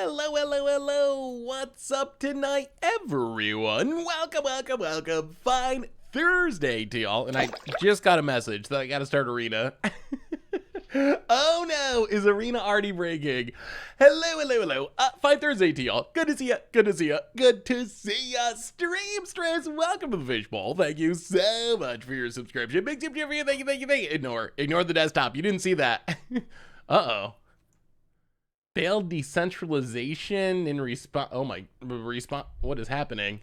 Hello, hello, hello. What's up tonight, everyone? Welcome. Fine Thursday to y'all. And I just got a message that I gotta start Arena. Oh no, is Arena already breaking? Hello. Fine Thursday to y'all. Good to see ya. Stream Stress, welcome to the Fishbowl. Thank you so much for your subscription. Big tip for you, thank you. Ignore the desktop, you didn't see that. Uh-oh. Failed decentralization in response. Oh my, response. What is happening?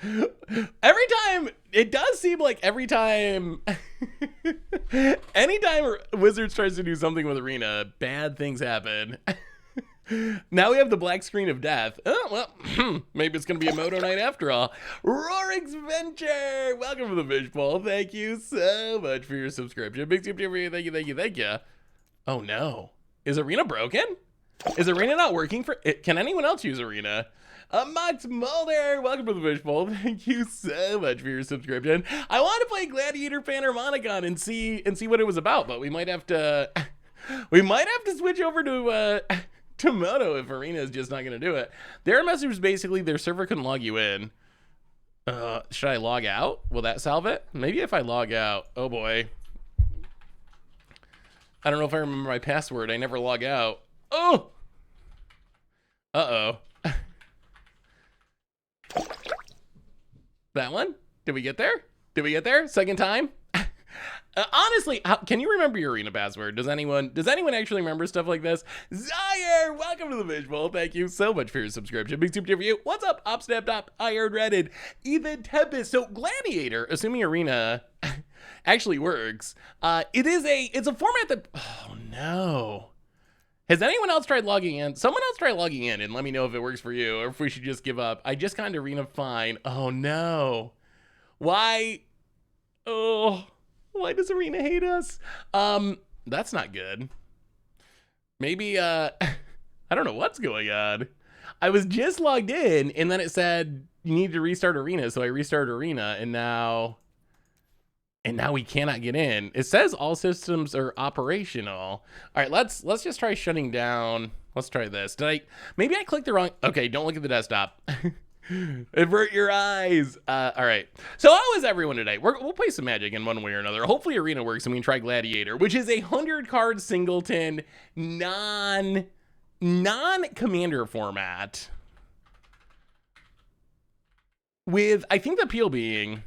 Every time, it does seem like every time, anytime Wizards tries to do something with Arena, bad things happen. Now we have the black screen of death. Oh, well, maybe it's going to be a Moto night after all. Rorik's Venture, welcome to the Fishbowl. Thank you so much for your subscription. Big tip for you, thank you. Oh no, is Arena broken? Is Arena not working for it? Can anyone else use Arena? Max Mulder, welcome to the Fishbowl. Thank you so much for your subscription. I want to play Gladiator Panharmoicon and see what it was about, but we might have to switch over to Moto if Arena is just not going to do it. Their message was basically their server couldn't log you in. Should I log out? Will that solve it? Maybe if I log out. Oh boy. I don't know if I remember my password. I never log out. Oh! Uh-oh. That one? Did we get there? Second time? Honestly, can you remember your Arena password? Does anyone actually remember stuff like this? Zaire, welcome to the Fishbowl. Thank you so much for your subscription. Big super for you. What's up? Opsnap, Iron Reddit, Ethan Tempest. So Gladiator, assuming Arena actually works, it's a format that, oh no. Has anyone else tried logging in? Someone else try logging in and let me know if it works for you or if we should just give up. I just got Arena fine. Oh no. Why? Oh, why does Arena hate us? That's not good. Maybe, I don't know what's going on. I was just logged in and then it said you need to restart Arena. So I restarted Arena and now we cannot get in. It says all systems are operational. All right, let's just try shutting down. Let's try this. Maybe I clicked the wrong. Okay, don't look at the desktop. Avert your eyes. All right. So how is everyone today? We'll play some Magic in one way or another. Hopefully Arena works and we can try Gladiator, which is a 100-card singleton non-commander format. With, I think the appeal being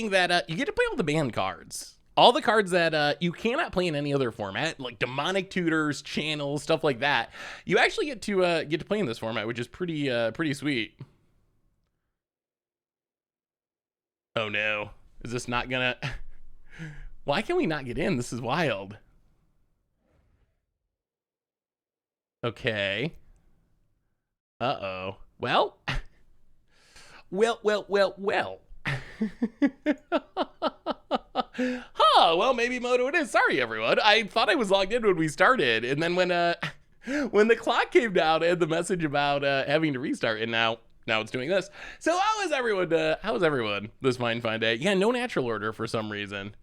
that you get to play all the banned cards. All the cards that you cannot play in any other format, like Demonic Tutors, Channels, stuff like that. You actually get to play in this format, which is pretty sweet. Oh no. Is this not gonna... Why can we not get in? This is wild. Okay. Uh-oh. Well. Well. Well, maybe Moto it is. Sorry, everyone. I thought I was logged in when we started, and then when the clock came down and the message about having to restart, and now it's doing this. So how is everyone this fine day? Yeah, no natural order for some reason.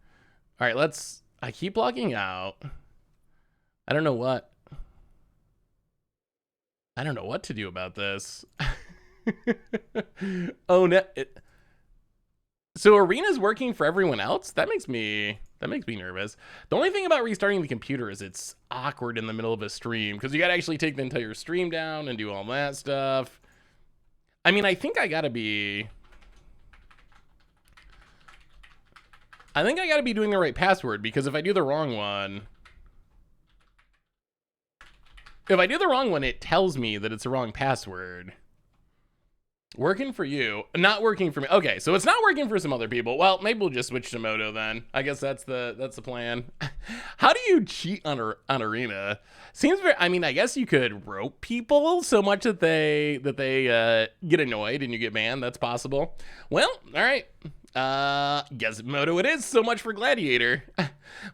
All right, I keep logging out. I don't know what to do about this. Oh no. So Arena's working for everyone else? That makes me nervous. The only thing about restarting the computer is it's awkward in the middle of a stream because you got to actually take the entire stream down and do all that stuff. I mean, I think I got to be doing the right password because if I do the wrong one, it tells me that it's the wrong password. Working for you, not working for me. Okay, so it's not working for some other people. Well, maybe we'll just switch to Moto then. I guess that's the plan. How do you cheat on Arena? Seems very. I mean, I guess you could rope people so much that they get annoyed and you get banned. That's possible. Well, all right. Guess Moto it is. So much for Gladiator.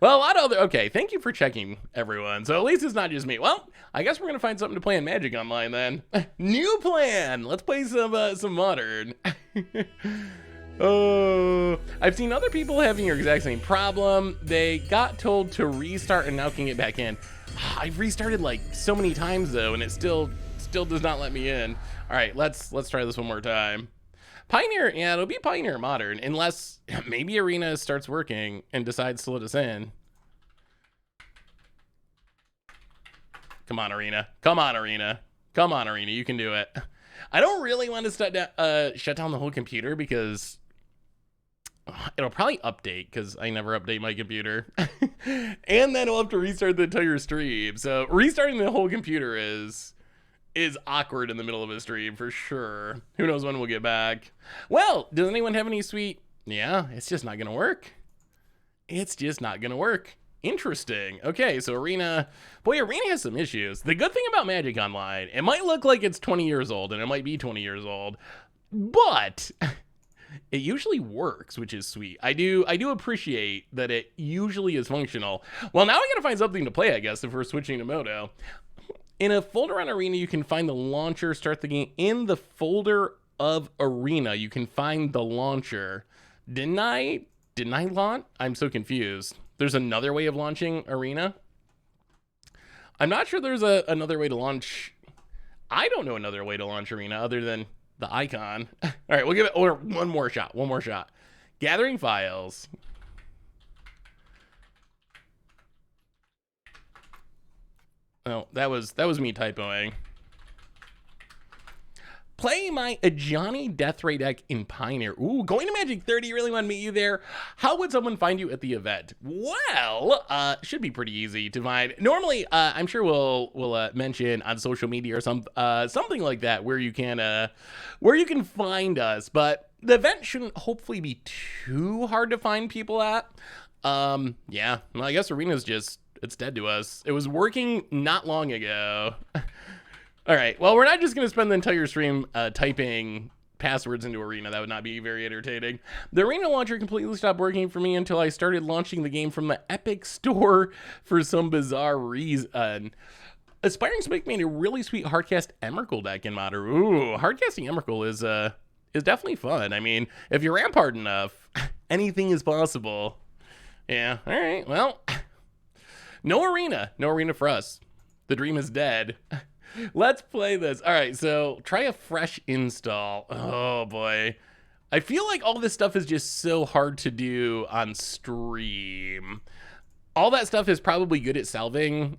Well, a lot of other. Okay, thank you for checking, everyone. So at least it's not just me. Well, I guess we're gonna find something to play in Magic Online then. New plan. Let's play some Modern. Oh, I've seen other people having your exact same problem. They got told to restart and now can get back in. I've restarted like so many times though, and it still does not let me in. All right, let's try this one more time. Pioneer, yeah, it'll be Pioneer Modern, unless maybe Arena starts working and decides to let us in. Come on, Arena. Come on, Arena. Come on, Arena. You can do it. I don't really want to shut down the whole computer because it'll probably update because I never update my computer. And then I'll have to restart the entire stream. So restarting the whole computer is awkward in the middle of a stream for sure. Who knows when we'll get back. Well, does anyone have any sweet... Yeah, it's just not going to work. It's just not going to work. Interesting. Okay, so Arena... Boy, Arena has some issues. The good thing about Magic Online, it might look like it's 20 years old, and it might be 20 years old, but it usually works, which is sweet. I do appreciate that it usually is functional. Well, now I gotta find something to play, I guess, if we're switching to Moto. In a folder on Arena, you can find the launcher, start the game. In the folder of Arena, you can find the launcher. Didn't I launch? I'm so confused. There's another way of launching Arena? I'm not sure there's another way to launch. I don't know another way to launch Arena other than the icon. All right, we'll give it one more shot. One more shot. Gathering files. Oh, that was me typoing. Play my Ajani Deathray deck in Pioneer. Ooh, going to Magic 30, really want to meet you there. How would someone find you at the event? Well, should be pretty easy to find. Normally, I'm sure we'll mention on social media or something like that where you can find us. But the event shouldn't hopefully be too hard to find people at. Yeah, well, I guess Arena's it's dead to us. It was working not long ago. All right, well, we're not just going to spend the entire stream typing passwords into Arena. That would not be very entertaining. The Arena launcher completely stopped working for me until I started launching the game from the Epic Store for some bizarre reason. Aspiring Spike made a really sweet Hardcast Emrakul deck in Modern. Ooh, Hardcasting Emrakul is definitely fun. I mean, if you ramp hard enough, anything is possible. Yeah, all right, well, no Arena for us. The dream is dead. Let's play this. All right, so try a fresh install. Oh boy. I feel like all this stuff is just so hard to do on stream. All that stuff is probably good at solving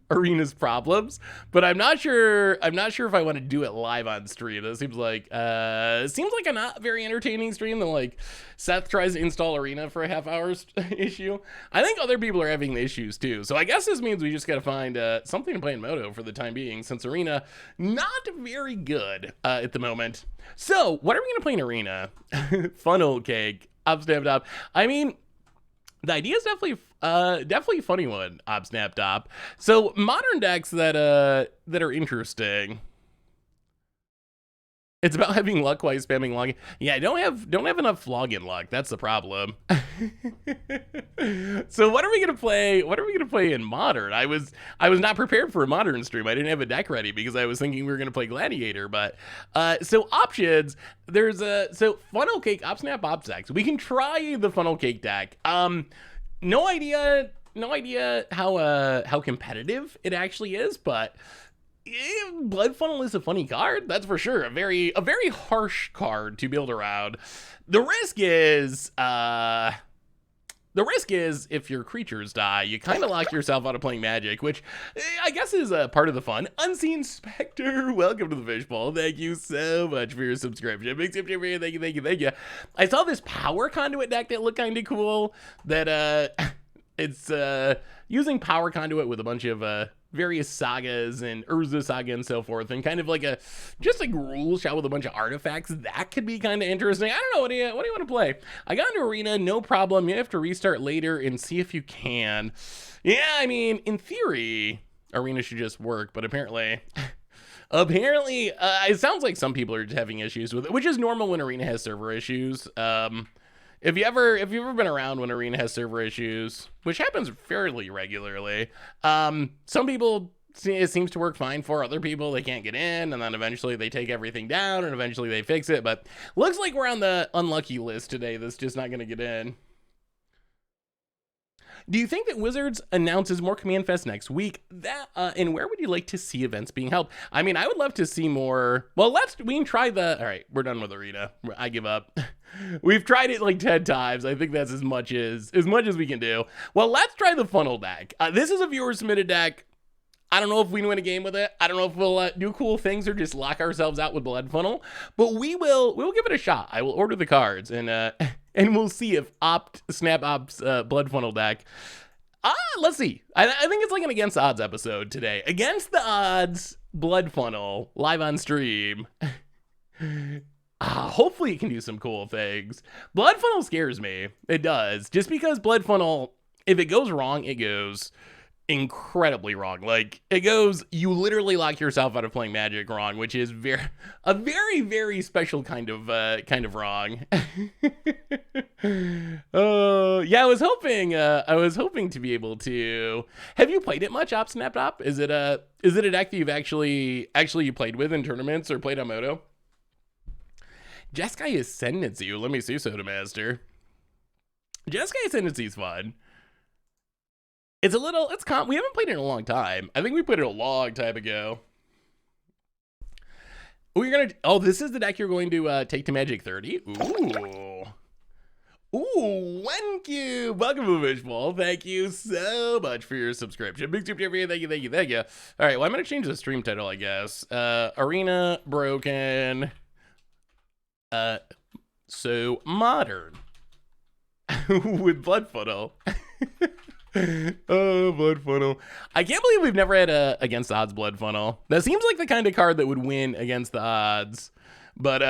Arena's problems, but I'm not sure if I want to do it live on stream. That seems like a not very entertaining stream than like Seth tries to install Arena for a half-hour issue. I think other people are having the issues too. So I guess this means we just got to find something to play in Moto for the time being, since Arena not very good at the moment. So what are we gonna play in Arena? Funnel cake, upsnap top. I mean, the idea is definitely a funny one, Snap Top. So modern decks that are interesting. It's about having luck while spamming login. Yeah, I don't have enough login luck. That's the problem. So what are we gonna play? What are we gonna play in Modern? I was not prepared for a Modern stream. I didn't have a deck ready because I was thinking we were gonna play Gladiator. But so options. There's so Funnel Cake, Opsnap, Opsex. We can try the Funnel Cake deck. No idea how competitive it actually is, but Blood Funnel is a funny card, that's for sure. A very harsh card to build around. The risk is if your creatures die, you kind of lock yourself out of playing Magic, which I guess is a part of the fun. Unseen Spectre, welcome to the Fishbowl. Thank you so much for your subscription. Big tip for you. Thank you. I saw this Power Conduit deck that looked kind of cool. That it's using Power Conduit with a bunch of various sagas and Urza Saga and so forth, and kind of like just like rule shot with a bunch of artifacts. That could be kind of interesting. I don't know, what do you want to play? I got into Arena, no problem. You have to restart later and see if you can. Yeah, I mean, in theory, Arena should just work, but apparently it sounds like some people are just having issues with it, which is normal when Arena has server issues. If you've ever been around when Arena has server issues, which happens fairly regularly, some people it seems to work fine for. Other people, they can't get in, and then eventually they take everything down, and eventually they fix it. But looks like we're on the unlucky list today that's just not going to get in. Do you think that Wizards announces more Command Fest next week? And where would you like to see events being held? I mean, I would love to see more. Well, we can try all right, we're done with Arena. I give up. We've tried it like 10 times. I think that's as much as we can do. Well, let's try the funnel deck. This is a viewer submitted deck. I don't know if we can win a game with it. I don't know if we'll do cool things or just lock ourselves out with Blood Funnel, but we'll give it a shot. I will order the cards and we'll see if Snap Op's Blood Funnel deck. Let's see. I think it's like an Against the Odds episode today. Against the Odds Blood Funnel live on stream. Hopefully it can do some cool things. Blood Funnel scares me. It does. Just because Blood Funnel, if it goes wrong, it goes incredibly wrong. Like, it goes, you literally lock yourself out of playing Magic wrong, which is a very, very special kind of wrong. Yeah, I was hoping to be able to. Have you played it much, Op Snapped Op? Is it a deck that you've actually played with in tournaments or played on Moto? Jeskai Ascendancy. Let me see, Soda Master. Jeskai Ascendancy is fun. We haven't played it in a long time. I think we played it a long time ago. This is the deck you're going to take to Magic 30? Ooh, one cube. Welcome to Visual. Thank you so much for your subscription. Big super for you. Thank you. All right, well, I'm going to change the stream title, I guess. Arena Broken. So modern. With Blood Funnel. Oh, Blood Funnel. I can't believe we've never had a Against the Odds Blood Funnel. That seems like the kind of card that would win Against the Odds. But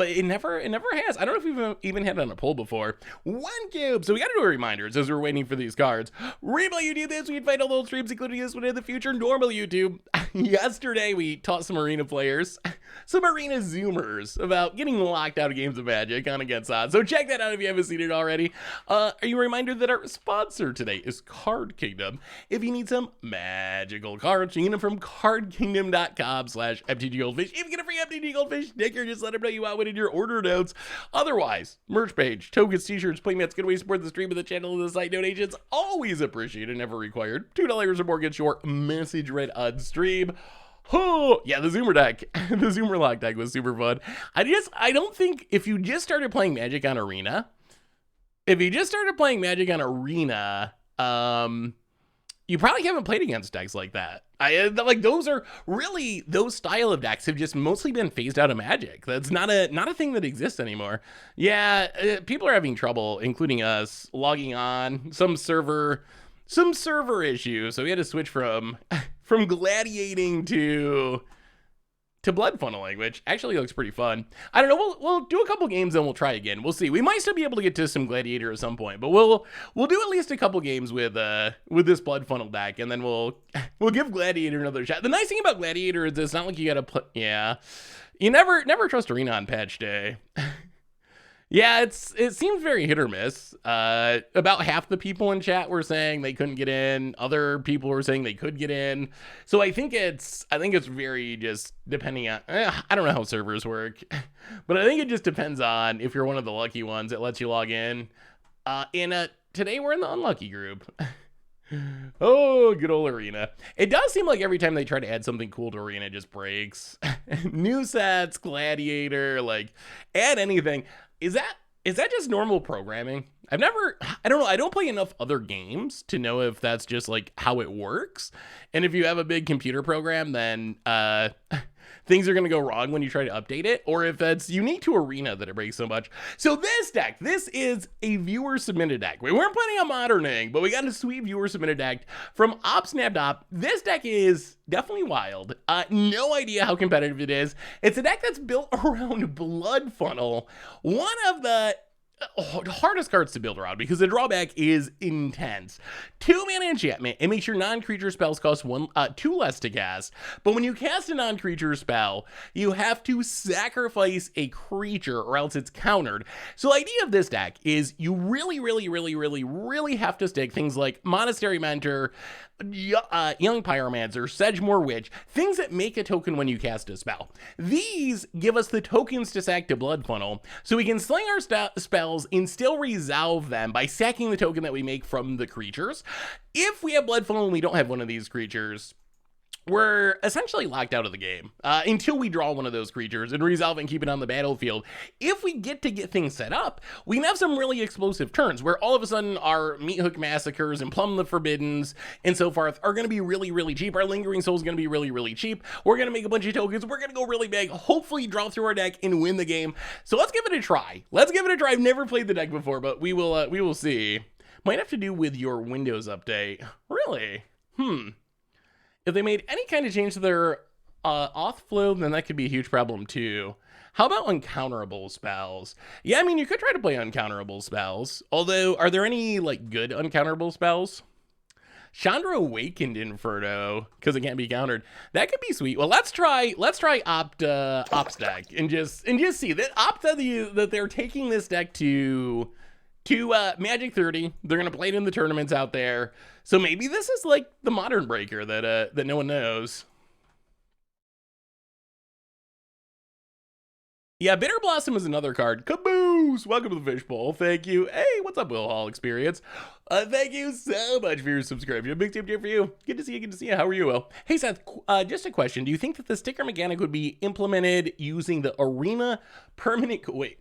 it never has. I don't know if we've even had it on a poll before. One cube. So we got to do a reminders as we're waiting for these cards. Rebel YouTube this week, find all those streams, including this one in the future. Normal YouTube. Yesterday we taught some Arena players, some Arena Zoomers, about getting locked out of games of Magic on Against Odds. So check that out if you haven't seen it already. Are you reminded that our sponsor today is Card Kingdom? If you need some magical cards, you can get them from cardkingdom.com/MTG If you get a free MTG Goldfish sticker, just let them know you want in your order notes. Otherwise, merch page, tokens, t-shirts, playmats, good way to support the stream of the channel and the site. Donations always appreciated, never required. $2 or more gets your message read on stream. Oh yeah, the Zoomer deck, the Zoomer lock deck was super fun. I don't think if you just started playing Magic on Arena, you probably haven't played against decks like that. Those style of decks have just mostly been phased out of Magic. That's not a thing that exists anymore. Yeah, people are having trouble, including us, logging on. Some server issues. So we had to switch from gladiating to Blood Funneling, which actually looks pretty fun. I don't know. We'll do a couple games and we'll try again. We'll see. We might still be able to get to some Gladiator at some point, but we'll do at least a couple games with this Blood Funnel deck, and then we'll give Gladiator another shot. The nice thing about Gladiator is it's not like you gotta put. Yeah, you never trust Arena on patch day. Yeah, it seems very hit or miss. About half the people in chat were saying they couldn't get in. Other people were saying they could get in. So I think it's very just depending on. I don't know how servers work, but I think it just depends on if you're one of the lucky ones that lets you log in. Today we're in the unlucky group. Oh, good old Arena. It does seem like every time they try to add something cool to Arena, it just breaks. New sets, Gladiator, like add anything. Is that just normal programming? I don't know. I don't play enough other games to know if that's just like how it works. And if you have a big computer program, then things are going to go wrong when you try to update it, or if that's unique to Arena that it breaks so much. So this is a viewer submitted deck. We weren't planning on moderning, but we got a sweet viewer submitted deck from OpSnapDop. This deck is definitely wild. No idea how competitive it is. It's a deck that's built around Blood Funnel, one of the hardest cards to build around because the drawback is intense. 2-mana enchantment. It makes your non-creature spells cost 2 less to cast. But when you cast a non-creature spell, you have to sacrifice a creature or else it's countered. So the idea of this deck is you really have to stick things like Monastery Mentor, Young Pyromancer, Sedgemoor Witch, things that make a token when you cast a spell. These give us the tokens to sack to Blood Funnel, so we can sling our spells spells and still resolve them by sacking the token that we make from the creatures. If we have Bloodfall and we don't have one of these creatures, we're essentially locked out of the game until we draw one of those creatures and resolve and keep it on the battlefield. If we get things set up, we can have some really explosive turns where all of a sudden our Meat Hook Massacres and Plumb the Forbiddens and so forth are going to be really, really cheap. Our Lingering Soul is going to be really, really cheap. We're going to make a bunch of tokens. We're going to go really big, hopefully draw through our deck and win the game. So let's give it a try. I've never played the deck before, but we will see. Might have to do with your Windows update. Really? If they made any kind of change to their auth flow, then that could be a huge problem too. How about uncounterable spells? Yeah, I mean, you could try to play uncounterable spells. Although, are there any like good uncounterable spells? Chandra Awakened Inferno, because it can't be countered. That could be sweet. Well, let's try Ops deck and just see that Opta that they're taking this deck to Magic 30. They're gonna play it in the tournaments out there. So maybe this is like the modern breaker that no one knows. Yeah, Bitter Blossom is another card. Caboose! Welcome to the Fishbowl. Thank you. Hey, what's up, Will Hall Experience? Thank you so much for your subscription. Big tip for you. Good to see you. How are you, Will? Hey, Seth, just a question. Do you think that the sticker mechanic would be implemented using the Arena permanent... Wait.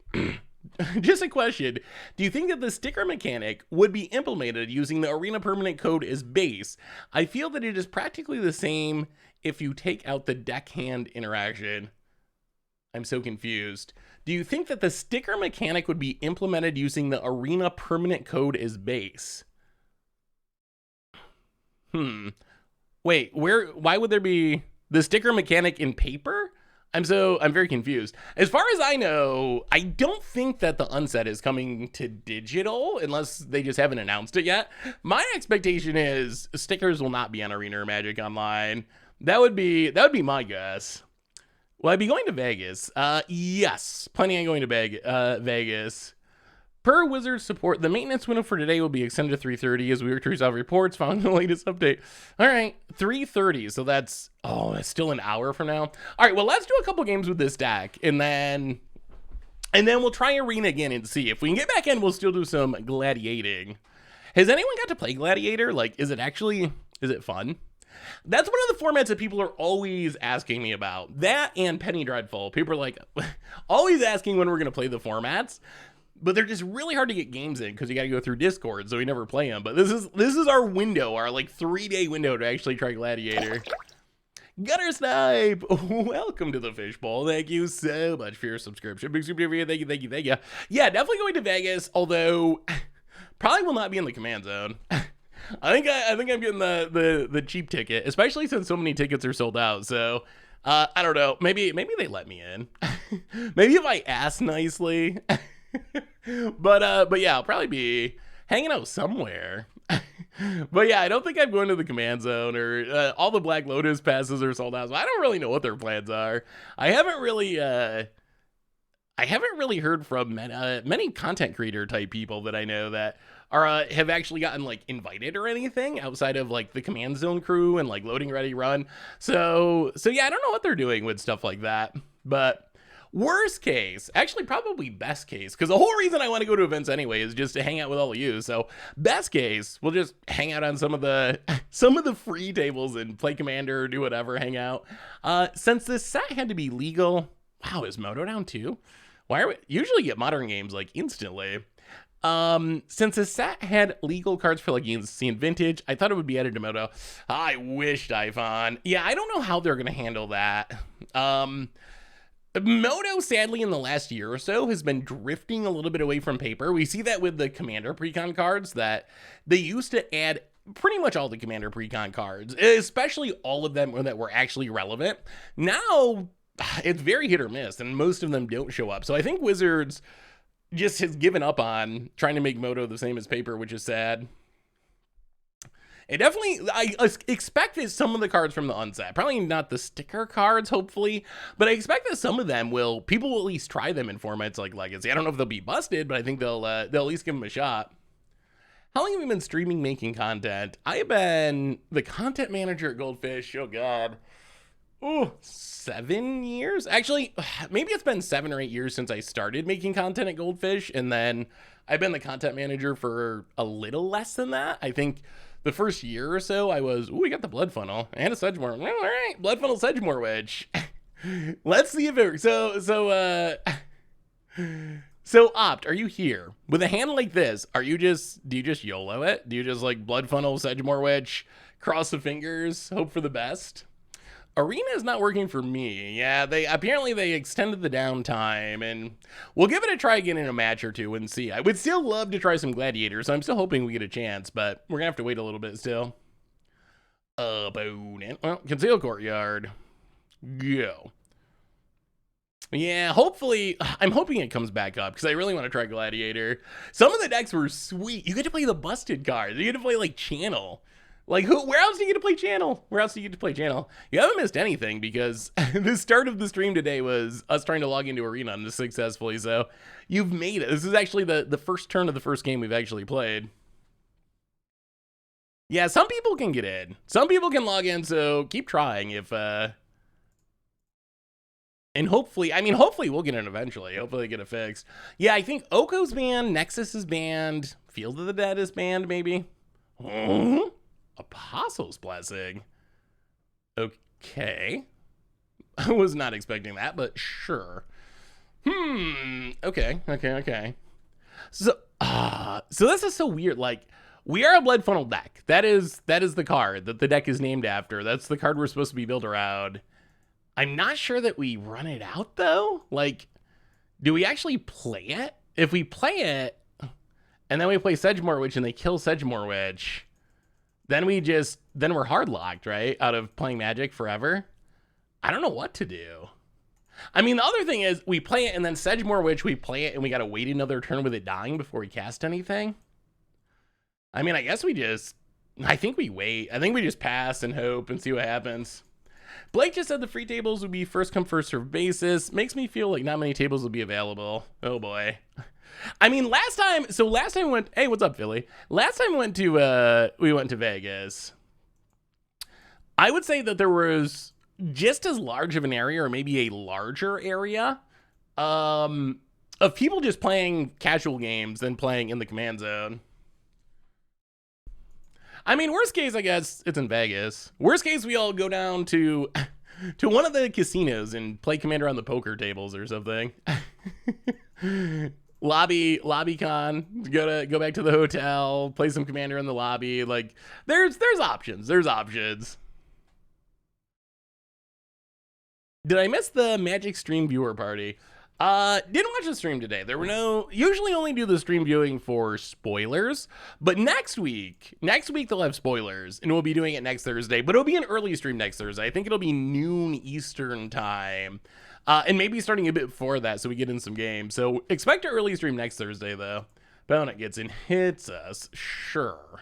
Just a question. Do you think that the sticker mechanic would be implemented using the Arena permanent code as base? I feel that it is practically the same if you take out the deckhand interaction. I'm so confused. Do you think that the sticker mechanic would be implemented using the Arena permanent code as base? Wait, why would there be the sticker mechanic in paper? I'm very confused. As far as I know, I don't think that the unset is coming to digital unless they just haven't announced it yet. My expectation is stickers will not be on Arena or Magic Online. That would be my guess. Will I be going to Vegas? Yes, planning on going to Vegas. Per Wizard support, the maintenance window for today will be extended to 3:30 as we work to resolve reports following the latest update. All right, 3:30. So that's still an hour from now. All right, well, let's do a couple games with this deck, and then we'll try Arena again and see if we can get back in. We'll still do some gladiating. Has anyone got to play Gladiator? Like, is it fun? That's one of the formats that people are always asking me about. That and Penny Dreadful. People are like always asking when we're gonna play the formats. But they're just really hard to get games in because you got to go through Discord, so we never play them. But this is our window, our like 3-day window to actually try Gladiator. Gutter Snipe, welcome to the Fishbowl. Thank you so much for your subscription. Big super for you. Thank you. Yeah, definitely going to Vegas, although probably will not be in the command zone. I think I'm getting the cheap ticket, especially since so many tickets are sold out. So I don't know. Maybe they let me in. Maybe if I ask nicely. But yeah, I'll probably be hanging out somewhere. But yeah, I don't think I'm going to the command zone or all the Black Lotus passes are sold out. So I don't really know what their plans are. I haven't really heard from many content creator type people that I know that are have actually gotten like invited or anything outside of like the command zone crew and like loading ready run. So yeah, I don't know what they're doing with stuff like that, but worst case, actually probably best case, because the whole reason I want to go to events anyway is just to hang out with all of you. So best case, we'll just hang out on some of the free tables and play Commander or do whatever, hang out. Since this set had to be legal, wow, is Moto down too? Why are we usually get modern games like instantly? Since the set had legal cards for like Legacy and Vintage, I thought it would be added to Moto. I wish, Typhon. Yeah, I don't know how they're gonna handle that. Moto, sadly, in the last year or so, has been drifting a little bit away from paper. We see that with the Commander Precon cards, that they used to add pretty much all the Commander Precon cards, especially all of them that were actually relevant. Now, it's very hit or miss, and most of them don't show up. So I think Wizards just has given up on trying to make Moto the same as paper, which is sad. It definitely, I expect that some of the cards from the unset, probably not the sticker cards, hopefully, but I expect that some of them people will at least try them in formats like Legacy. I don't know if they'll be busted, but I think they'll at least give them a shot. How long have you been streaming, making content? I have been the content manager at Goldfish. Oh God. 7 years? Actually, maybe it's been 7 or 8 years since I started making content at Goldfish, and then I've been the content manager for a little less than that. I think the first year or so I was, we got the Blood Funnel and a Sedgemoor. Well, all right, Blood Funnel Sedgemoor Witch. Let's see if it, so Opt, are you here? With a hand like this, do you just YOLO it? Do you just like Blood Funnel, Sedgemoor Witch, cross the fingers, hope for the best? Arena is not working for me. Yeah, they extended the downtime, and we'll give it a try again in a match or two and see. I would still love to try some Gladiator, so I'm still hoping we get a chance, but we're gonna have to wait a little bit still. Opponent. Well, Conceal Courtyard. Go. Yeah, hopefully, I'm hoping it comes back up because I really want to try Gladiator. Some of the decks were sweet. You get to play the busted cards. You get to play like Channel. Like, where else do you get to play Channel? Where else do you get to play Channel? You haven't missed anything because the start of the stream today was us trying to log into Arena and this successfully. So you've made it. This is actually the first turn of the first game we've actually played. Yeah, some people can get in. Some people can log in, so keep trying if, and hopefully we'll get in eventually. Hopefully get it fixed. Yeah, I think Oko's banned, Nexus is banned, Field of the Dead is banned, maybe. Apostle's Blessing. Okay. I was not expecting that, but sure. Okay. So this is so weird. Like, we are a Blood Funnel deck. That is the card that the deck is named after. That's the card we're supposed to be built around. I'm not sure that we run it out, though. Like, do we actually play it? If we play it, and then we play Sedgemoor Witch and they kill Sedgemoor Witch, then we're hard locked, right? Out of playing Magic forever. I don't know what to do. I mean, the other thing is we play it and then Sedgemoor Witch, we play it and we got to wait another turn with it dying before we cast anything. I mean, I guess I think we wait. I think we just pass and hope and see what happens. Blake just said the free tables would be first come, first serve basis. Makes me feel like not many tables will be available. Oh boy. I mean, last time we went, hey, what's up, Philly? Last time we went to Vegas. I would say that there was just as large of an area, or maybe a larger area, of people just playing casual games than playing in the command zone. I mean, worst case, I guess it's in Vegas. Worst case, we all go down to one of the casinos and play Commander on the poker tables or something. LobbyCon, go back to the hotel, play some Commander in the lobby. Like, there's options. There's options. Did I miss the Magic stream viewer party? Didn't watch the stream today. There were usually only do the stream viewing for spoilers, but next week they'll have spoilers, and we'll be doing it next Thursday, but it'll be an early stream next Thursday. I think it'll be noon Eastern time, and maybe starting a bit before that so we get in some games. So expect an early stream next Thursday, though. Opponent gets in, hits us, sure.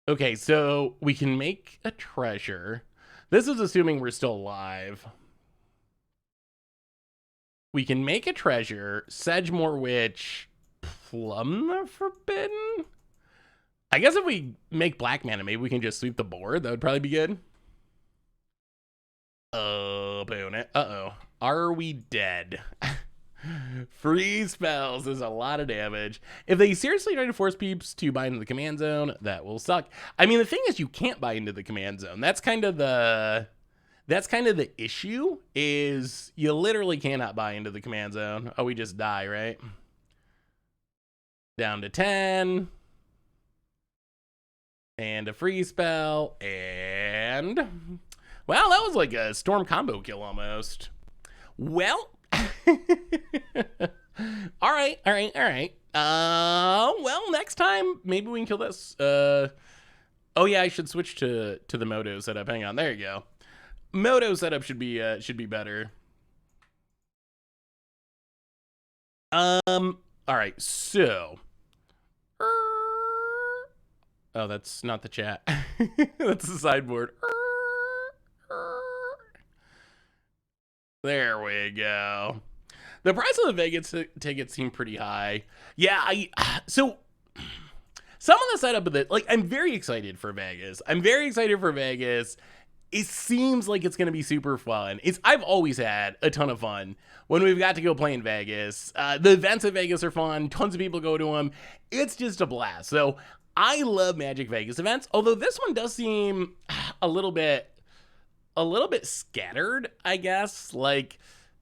Okay, so we can make a treasure. This is assuming we're still alive. We can make a treasure, Sedgemoor Witch, Plumb the Forbidden? I guess if we make black mana, maybe we can just sweep the board. That would probably be good. Opponent. Uh-oh. Are we dead? Free spells is a lot of damage. If they seriously try to force peeps to buy into the command zone, that will suck. I mean, the thing is you can't buy into the command zone. That's kind of the issue, is you literally cannot buy into the command zone. Oh, we just die, right? Down to 10. And a free spell. And, well, that was like a storm combo kill almost. Well, all right. Well, next time, maybe we can kill this. Oh yeah, I should switch to the Moto setup. Hang on, there you go. Moto setup should be better. All right, so. Oh, that's not the chat. That's the sideboard. There we go. The price of the Vegas tickets seem pretty high. Yeah, so some of the setup of it, like, I'm very excited for Vegas. it seems like it's going to be super fun. I've always had a ton of fun when we've got to go play in Vegas. The events in Vegas are fun. Tons of people go to them. It's just a blast. So I love Magic Vegas events, although this one does seem a little bit scattered, I guess. Like,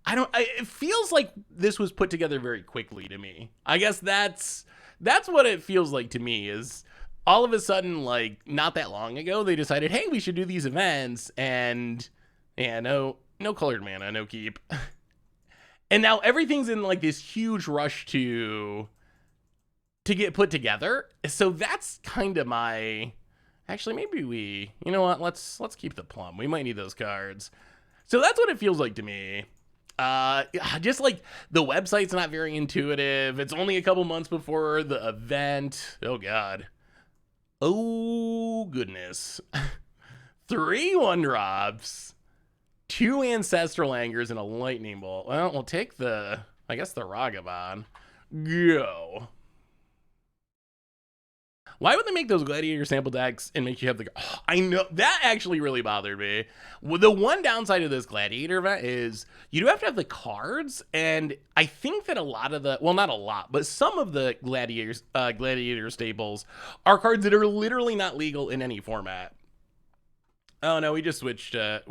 it feels like this was put together very quickly to me. I guess that's what it feels like to me, is all of a sudden, like, not that long ago, they decided, hey, we should do these events, and yeah, no colored mana, no keep. And now everything's in like this huge rush to get put together. So that's kind of my, actually, maybe you know what, let's keep the plum. We might need those cards. So that's what it feels like to me. Just like the website's not very intuitive. It's only a couple months before the event. Oh god. Oh goodness. 3 1-drops, 2 Ancestral Angers, and a Lightning Bolt. Well, we'll take the Ragavan. Go. Why would they make those Gladiator sample decks and make you have the... Oh, I know, that actually really bothered me. Well, the one downside of this Gladiator event is you do have to have the cards, and I think that a lot of the... Well, not a lot, but some of the Gladiator staples are cards that are literally not legal in any format. Oh, no, we just switched to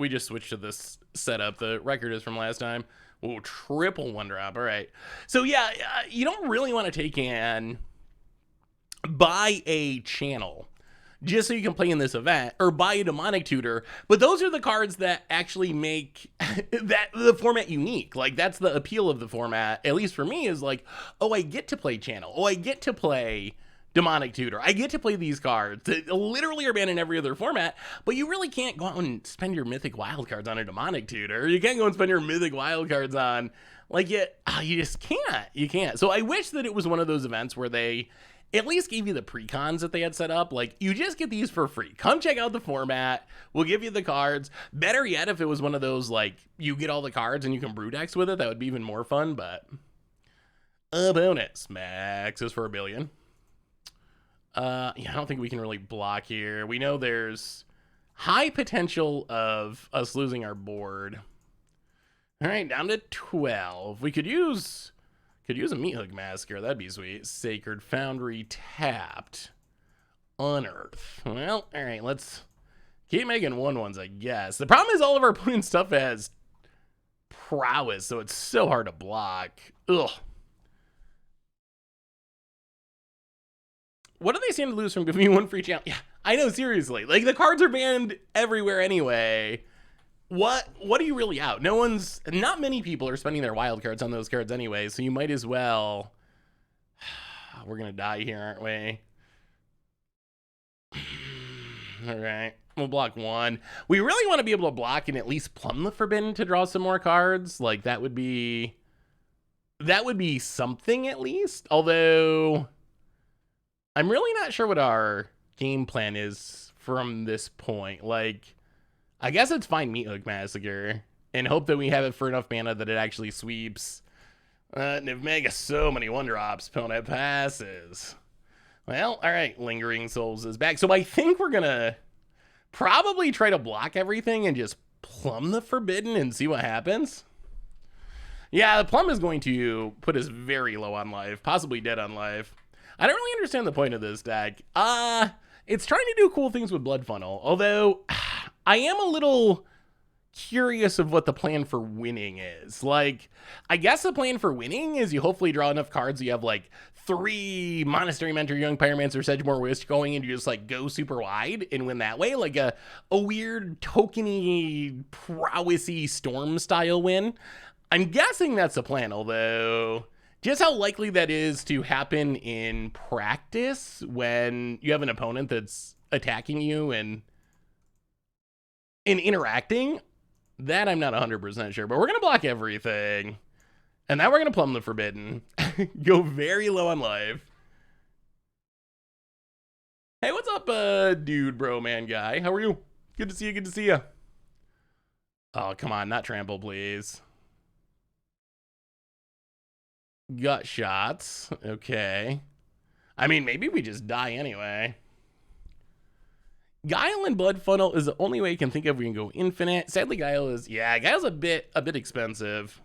this setup. The record is from last time. Oh, triple 1-drop. All right. So, yeah, you don't really want to take in... buy a channel just so you can play in this event, or buy a Demonic Tutor, but those are the cards that actually make the format unique. Like, that's the appeal of the format, at least for me, is like, oh, I get to play channel, oh, I get to play Demonic Tutor, I get to play these cards that literally are banned in every other format. But you really can't go out and spend your Mythic Wildcards on a Demonic Tutor. You can't go and spend your Mythic Wildcards on, like, you just can't. So I wish that it was one of those events where they at least gave you the precons that they had set up. Like, you just get these for free. Come check out the format. We'll give you the cards. Better yet, if it was one of those, like, you get all the cards and you can brew decks with it, that would be even more fun. But a bonus. Max is for $1 billion. Yeah, I don't think we can really block here. We know there's high potential of us losing our board. All right, down to 12. We could use a Meathook Massacre. That'd be sweet. Sacred Foundry tapped. Unearth. Well, all right, let's keep making 1/1s, I guess. The problem is all of our opponent's stuff has prowess, so it's so hard to block. Ugh. What do they stand to lose from giving me 1 free channel? Yeah, I know, seriously. Like, the cards are banned everywhere anyway. What are you really out? Not many people are spending their wild cards on those cards anyway, so you might as well. We're gonna die here, aren't we? All right, we'll block 1. We really want to be able to block and at least plumb the Forbidden to draw some more cards. Like, that would be something at least. Although I'm really not sure what our game plan is from this point. Like, I guess it's fine Meathook Massacre and hope that we have it for enough mana that it actually sweeps. Nivmega, so many 1-drops. Opponent passes. Well, all right. Lingering Souls is back. So I think we're going to probably try to block everything and just plumb the Forbidden and see what happens. Yeah, the plum is going to put us very low on life, possibly dead on life. I don't really understand the point of this deck. It's trying to do cool things with Blood Funnel, although I am a little curious of what the plan for winning is. Like, I guess the plan for winning is you hopefully draw enough cards so you have like 3 Monastery Mentor, Young Pyromancer, Sedgemoor Wisp going, and you just like go super wide and win that way, like a weird tokeny, prowessy Storm style win. I'm guessing that's the plan, although just how likely that is to happen in practice when you have an opponent that's attacking you and interacting, that I'm not 100% sure. But we're going to block everything. And now we're going to plumb the Forbidden. Go very low on life. Hey, what's up, dude, bro, man, guy? How are you? Good to see you, good to see you. Oh, come on, not trample, please. Gut shots. Okay. I mean, maybe we just die anyway. Guile and Blood Funnel is the only way I can think of we can go infinite. Sadly, Guile's a bit expensive.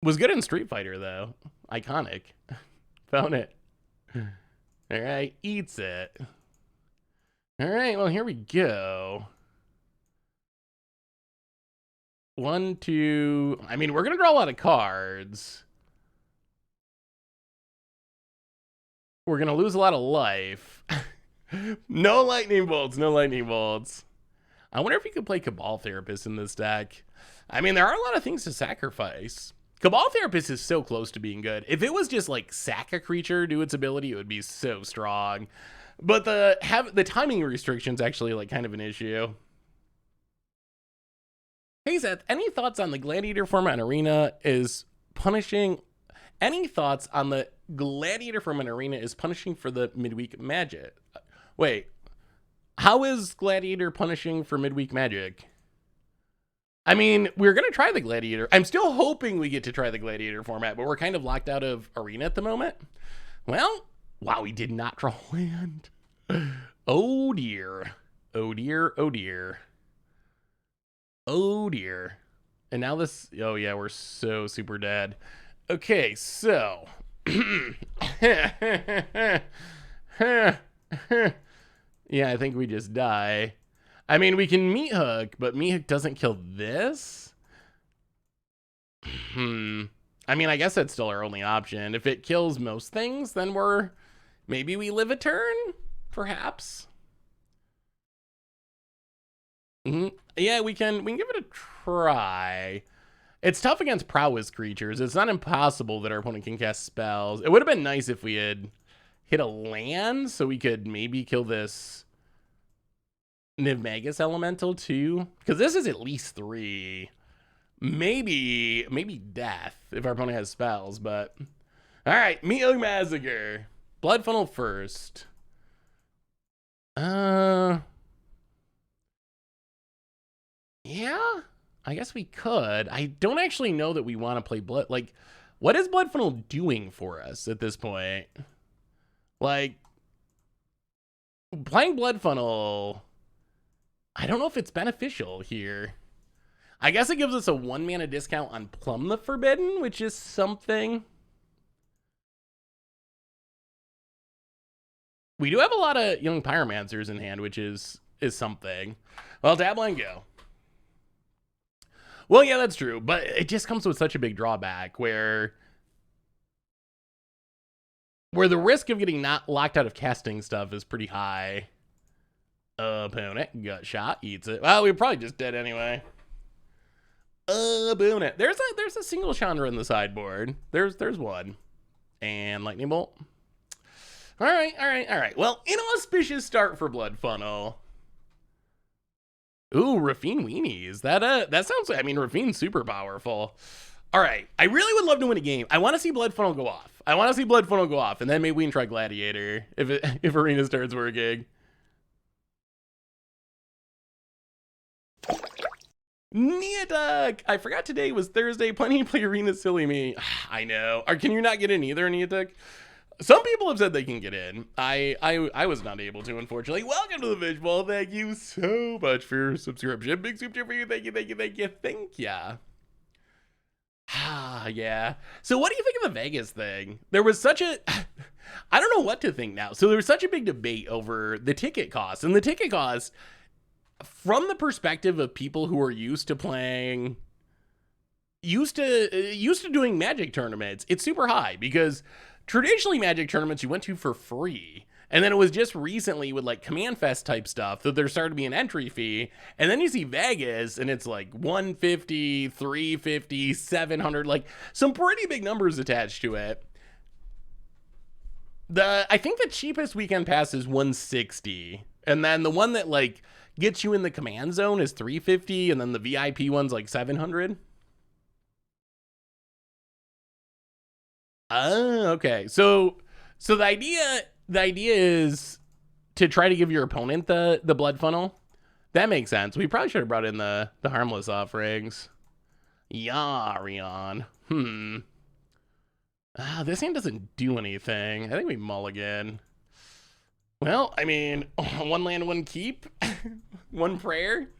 Was good in Street Fighter though. Iconic. Found it. All right, eats it. All right, well, here we go. 1, 2. I mean, we're going to draw a lot of cards. We're going to lose a lot of life. No lightning bolts, no lightning bolts. I wonder if we could play Cabal Therapist in this deck. I mean, there are a lot of things to sacrifice. Cabal Therapist is so close to being good. If it was just like sack a creature, do its ability, it would be so strong. But the timing restriction's actually like kind of an issue. Hey Seth, any thoughts on the Gladiator format in Arena is punishing? Any thoughts on the Gladiator format in Arena is punishing for the midweek magic? Wait, how is Gladiator punishing for midweek magic? I mean, we're going to try the Gladiator. I'm still hoping we get to try the Gladiator format, but we're kind of locked out of Arena at the moment. Well, wow, we did not draw land. Oh dear. Oh dear. Oh dear. Oh dear. And now this, oh yeah, we're so super dead. Okay, so. Yeah, I think we just die. I mean, we can Meat Hook, but Meat Hook doesn't kill this. I mean, I guess that's still our only option. If it kills most things, then maybe we live a turn, perhaps. Yeah, we can give it a try. It's tough against prowess creatures. It's not impossible that our opponent can cast spells. It would have been nice if we had hit a land so we could maybe kill this Niv-Magus Elemental too, because this is at least 3. Maybe death if our opponent has spells, but all right, Meat Hook Massacre. Blood Funnel first. Yeah, I guess we could. I don't actually know that we want to play Blood. Like, what is Blood Funnel doing for us at this point? Like, playing Blood Funnel, I don't know if it's beneficial here. I guess it gives us a 1 mana discount on Plumb the Forbidden, which is something. We do have a lot of Young Pyromancers in hand, which is something. Well, dabble and go. Well, yeah, that's true, but it just comes with such a big drawback where the risk of getting not locked out of casting stuff is pretty high. Opponent, gut shot, eats it. Well, we're probably just dead anyway. Opponent. There's a single Chandra in the sideboard. There's one. And Lightning Bolt. All right. Well, inauspicious start for Blood Funnel. Ooh, Rafine Weenies. That sounds like, I mean, Rafine's super powerful. All right. I really would love to win a game. I want to see Blood Funnel go off. And then maybe we can try Gladiator if Arena starts working. Neoduck! I forgot today was Thursday. Plenty to play Arena, silly me. I know. Can you not get in either, Neoduck? Some people have said they can get in. I was not able to, unfortunately. Welcome to the Visual. Thank you so much for your subscription. Big super for you. Thank you. Yeah. So what do you think of the Vegas thing? There was such a... I don't know what to think now. So there was such a big debate over the ticket cost. And the ticket cost, from the perspective of people who are used to playing... Used to doing Magic tournaments, it's super high because... Traditionally, Magic tournaments you went to for free. And then it was just recently with like Command Fest type stuff that there started to be an entry fee. And then you see Vegas and it's like 150, 350, 700, like some pretty big numbers attached to it. I think the cheapest weekend pass is 160. And then the one that like gets you in the command zone is 350. And then the VIP one's like 700. Oh, okay. So the idea is to try to give your opponent the Blood Funnel. That makes sense. We probably should have brought in the harmless offerings. Yarion. This hand doesn't do anything. I think we mulligan. Well, I mean, one land, one keep, one prayer.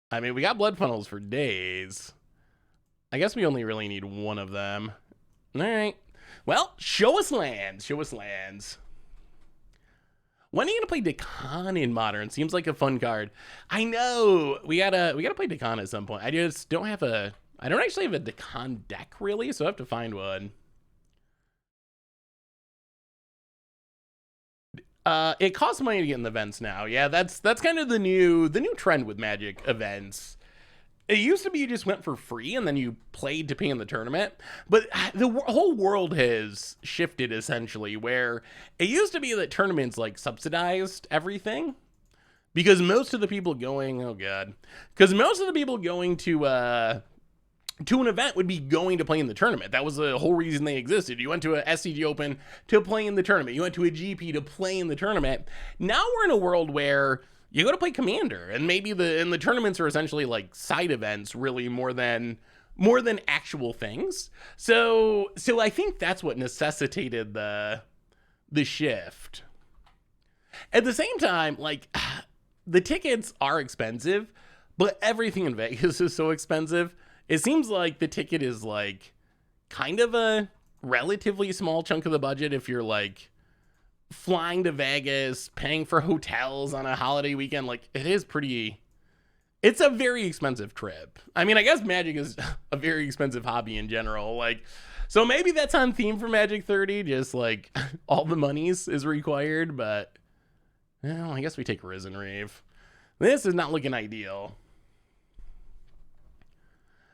I mean, we got blood funnels for days. I guess we only really need one of them. All right. Well, show us lands. Show us lands. When are you gonna play Dakan in Modern? Seems like a fun card. I know. We gotta play Dakan at some point. I just don't have a. I don't actually have a Dakan deck really, so I have to find one. It costs money to get in the events now. Yeah, that's kind of the new trend with Magic events. It used to be you just went for free and then you played to pay in the tournament, but the whole world has shifted essentially, where it used to be that tournaments like subsidized everything because most of the people going, because most of the people going to an event would be going to play in the tournament. That was the whole reason they existed. You went to a SCG Open to play in the tournament. You went to a GP to play in the tournament. Now we're in a world where you go to play Commander, and maybe the tournaments are essentially like side events, really more than actual things. So I think that's what necessitated the shift. At the same time, like the tickets are expensive, but everything in Vegas is so expensive. It seems like the ticket is like kind of a relatively small chunk of the budget if you're like flying to Vegas, paying for hotels on a holiday weekend. Like it's a very expensive trip. I mean, I guess Magic is a very expensive hobby in general. Like, so maybe that's on theme for Magic 30, just like all the monies is required, but well, I guess we take Risen Reeve. This is not looking ideal.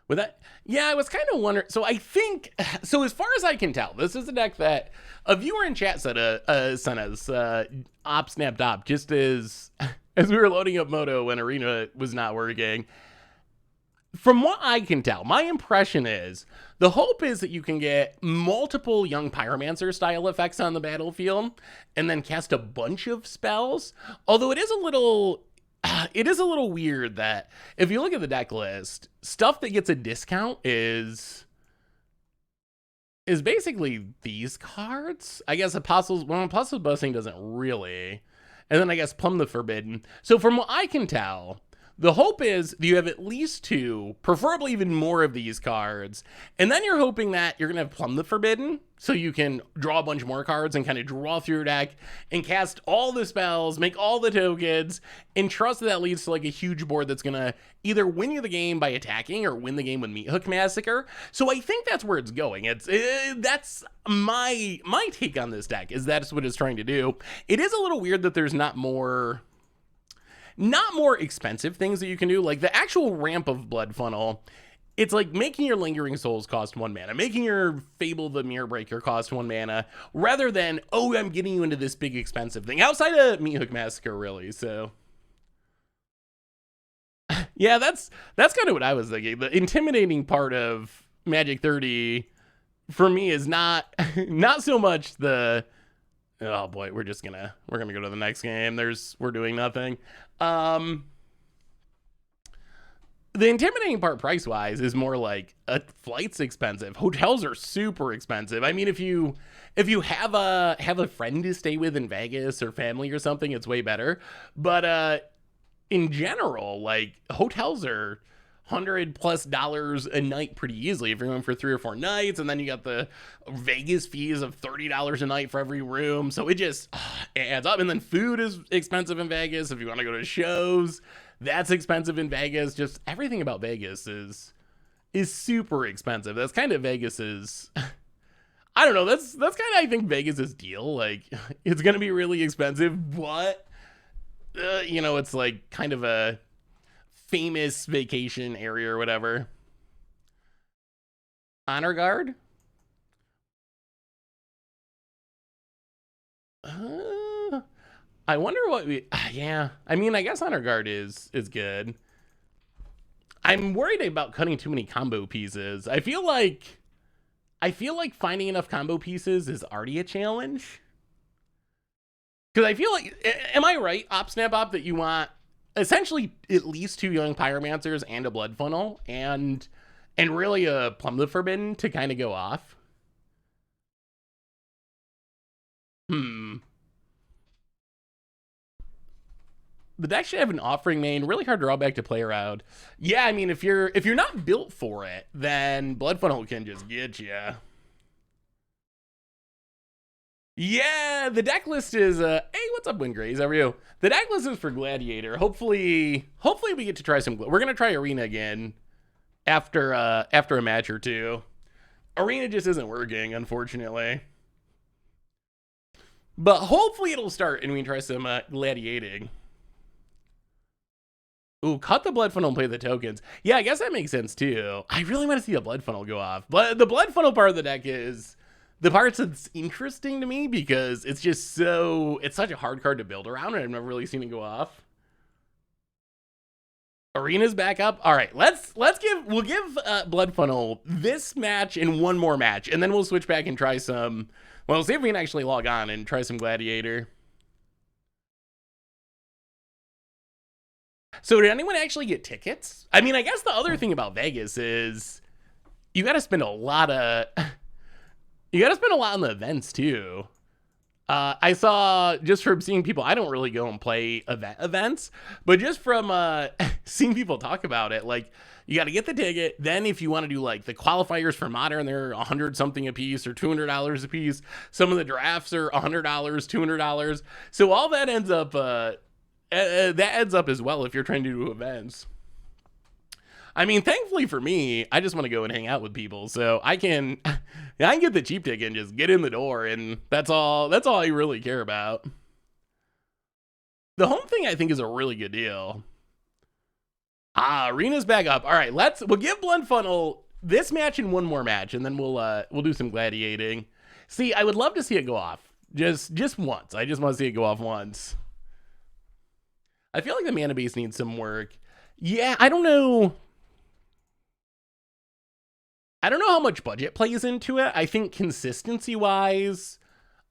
With that, yeah, I was kind of wondering. So I think, so as far as I can tell, this is a deck that a viewer in chat sent us, OpSnapDop, just as we were loading up Moto when Arena was not working. From what I can tell, my impression is the hope is that you can get multiple Young Pyromancer style effects on the battlefield and then cast a bunch of spells. Although it is a little weird that if you look at the deck list, stuff that gets a discount is basically these cards. I guess Apostles Blessing doesn't really. And then I guess Plumb the Forbidden. So from what I can tell, the hope is that you have at least two, preferably even more of these cards. And then you're hoping that you're going to have Plumb the Forbidden, so you can draw a bunch more cards and kind of draw through your deck and cast all the spells, make all the tokens, and trust that leads to like a huge board that's going to either win you the game by attacking or win the game with Meat Hook Massacre. So I think that's where it's going. That's my take on this deck, is that's what it's trying to do. It is a little weird that there's not more expensive things that you can do. Like the actual ramp of Blood Funnel, it's like making your Lingering Souls cost 1 mana, making your Fable the Mirror Breaker cost 1 mana, rather than, oh, I'm getting you into this big expensive thing outside of Meat Hook Massacre, really. So yeah, that's kind of what I was thinking. The intimidating part of Magic 30 for me is not so much the, oh boy, we're gonna go to the next game. We're doing nothing. The intimidating part price-wise is more like a flight's expensive. Hotels are super expensive. I mean, if you have a friend to stay with in Vegas or family or something, it's way better. But in general, like hotels are $100+ a night pretty easily if you're going for 3 or 4 nights, and then you got the Vegas fees of $30 a night for every room. So it just it adds up. And then food is expensive in Vegas. If you want to go to shows, that's expensive in Vegas. Just everything about Vegas is super expensive. That's kind of Vegas's, I don't know, that's kind of, I think, Vegas's deal. Like, it's gonna be really expensive, but it's like kind of a famous vacation area or whatever. Honor Guard? I wonder what we, yeah. I mean, I guess Honor Guard is good. I'm worried about cutting too many combo pieces. I feel like finding enough combo pieces is already a challenge. Because I feel like, am I right, OpSnapOp, that you want essentially at least 2 Young Pyromancers and a Blood Funnel and really a Plumb the Forbidden to kind of go off? The deck should have an offering main, really hard drawback to play around. Yeah, I mean, if you're not built for it, then Blood Funnel can just get you. Yeah, the deck list is hey, what's up, Wingrays? How are you? The deck list is for Gladiator. Hopefully we get to try some. We're gonna try Arena again after a match or two. Arena just isn't working, unfortunately. But hopefully it'll start and we can try some gladiating. Ooh, cut the blood funnel and play the tokens. Yeah, I guess that makes sense too. I really want to see the blood funnel go off. But the blood funnel part of the deck is the part that's interesting to me because it's just it's such a hard card to build around and I've never really seen it go off. Arena's back up. All right, we'll give blood funnel this match and one more match, and then we'll switch back and try some. Well, see if we can actually log on and try some gladiator. So did anyone actually get tickets? I mean, I guess the other thing about Vegas is you got to spend a lot on the events too. I saw just from seeing people, I don't really go and play events, but just from seeing people talk about it, like you got to get the ticket. Then if you want to do like the qualifiers for modern, they're $100 something a piece or $200 a piece. Some of the drafts are $100, $200. So all that ends up, that adds up as well if you're trying to do events. I mean, thankfully for me, I just want to go and hang out with people, so I can get the cheap ticket and just get in the door, and that's all I really care about. The home thing I think is a really good deal. Arena's back up. All right, we'll give Blood Funnel this match and one more match, and then we'll do some gladiating. See, I would love to see it go off just once. I just want to see it go off once. I feel like the mana base needs some work. Yeah, I don't know how much budget plays into it. I think consistency wise,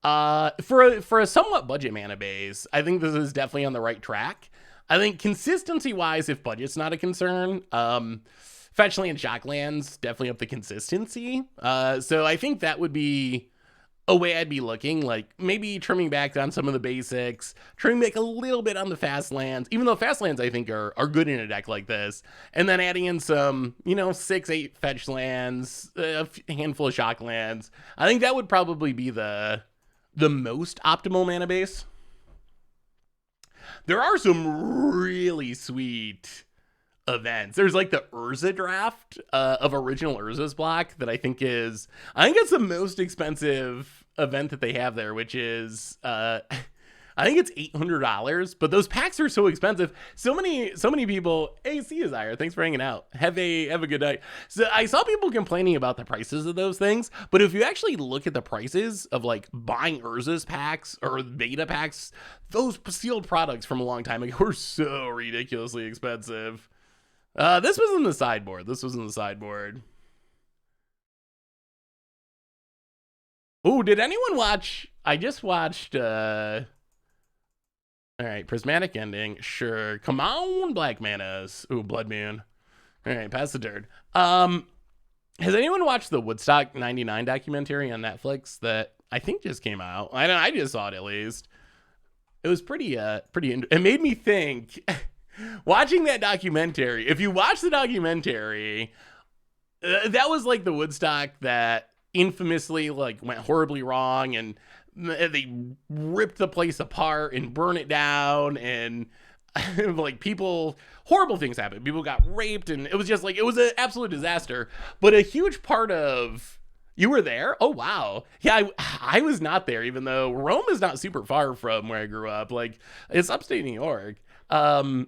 for a somewhat budget mana base, I think this is definitely on the right track. I think consistency wise, if budget's not a concern, fetch land, shock lands definitely up the consistency. So I think that would be a way I'd be looking, like maybe trimming back on some of the basics, trimming back a little bit on the fast lands, even though fast lands I think are good in a deck like this, and then adding in some, 6-8 fetch lands, a handful of shock lands. I think that would probably be the most optimal mana base. There are some really sweet events. There's like the Urza draft of original Urza's block that I think it's the most expensive event that they have there, which is I think it's $800, but those packs are so expensive. So many people, hey, see you, Zyre, thanks for hanging out. Have a good night. So I saw people complaining about the prices of those things, but if you actually look at the prices of like buying Urza's packs or beta packs, those sealed products from a long time ago were so ridiculously expensive. This was in the sideboard. Oh, did anyone watch? I just watched, all right, Prismatic Ending. Sure. Come on, Black Manas. Ooh, Blood Moon. All right, pass the turd. Has anyone watched the Woodstock 99 documentary on Netflix that I think just came out? I just saw it at least. It was pretty, it made me think... Watching that documentary, if you watch the documentary, that was like the Woodstock that infamously like went horribly wrong, and they ripped the place apart and burned it down, and like horrible things happened. People got raped, and it was just like, it was an absolute disaster. But a huge part of... You were there? Oh, wow. Yeah, I was not there, even though Rome is not super far from where I grew up. Like, it's upstate New York. And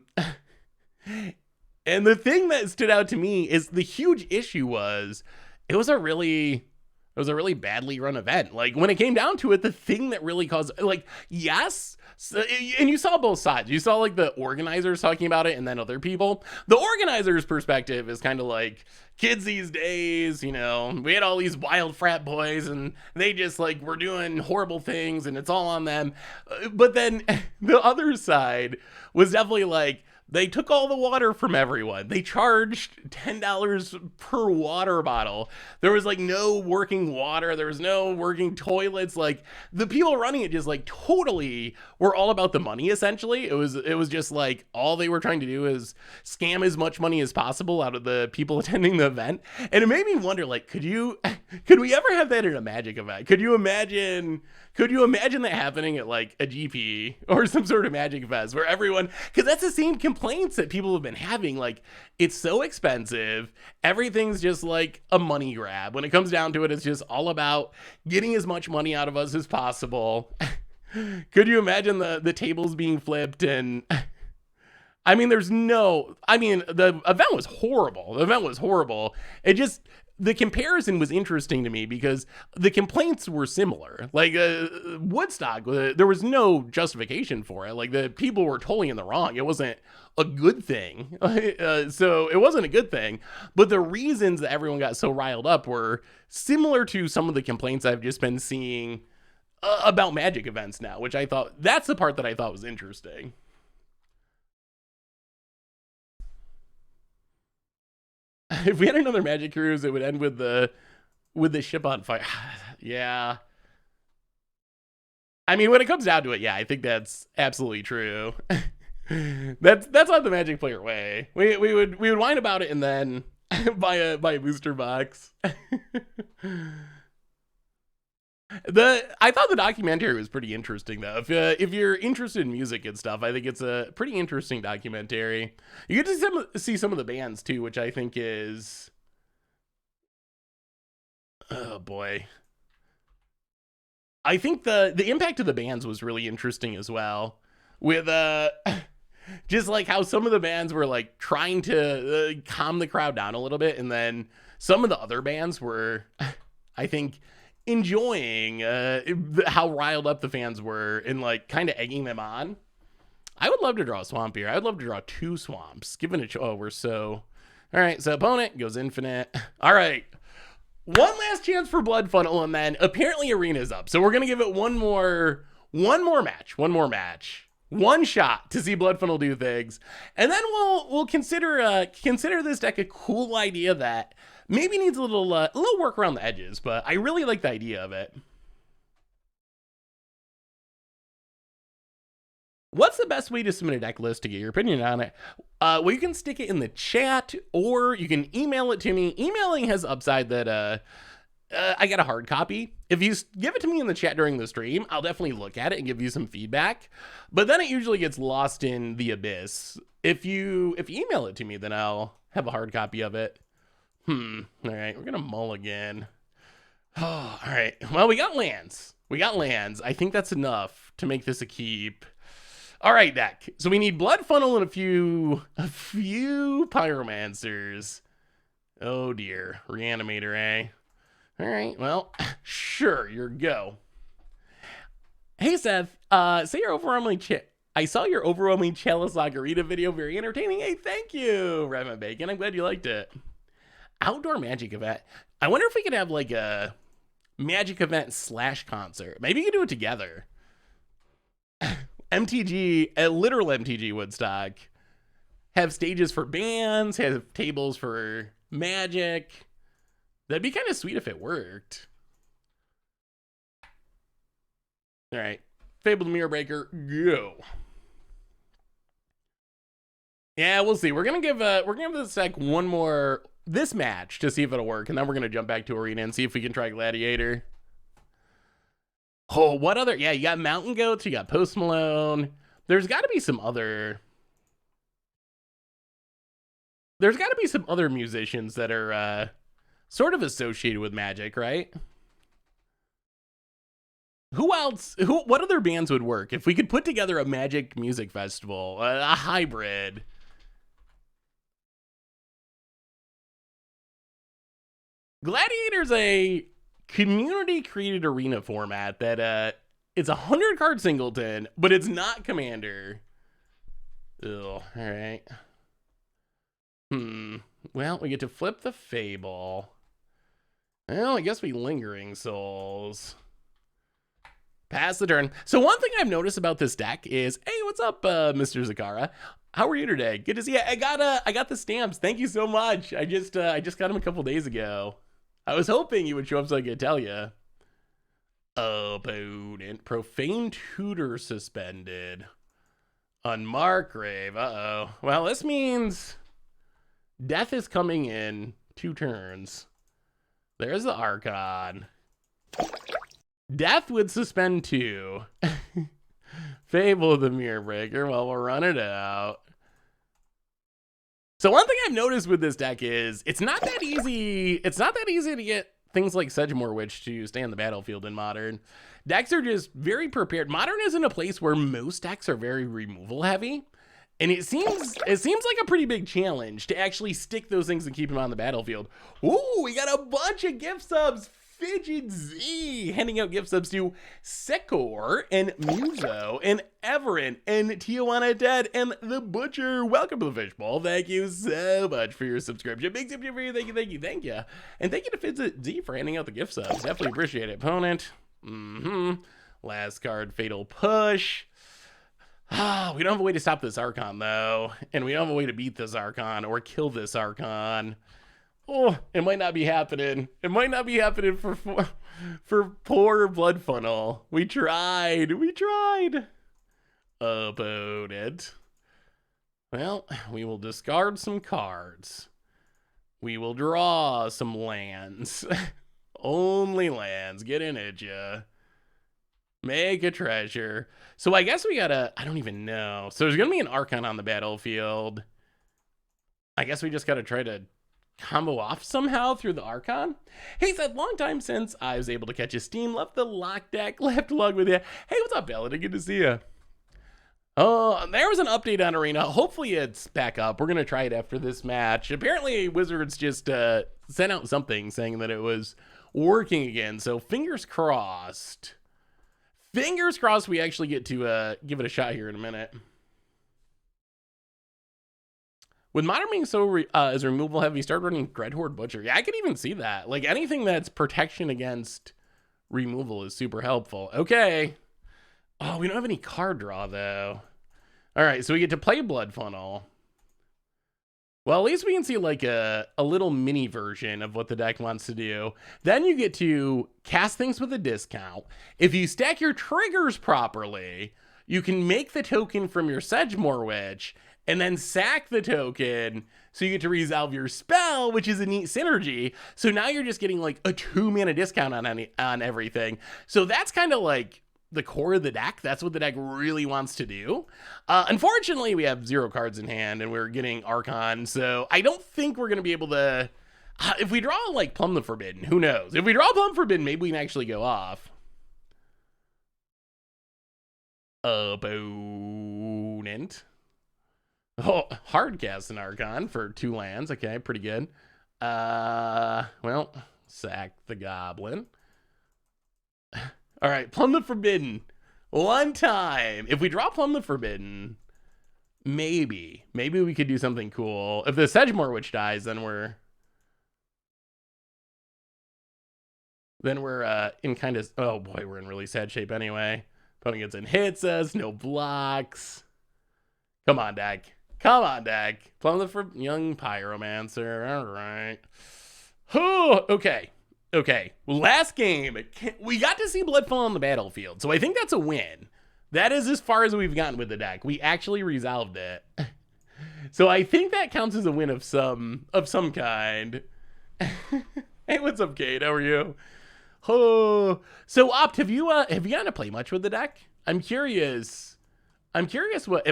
the thing that stood out to me is the huge issue was it was a really badly run event. Like when it came down to it, the thing that really caused, like, yes. So, and you saw both sides. You saw like the organizers talking about it and then other people. The organizers' perspective is kind of like, kids these days, we had all these wild frat boys and they just like were doing horrible things and it's all on them. But then the other side was definitely like, They took all the water from everyone. They charged $10 per water bottle. There was like no working water. There was no working toilets. Like the people running it just like totally were all about the money essentially. It was just like all they were trying to do is scam as much money as possible out of the people attending the event. And it made me wonder like could we ever have that in a Magic event? Could you imagine that happening at like a GP or some sort of Magic fest where everyone, because that's the same complaints that people have been having. Like, it's so expensive. Everything's just like a money grab. When it comes down to it, it's just all about getting as much money out of us as possible. Could you imagine the tables being flipped? And I mean, the event was horrible. It just, the comparison was interesting to me because the complaints were similar. Like Woodstock, there was no justification for it. Like the people were totally in the wrong. It wasn't a good thing. So it wasn't a good thing. But the reasons that everyone got so riled up were similar to some of the complaints I've just been seeing about Magic events now, which that's the part that I thought was interesting. If we had another Magic cruise, it would end with the ship on fire. Yeah. I mean, when it comes down to it, yeah, I think that's absolutely true. That's not the Magic player way. We would whine about it and then buy a booster box. I thought the documentary was pretty interesting though. If you're interested in music and stuff, I think it's a pretty interesting documentary. You get to see some of the bands too, which I think is, oh boy. I think the impact of the bands was really interesting as well. With just like how some of the bands were like trying to calm the crowd down a little bit, and then some of the other bands were, I think, enjoying how riled up the fans were and like kind of egging them on. I would love to draw a swamp here. I would love to draw 2 swamps. Given a all right, so opponent goes infinite. All right, one last chance for Blood Funnel, and then apparently Arena's up, so we're gonna give it one more match, one shot to see Blood Funnel do things, and then we'll consider this deck a cool idea that maybe needs a little work around the edges, but I really like the idea of it. What's the best way to submit a deck list to get your opinion on it? Well, you can stick it in the chat, or you can email it to me. Emailing has upside that I get a hard copy. If you give it to me in the chat during the stream, I'll definitely look at it and give you some feedback. But then it usually gets lost in the abyss. If you email it to me, then I'll have a hard copy of it. All right, we're gonna mulligan. Oh, all right. Well, we got lands. I think that's enough to make this a keep. All right, deck. So we need Blood Funnel and a few Pyromancers. Oh dear, Reanimator, eh? All right, well, sure, your go. Hey Seth, I saw your overwhelming Chalice Arena video, very entertaining. Hey, thank you, Redmond Bacon. I'm glad you liked it. Outdoor Magic event. I wonder if we could have like a Magic event / concert. Maybe you could do it together. MTG, a literal MTG Woodstock. Have stages for bands, have tables for Magic. That'd be kind of sweet if it worked. All right, Fabled Mirror Breaker, go. Yeah, we'll see. We're gonna give this deck this match to see if it'll work, and then we're gonna jump back to Arena and see if we can try Gladiator. Oh, what other? Yeah, you got Mountain Goats, you got Post Malone. There's got to be some other musicians that are sort of associated with Magic, right? Who else? What other bands would work if we could put together a Magic music festival, a hybrid? Gladiator's a community-created arena format that it's a 100-card singleton, but it's not Commander. Ugh, all right. Well, we get to flip the Fable. Well, I guess we Lingering Souls. Pass the turn. So one thing I've noticed about this deck is, hey, what's up, Mr. Zakara? How are you today? Good to see you. I got the stamps. Thank you so much. I just got them a couple days ago. I was hoping you would show up so I could tell you. Opponent. Profane tutor suspended. On Markgrave. Uh-oh. Well, this means death is coming in 2 turns. There's the Archon. Death would suspend 2. Fable of the Mirror Breaker. Well, we'll run it out. So one thing I've noticed with this deck is it's not that easy. It's not that easy to get things like Sedgemoor Witch to stay on the battlefield in Modern. Decks are just very prepared. Modern is in a place where most decks are very removal heavy. And it seems like a pretty big challenge to actually stick those things and keep them on the battlefield. Ooh, we got a bunch of gift subs. Fidget Z handing out gift subs to Sekor and Muso and Everett and Tijuana Dead and the Butcher. Welcome to the Fishbowl. Thank you so much for your subscription. Big subscription for you. Thank you. And thank you to Fidget Z for handing out the gift subs. Definitely appreciate it. Opponent. Last card, Fatal Push. We don't have a way to stop this Archon though. And we don't have a way to beat this Archon or kill this Archon. Oh, it might not be happening. It might not be happening for poor Blood Funnel. We tried. Opponent. Well, we will discard some cards. We will draw some lands. Only lands. Get in it, ya. Make a treasure. So I guess we gotta, I don't even know. So there's gonna be an Archon on the battlefield. I guess we just gotta try to combo off somehow through the Archon. Hey, said long time since I was able to catch a steam. Left the lock deck, left lug with you. Hey, what's up, Bella? Good to see you. Oh, there was an update on Arena. Hopefully it's back up. We're gonna try it after this match. Apparently Wizards just sent out something saying that it was working again. So fingers crossed. Fingers crossed we actually get to give it a shot here in a minute. With Modern being so as removal heavy, start running Dreadhorde Butcher. Yeah, I can even see that. Like anything that's protection against removal is super helpful. Okay. Oh, we don't have any card draw though. All right, so we get to play Blood Funnel. Well, at least we can see like a little mini version of what the deck wants to do. Then you get to cast things with a discount. If you stack your triggers properly, you can make the token from your Sedgemoor Witch and then sack the token so you get to resolve your spell, which is a neat synergy. So now you're just getting like a 2-mana discount on everything. So that's kind of like the core of the deck. That's what the deck really wants to do. Unfortunately, we have 0 cards in hand and we're getting Archon. So I don't think we're going to be able to... if we draw like Plumb the Forbidden, who knows? If we draw Plumb Forbidden, maybe we can actually go off. Opponent. Oh, hard cast an Archon for 2 lands. Okay, pretty good. Well, sack the Goblin. All right, Plumb the Forbidden. One time. If we draw Plumb the Forbidden, maybe we could do something cool. If the Sedgemoor Witch dies, then we're in kind of, oh boy, we're in really sad shape anyway. Opponent gets in, hits us, no blocks. Come on, deck. Come on, deck. Plumb the young Pyromancer. All right. Oh, okay. Last game. We got to see Blood Funnel on the battlefield, so I think that's a win. That is as far as we've gotten with the deck. We actually resolved it. So I think that counts as a win of some kind. Hey, what's up, Kate? How are you? Oh, so Opt, have you gotten to play much with the deck? I'm curious what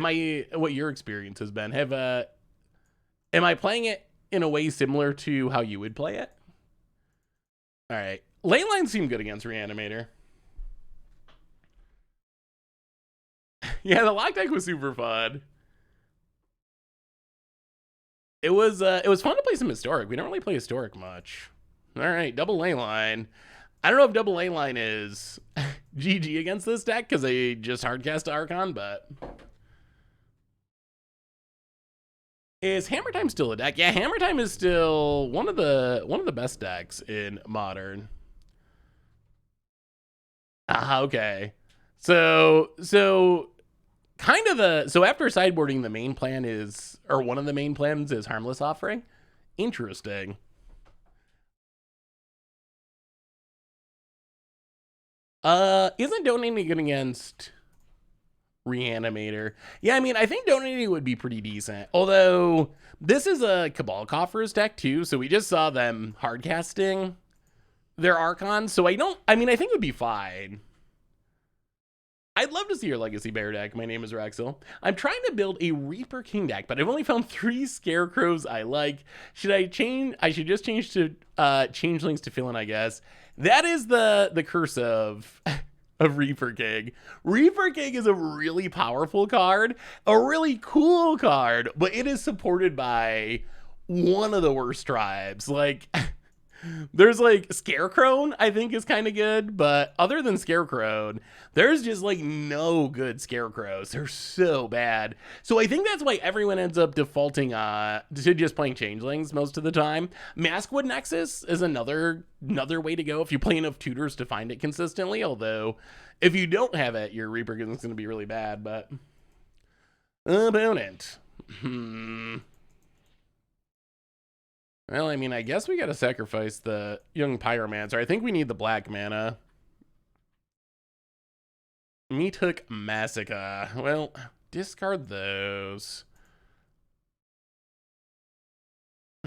your experience has been. Am I playing it in a way similar to how you would play it? All right. Ley lines seem good against Reanimator. Yeah, the lock deck was super fun. It was fun to play some Historic. We don't really play Historic much. All right, double Ley line. I don't know if double Ley line is GG against this deck because they just hardcast Archon, but is Hammer Time still a deck? Yeah, Hammer Time is still one of the best decks in Modern. Okay. So kind of the, so after sideboarding, the main plan is, or one of the main plans is Harmless Offering. Interesting. Isn't donating good against Reanimator? Yeah, I mean, I think donating would be pretty decent. Although, this is a Cabal Coffers deck too, so we just saw them hardcasting their Archons, so I think it would be fine. I'd love to see your Legacy Bear deck. My name is Rexel. I'm trying to build a Reaper King deck, but I've only found 3 Scarecrows I like. Should I change? I should just change to Changelings to fill in, I guess. That is the curse of Reaper King. Reaper King is a really powerful card, a really cool card, but it is supported by one of the worst tribes. Like, there's like Scarecrow, I think is kind of good, but other than Scarecrow, there's just like no good Scarecrows. They're so bad. So I think that's why everyone ends up defaulting to just playing Changelings most of the time. Maskwood Nexus is another way to go if you play enough tutors to find it consistently. Although if you don't have it, your Reaper is going to be really bad. But opponent. Well, I mean, I guess we gotta sacrifice the Young Pyromancer. I think we need the black mana. Meathook Massacre. Well, discard those.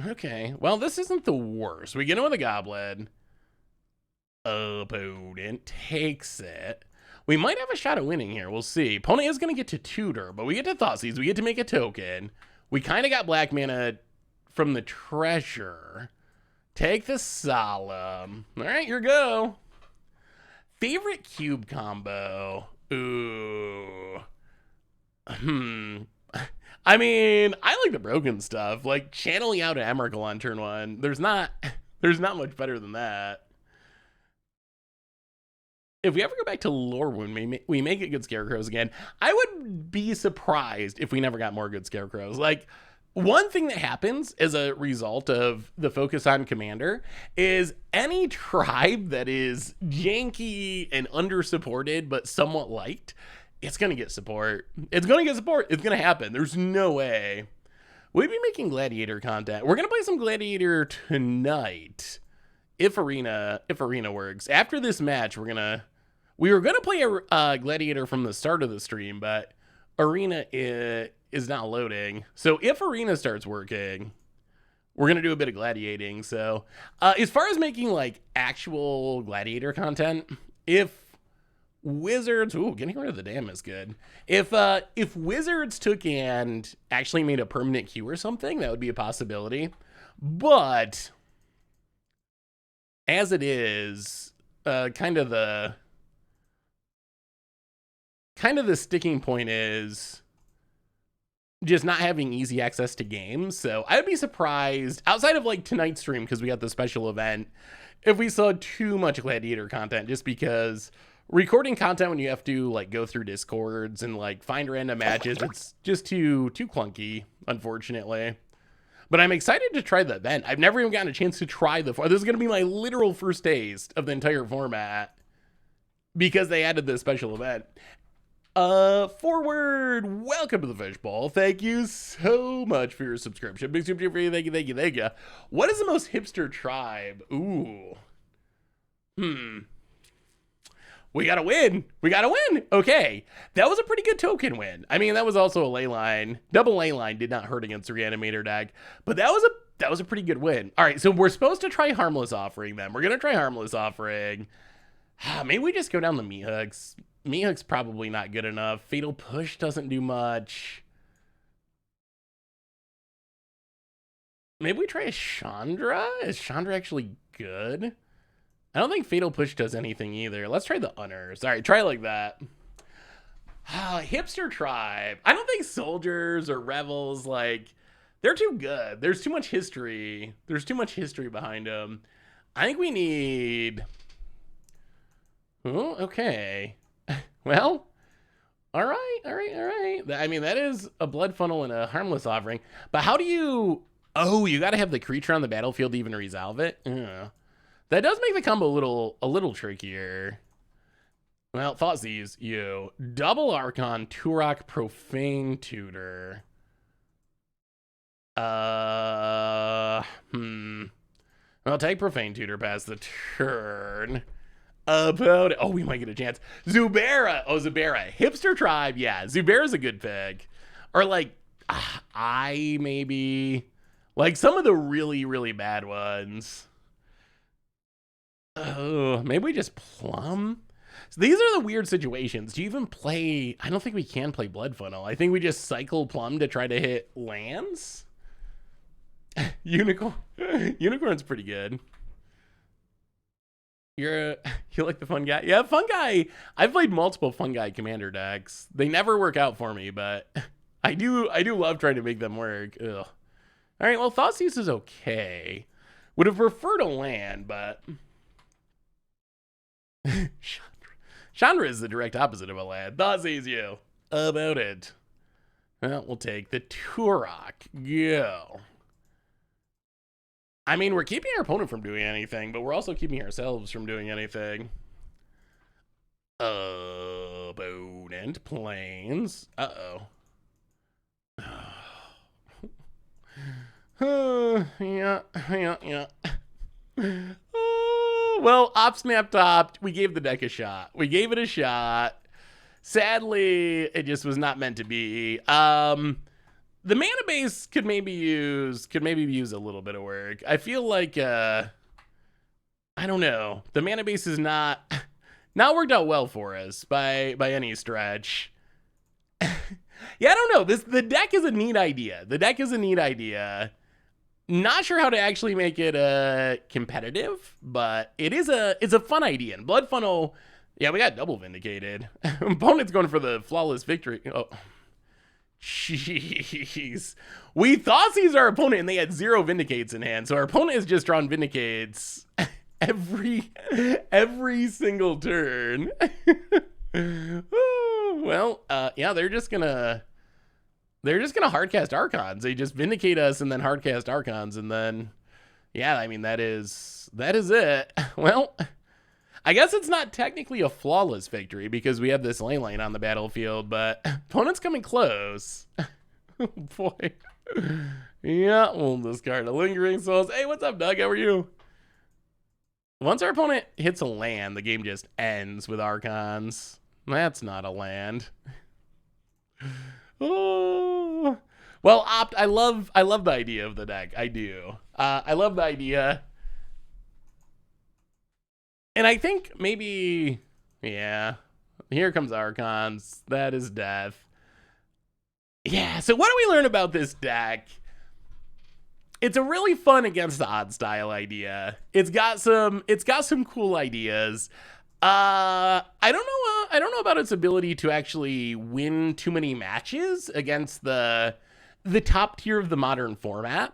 Okay, well, this isn't the worst. We get in with a Goblin. Opponent takes it. We might have a shot at winning here. We'll see. Opponent is gonna get to tutor, but we get to Thoughtseize. We get to make a token. We kind of got black mana from the treasure. Take the Solemn. All right, here we go. Favorite cube combo. Ooh. I mean, I like the broken stuff. Like channeling out an Emrakul on turn 1. There's not much better than that. If we ever go back to Lorewound, we may get good Scarecrows again. I would be surprised if we never got more good Scarecrows. Like, one thing that happens as a result of the focus on Commander is any tribe that is janky and under-supported but somewhat liked, it's going to get support. It's going to get support. It's going to happen. There's no way. We'd be making Gladiator content. We're going to play some Gladiator tonight if Arena works. After this match, we were going to play a Gladiator from the start of the stream, but Arena is not loading. So if Arena starts working, we're going to do a bit of gladiating. So as far as making like actual Gladiator content, if Wizards, getting rid of the dam is good. If Wizards took and actually made a permanent queue or something, that would be a possibility. But as it is, kind of the sticking point is just not having easy access to games. So I would be surprised, outside of like tonight's stream, because we got the special event, if we saw too much Gladiator content, just because recording content when you have to like go through Discords and like find random matches, it's just too clunky, unfortunately. But I'm excited to try the event. I've never even gotten a chance to try this is going to be my literal first taste of the entire format because they added this special event. Forward, welcome to the Fishbowl. Thank you so much for your subscription. Big super for you. Thank you. What is the most hipster tribe? Ooh. We gotta win. Okay. That was a pretty good token win. I mean, that was also a ley line. Double ley line did not hurt against the Reanimator deck, but that was a pretty good win. All right, so we're supposed to try Harmless Offering then. We're gonna try Harmless Offering. Maybe we just go down the Meathook's. Meathook's probably not good enough. Fatal Push doesn't do much. Maybe we try a Chandra? Is Chandra actually good? I don't think Fatal Push does anything either. Let's try the Unners. All right, try like that. Hipster tribe. I don't think Soldiers or Rebels, like, they're too good. There's too much history. There's too much history behind them. I think we need... Oh, okay. Well, all right. I mean, that is a Blood Funnel and a Harmless Offering. But how do you... Oh, you got to have the creature on the battlefield to even resolve it? Yeah. That does make the combo a little trickier. Well, Thoughtseize, you. Double Archon, Turok, Profane Tutor. I'll take Profane Tutor past the turn. About it. Oh, we might get a chance. Zubera. Oh, Zubera. Hipster Tribe. Yeah, Zubera's a good pick. Or like, I maybe like some of the really, really bad ones. Oh, maybe we just plum. So these are the weird situations. Do you even play? I don't think we can play Blood Funnel. I think we just cycle plum to try to hit lands. Unicorn. Unicorn's pretty good. You like the fun guy? Yeah, fun guy. I've played multiple fun guy commander decks. They never work out for me, but I do love trying to make them work. Ugh. All right, well, Thoughtseize is okay. Would have preferred a land, but Chandra is the direct opposite of a land. Thoughtseize you. About it. Well, we'll take the Turok. Go. I mean, we're keeping our opponent from doing anything, but we're also keeping ourselves from doing anything. Opponent planes. Uh-oh. Yeah. Oh, well, Op snapped opt. We gave the deck a shot. We gave it a shot. Sadly, it just was not meant to be. The mana base could maybe use a little bit of work. I feel like I don't know. The mana base is not worked out well for us by any stretch. Yeah, I don't know. The deck is a neat idea. Not sure how to actually make it competitive, but it's a fun idea. And Blood Funnel, yeah, we got double vindicated. Opponent's going for the flawless victory. Oh. Jeez. We Thoughtseize our opponent and they had 0 Vindicates in hand. So our opponent has just drawn Vindicates every single turn. Well, yeah, they're just gonna hardcast Archons. They just Vindicate us and then hardcast Archons and then, yeah, I mean, that is it. Well, I guess it's not technically a flawless victory because we have this lane on the battlefield, but opponent's coming close. Oh boy. Yeah, we'll discard a Lingering Souls. Hey, what's up, Doug? How are you? Once our opponent hits a land, the game just ends with Archons. That's not a land. Oh. Well, Opt, I love the idea of the deck. I do. I love the idea. And I think maybe, yeah, here comes Archons. That is death. Yeah, so what do we learn about this deck? It's a really fun against the odds style idea. It's got some cool ideas. I don't know about its ability to actually win too many matches against the top tier of the modern format.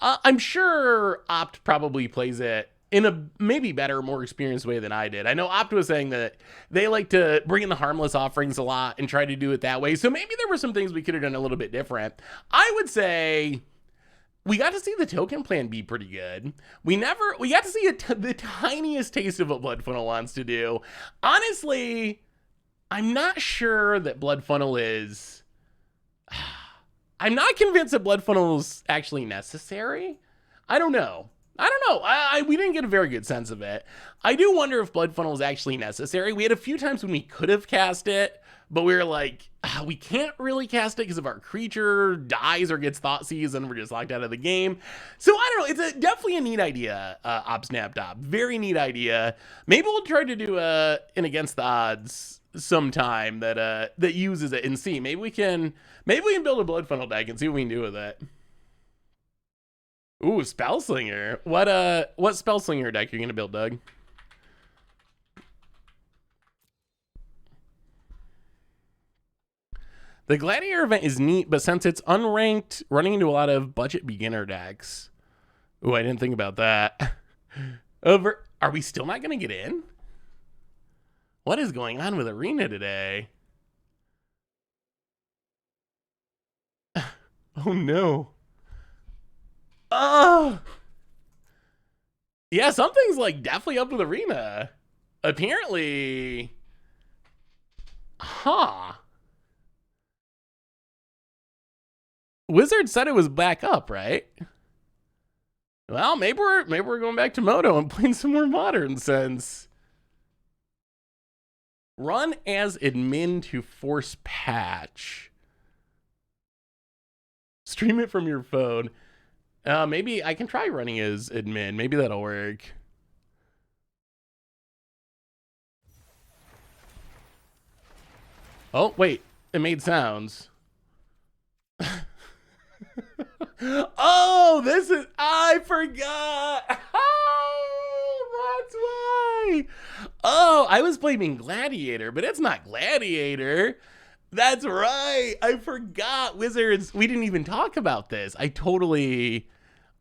I'm sure Opt probably plays it in a maybe better, more experienced way than I did. I know Opt was saying that they like to bring in the harmless offerings a lot and try to do it that way. So maybe there were some things we could have done a little bit different. I would say we got to see the token plan be pretty good. We got to see the tiniest taste of what Blood Funnel wants to do. Honestly, I'm not sure that Blood Funnel is... I'm not convinced that Blood Funnel is actually necessary. I don't know. We didn't get a very good sense of it. I do wonder if Blood Funnel is actually necessary. We had a few times when we could have cast it, but we were like, we can't really cast it because if our creature dies or gets Thoughtseize and we're just locked out of the game. So I don't know. It's definitely a neat idea, Op. Very neat idea. Maybe we'll try to do an Against the Odds sometime that uses it and see. Maybe we can build a Blood Funnel deck and see what we can do with it. Ooh, Spellslinger. What Spellslinger deck are you gonna build, Doug? The Gladiator event is neat, but since it's unranked, running into a lot of budget beginner decks. Ooh, I didn't think about that. Are we still not gonna get in? What is going on with Arena today? Oh no. Oh, yeah, something's like definitely up with Arena. Apparently, Huh. Wizard said it was back up, right? Well, maybe we're going back to Moto and playing some more modern since. Run as admin to force patch. Stream it from your phone. Maybe I can try running as admin. Maybe that'll work. Oh, wait. It made sounds. Oh, this is... I forgot. Oh, that's why. Oh, I was blaming Gladiator, but it's not Gladiator. That's right. I forgot. Wizards. We didn't even talk about this. I totally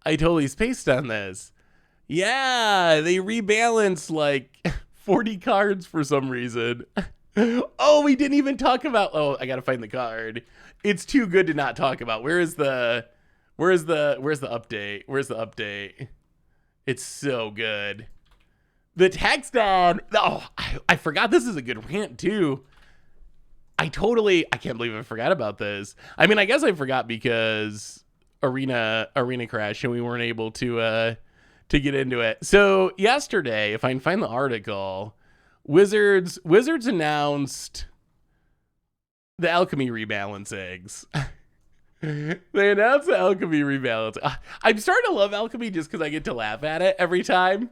spaced on this. Yeah, they rebalance like 40 cards for some reason. Oh, we didn't even talk about... Oh, I gotta find the card. It's too good to not talk about. Where's the update? Where's the update? It's so good. The text on... Oh, I forgot this is a good rant too. I can't believe I forgot about this. I mean, I guess I forgot because Arena crashed and we weren't able to get into it. So yesterday, if I can find the article, Wizards announced the alchemy rebalancings. They announced the alchemy rebalancing. I'm starting to love alchemy just because I get to laugh at it every time.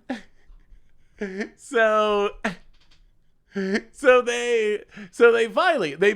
So they finally, they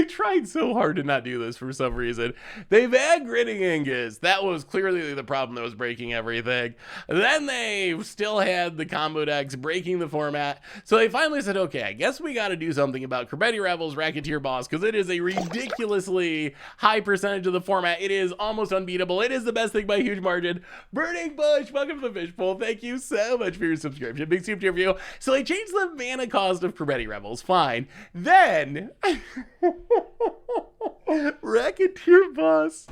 tried so hard to not do this for some reason. They banned Grinning Angus. That was clearly the problem that was breaking everything. Then they still had the combo decks breaking the format. So they finally said, okay, I guess we got to do something about Kirbetti Rebels, Racketeer Boss, because it is a ridiculously high percentage of the format. It is almost unbeatable. It is the best thing by a huge margin. Burning Bush, welcome to the Fishbowl. Thank you so much for your subscription. Big soup to you. So they changed the mana cost of Kirbetti Rebels. Fine. Then Racketeer Boss.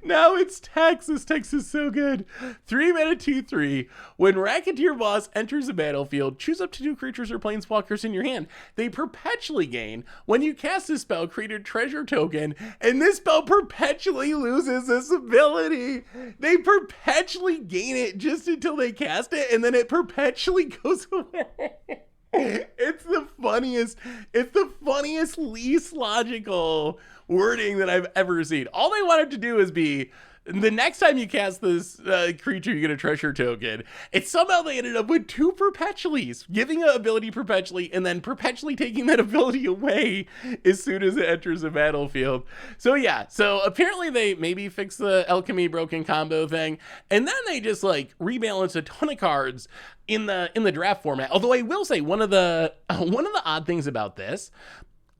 Now it's Texas. Texas is so good. 3-mana 2/3. When Racketeer Boss enters the battlefield, choose up to 2 creatures or planeswalkers in your hand. They perpetually gain. When you cast this spell, create a treasure token, and this spell perpetually loses this ability. They perpetually gain it just until they cast it, and then it perpetually goes away. It's the funniest, least logical wording that I've ever seen. All they wanted to do is be, the next time you cast this creature, you get a treasure token. It's somehow they ended up with 2 perpetualies, giving an ability perpetually and then perpetually taking that ability away as soon as it enters the battlefield. So yeah, so apparently they maybe fixed the alchemy broken combo thing, and then they just like rebalanced a ton of cards in the draft format. Although I will say one of the odd things about this,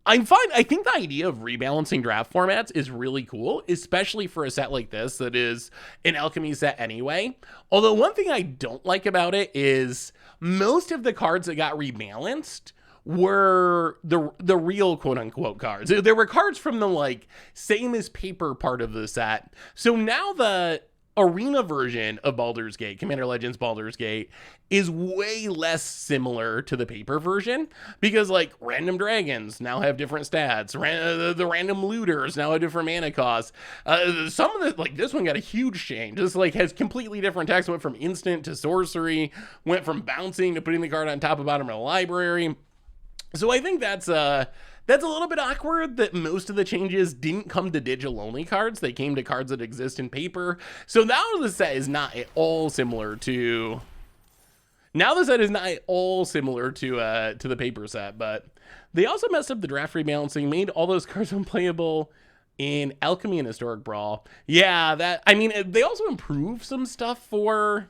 I think the idea of rebalancing draft formats is really cool, especially for a set like this that is an alchemy set anyway. Although one thing I don't like about it is most of the cards that got rebalanced were the real quote unquote cards. There were cards from the like same as paper part of the set. So now the Arena version of Baldur's Gate, Commander Legends Baldur's Gate, is way less similar to the paper version because like random dragons now have different stats. The random looters now have different mana costs. Some of the, like this one got a huge change. This like has completely different text. Went from instant to sorcery, went from bouncing to putting the card on top of bottom of the library. So I think that's a little bit awkward that most of the changes didn't come to digital-only cards. They came to cards that exist in paper. So now the set is not at all similar to... Now the set is not at all similar to the paper set, but they also messed up the draft rebalancing, made all those cards unplayable in Alchemy and Historic Brawl. Yeah, they also improved some stuff for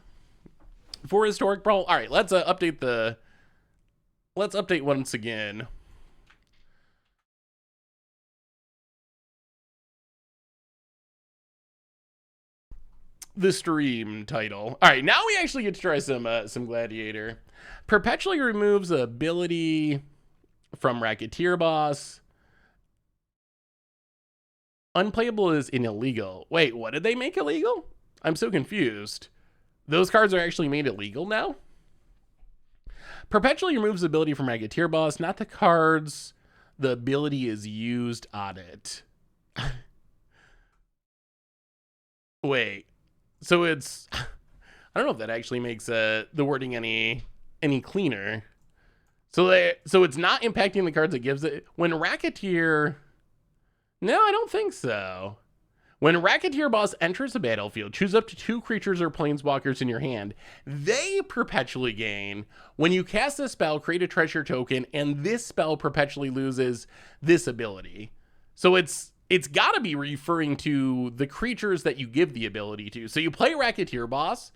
Historic Brawl. All right, let's update once again. The stream title. All right, now we actually get to try some Gladiator. Perpetually removes ability from Racketeer Boss. Unplayable is illegal. Wait, what did they make illegal? I'm so confused. Those cards are actually made illegal now? Perpetually removes ability from Racketeer Boss, not the cards the ability is used on it. Wait, so it's, I don't know if that actually makes the wording any cleaner. So it's not impacting the cards it gives it. When Racketeer, no, I don't think so. When Racketeer boss enters the battlefield, choose up to 2 creatures or planeswalkers in your hand. They perpetually gain. When you cast this spell, create a treasure token, and this spell perpetually loses this ability. So it's got to be referring to the creatures that you give the ability to. So you play Racketeer boss.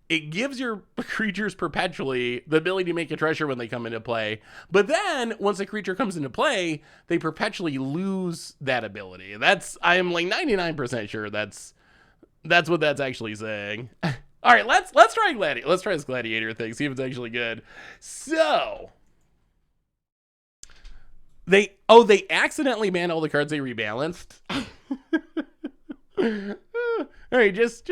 It gives your creatures perpetually the ability to make a treasure when they come into play. But then, once a creature comes into play, they perpetually lose that ability. I'm like 99% sure that's what that's actually saying. All right, let's try Gladiator. Let's try this Gladiator thing, see if it's actually good. So, they accidentally banned all the cards they rebalanced. All right, just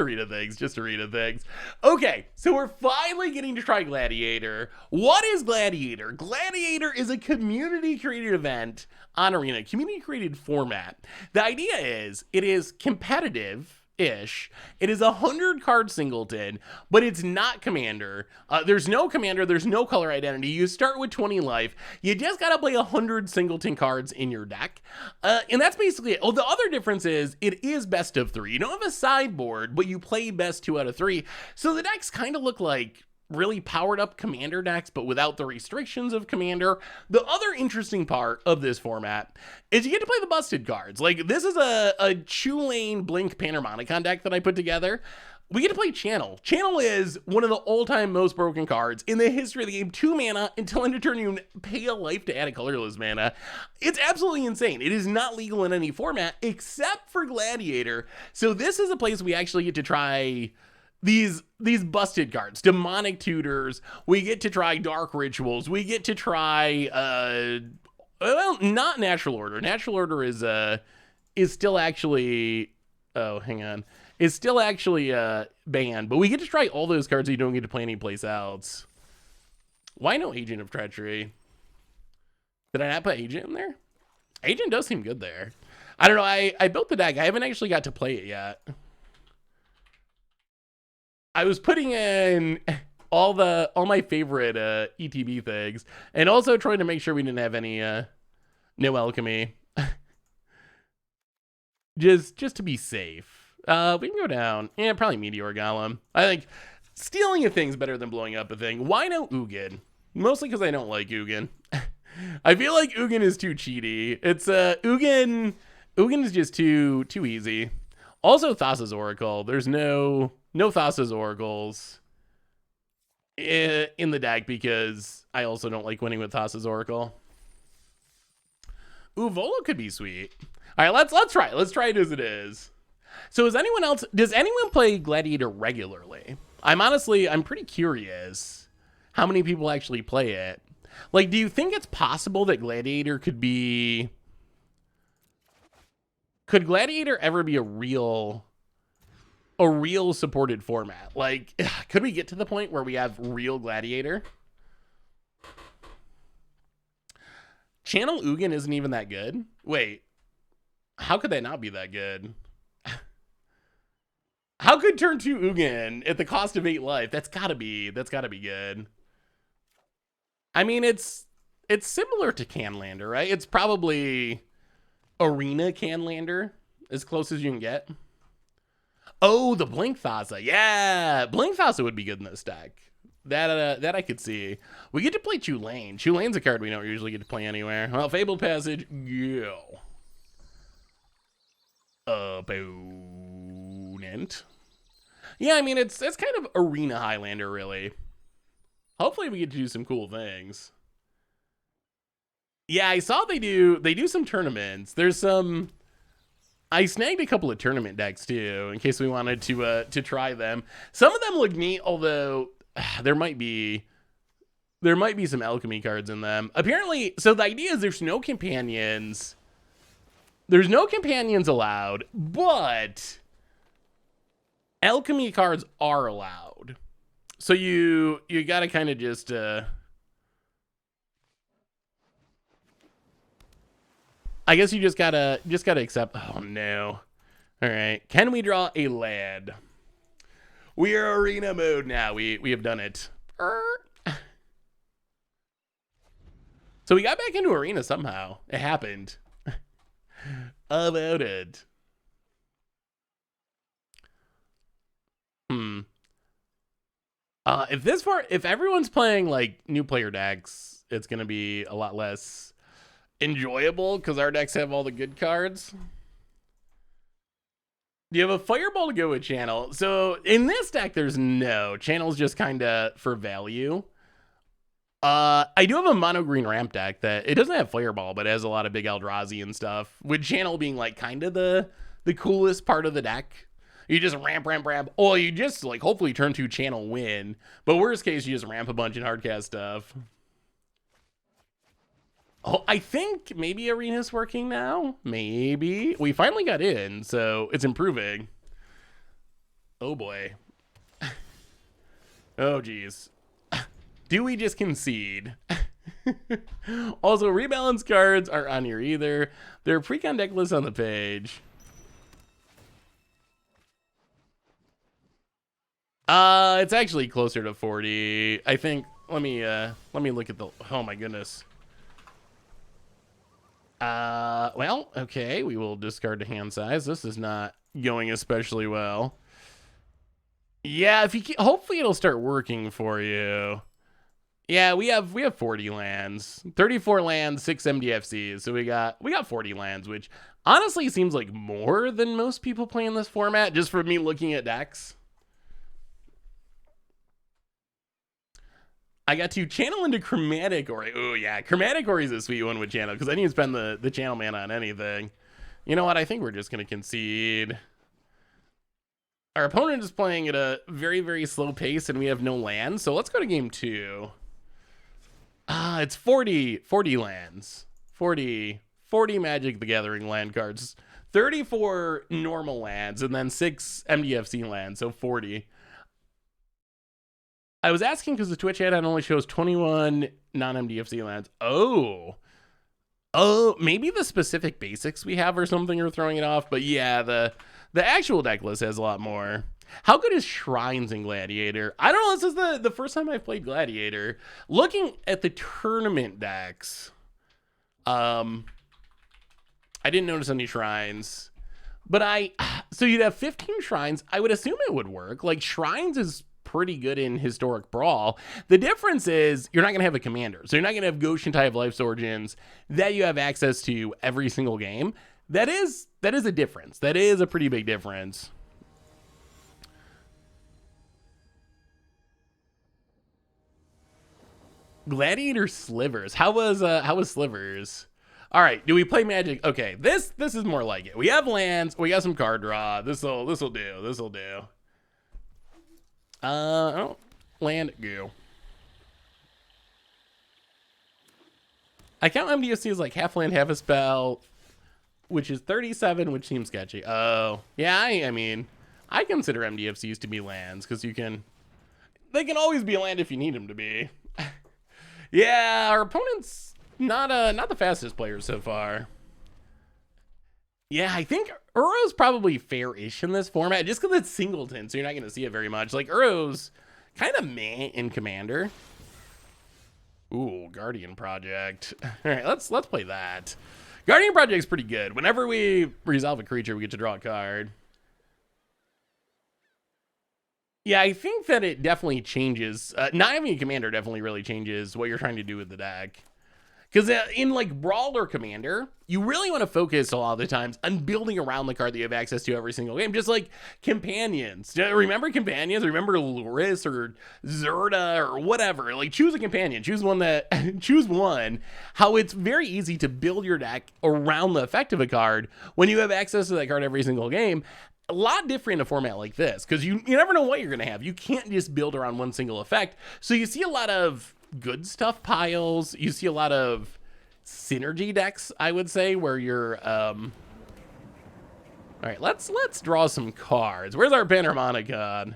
arena things. Okay, so we're finally getting to try Gladiator. What is Gladiator? Gladiator is a community-created event on Arena, community-created format. The idea is, it is competitive-ish. It is a 100-card singleton, but it's not Commander. There's no Commander, there's no color identity. You start with 20 life. You just gotta play 100 singleton cards in your deck. And that's basically it. Oh, the other difference is, it is best of 3. You don't have a sideboard, but you play best 2 out of 3. So the decks kind of look like really powered up Commander decks, but without the restrictions of Commander. The other interesting part of this format is you get to play the busted cards. Like, this is a Chulane Blink Panharmoicon deck that I put together. We get to play Channel. Channel is one of the all-time most broken cards in the history of the game. 2 mana until end of turn, you pay a life to add a colorless mana. It's absolutely insane. It is not legal in any format except for Gladiator. So this is a place we actually get to try these busted cards, Demonic Tutors. We get to try Dark Rituals. We get to try well, not Natural Order. Natural Order is still actually, oh, hang on, is still actually banned, but we get to try all those cards that you don't get to play anyplace else. Why no Agent of Treachery? Did I not put Agent in there? Agent does seem good there. I don't know, I built the deck. I haven't actually got to play it yet. I was putting in all my favorite ETB things, and also trying to make sure we didn't have any no alchemy. just to be safe. We can go down. Yeah, probably Meteor Golem. I think stealing a thing's better than blowing up a thing. Why no Ugin? Mostly because I don't like Ugin. I feel like Ugin is too cheaty. It's Ugin is just too easy. Also, Thassa's Oracle. There's no Thassa's Oracles in the deck because I also don't like winning with Thassa's Oracle. Ooh, Volo could be sweet. All right, let's try it. Let's try it as it is. So does anyone play Gladiator regularly? I'm pretty curious how many people actually play it. Like, do you think it's possible that Gladiator could Gladiator ever be a real supported format? Like, could we get to the point where we have real Gladiator? Channel Ugin isn't even that good. Wait, how could that not be that good? How could turn 2 Ugin at the cost of 8 life? That's gotta be good. I mean, it's similar to Canlander, right? It's probably Arena Canlander, as close as you can get. Oh, the Blink Thassa. Yeah, Blink Thassa would be good in this deck. That I could see. We get to play Chulane. Chulane's a card we don't usually get to play anywhere. Well, Fabled Passage, go. Opponent. Yeah, I mean, it's kind of Arena Highlander, really. Hopefully we get to do some cool things. Yeah, I saw they do some tournaments. I snagged a couple of tournament decks too, in case we wanted to try them. Some of them look neat, although there might be some alchemy cards in them. Apparently, so the idea is there's no companions. There's no companions allowed, but alchemy cards are allowed. So you gotta kind of just I guess you just gotta accept. Oh no. All right. Can we draw a land? We are arena mode now. We have done it. So we got back into arena somehow. It happened. About it. If everyone's playing like new player decks, it's gonna be a lot less enjoyable because our decks have all the good cards. Do you have a fireball to go with channel? So in this deck, there's no channel's just kind of for value. I do have a mono green ramp deck that it doesn't have fireball, but it has a lot of big Eldrazi and stuff. With channel being like kind of the coolest part of the deck. You just ramp. Oh, you just like hopefully turn 2 channel win. But worst case, you just ramp a bunch of hardcast stuff. Oh, I think maybe Arena's working now. Maybe. We finally got in, so it's improving. Oh boy. Oh geez. Do we just concede? Also, rebalance cards aren't on here either. They're pre-con deck lists on the page. It's actually closer to 40. I think. Let me look at the. Oh my goodness. Well, okay. We will discard the hand size. This is not going especially well. Yeah, if you hopefully it'll start working for you. Yeah, we have 40 lands, 34 lands, 6 MDFCs. So we got 40 lands, which honestly seems like more than most people play in this format, just for me looking at decks. I got to channel into Chromatic Ori. Oh yeah, Chromatic Ori is a sweet one with channel because I didn't spend the channel mana on anything. You know what? I think we're just gonna concede. Our opponent is playing at a very, very slow pace, and we have no lands. So let's go to game 2. It's 40 lands. 40 Magic the Gathering land cards. 34 normal lands, and then 6 MDFC lands, so 40. I was asking because the Twitch ad only shows 21 non-MDFC lands. Oh, maybe the specific basics we have or something are throwing it off. But yeah, the actual deck list has a lot more. How good is Shrines in Gladiator? I don't know. This is the first time I've played Gladiator. Looking at the tournament decks, I didn't notice any Shrines. But so you'd have 15 Shrines. I would assume it would work. Like, Shrines is pretty good in Historic Brawl. The difference is you're not going to have a commander. So you're not going to have Goshen Tide of Life's Origins that you have access to every single game. That is a difference. That is a pretty big difference. Gladiator Slivers. How was Slivers? All right, do we play Magic? Okay, this is more like it. We have lands, we got some card draw. This'll do. Oh, land go. I count MDFC as like half land, half a spell, which is 37, which seems sketchy. Oh, yeah, I mean, I consider MDFCs to be lands because they can always be a land if you need them to be. Yeah, our opponent's not the fastest player so far. Yeah, I think Uro's probably fair-ish in this format, just because it's singleton, so you're not going to see it very much. Like, Uro's kind of meh in Commander. Ooh, Guardian Project. All right, let's play that. Guardian Project's pretty good. Whenever we resolve a creature, we get to draw a card. Yeah, I think that it definitely changes. Not having a commander definitely really changes what you're trying to do with the deck. Because in like Brawl or Commander, you really want to focus a lot of the times on building around the card that you have access to every single game. Just like Companions. Remember Companions? Remember Luris or Zerda or whatever? Like, choose a companion. Choose one. How it's very easy to build your deck around the effect of a card when you have access to that card every single game. A lot different in a format like this, because you never know what you're going to have. You can't just build around one single effect. So you see a lot of good stuff piles. You see a lot of synergy decks, I would say, where you're all right, let's draw some cards. Where's our Panharmoicon?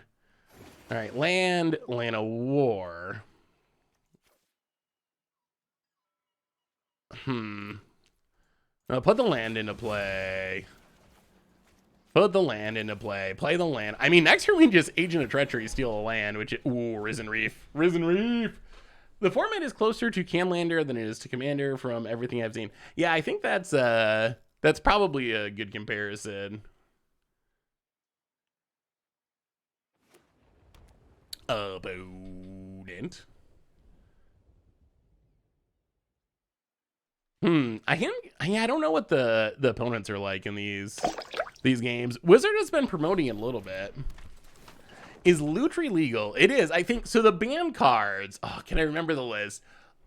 All right, land of War. Put the land into play. Put the land into play. Play the land. I mean, next turn we can just Agent of Treachery, steal a land, which... Ooh, Risen Reef. Risen Reef! The format is closer to Canlander than it is to Commander from everything I've seen. Yeah, I think that's probably a good comparison. Opponent. I don't know what the opponents are like in these games. Wizard has been promoting it a little bit. Is Lutri legal? It is, I think. So the ban cards. Oh, can I remember the list?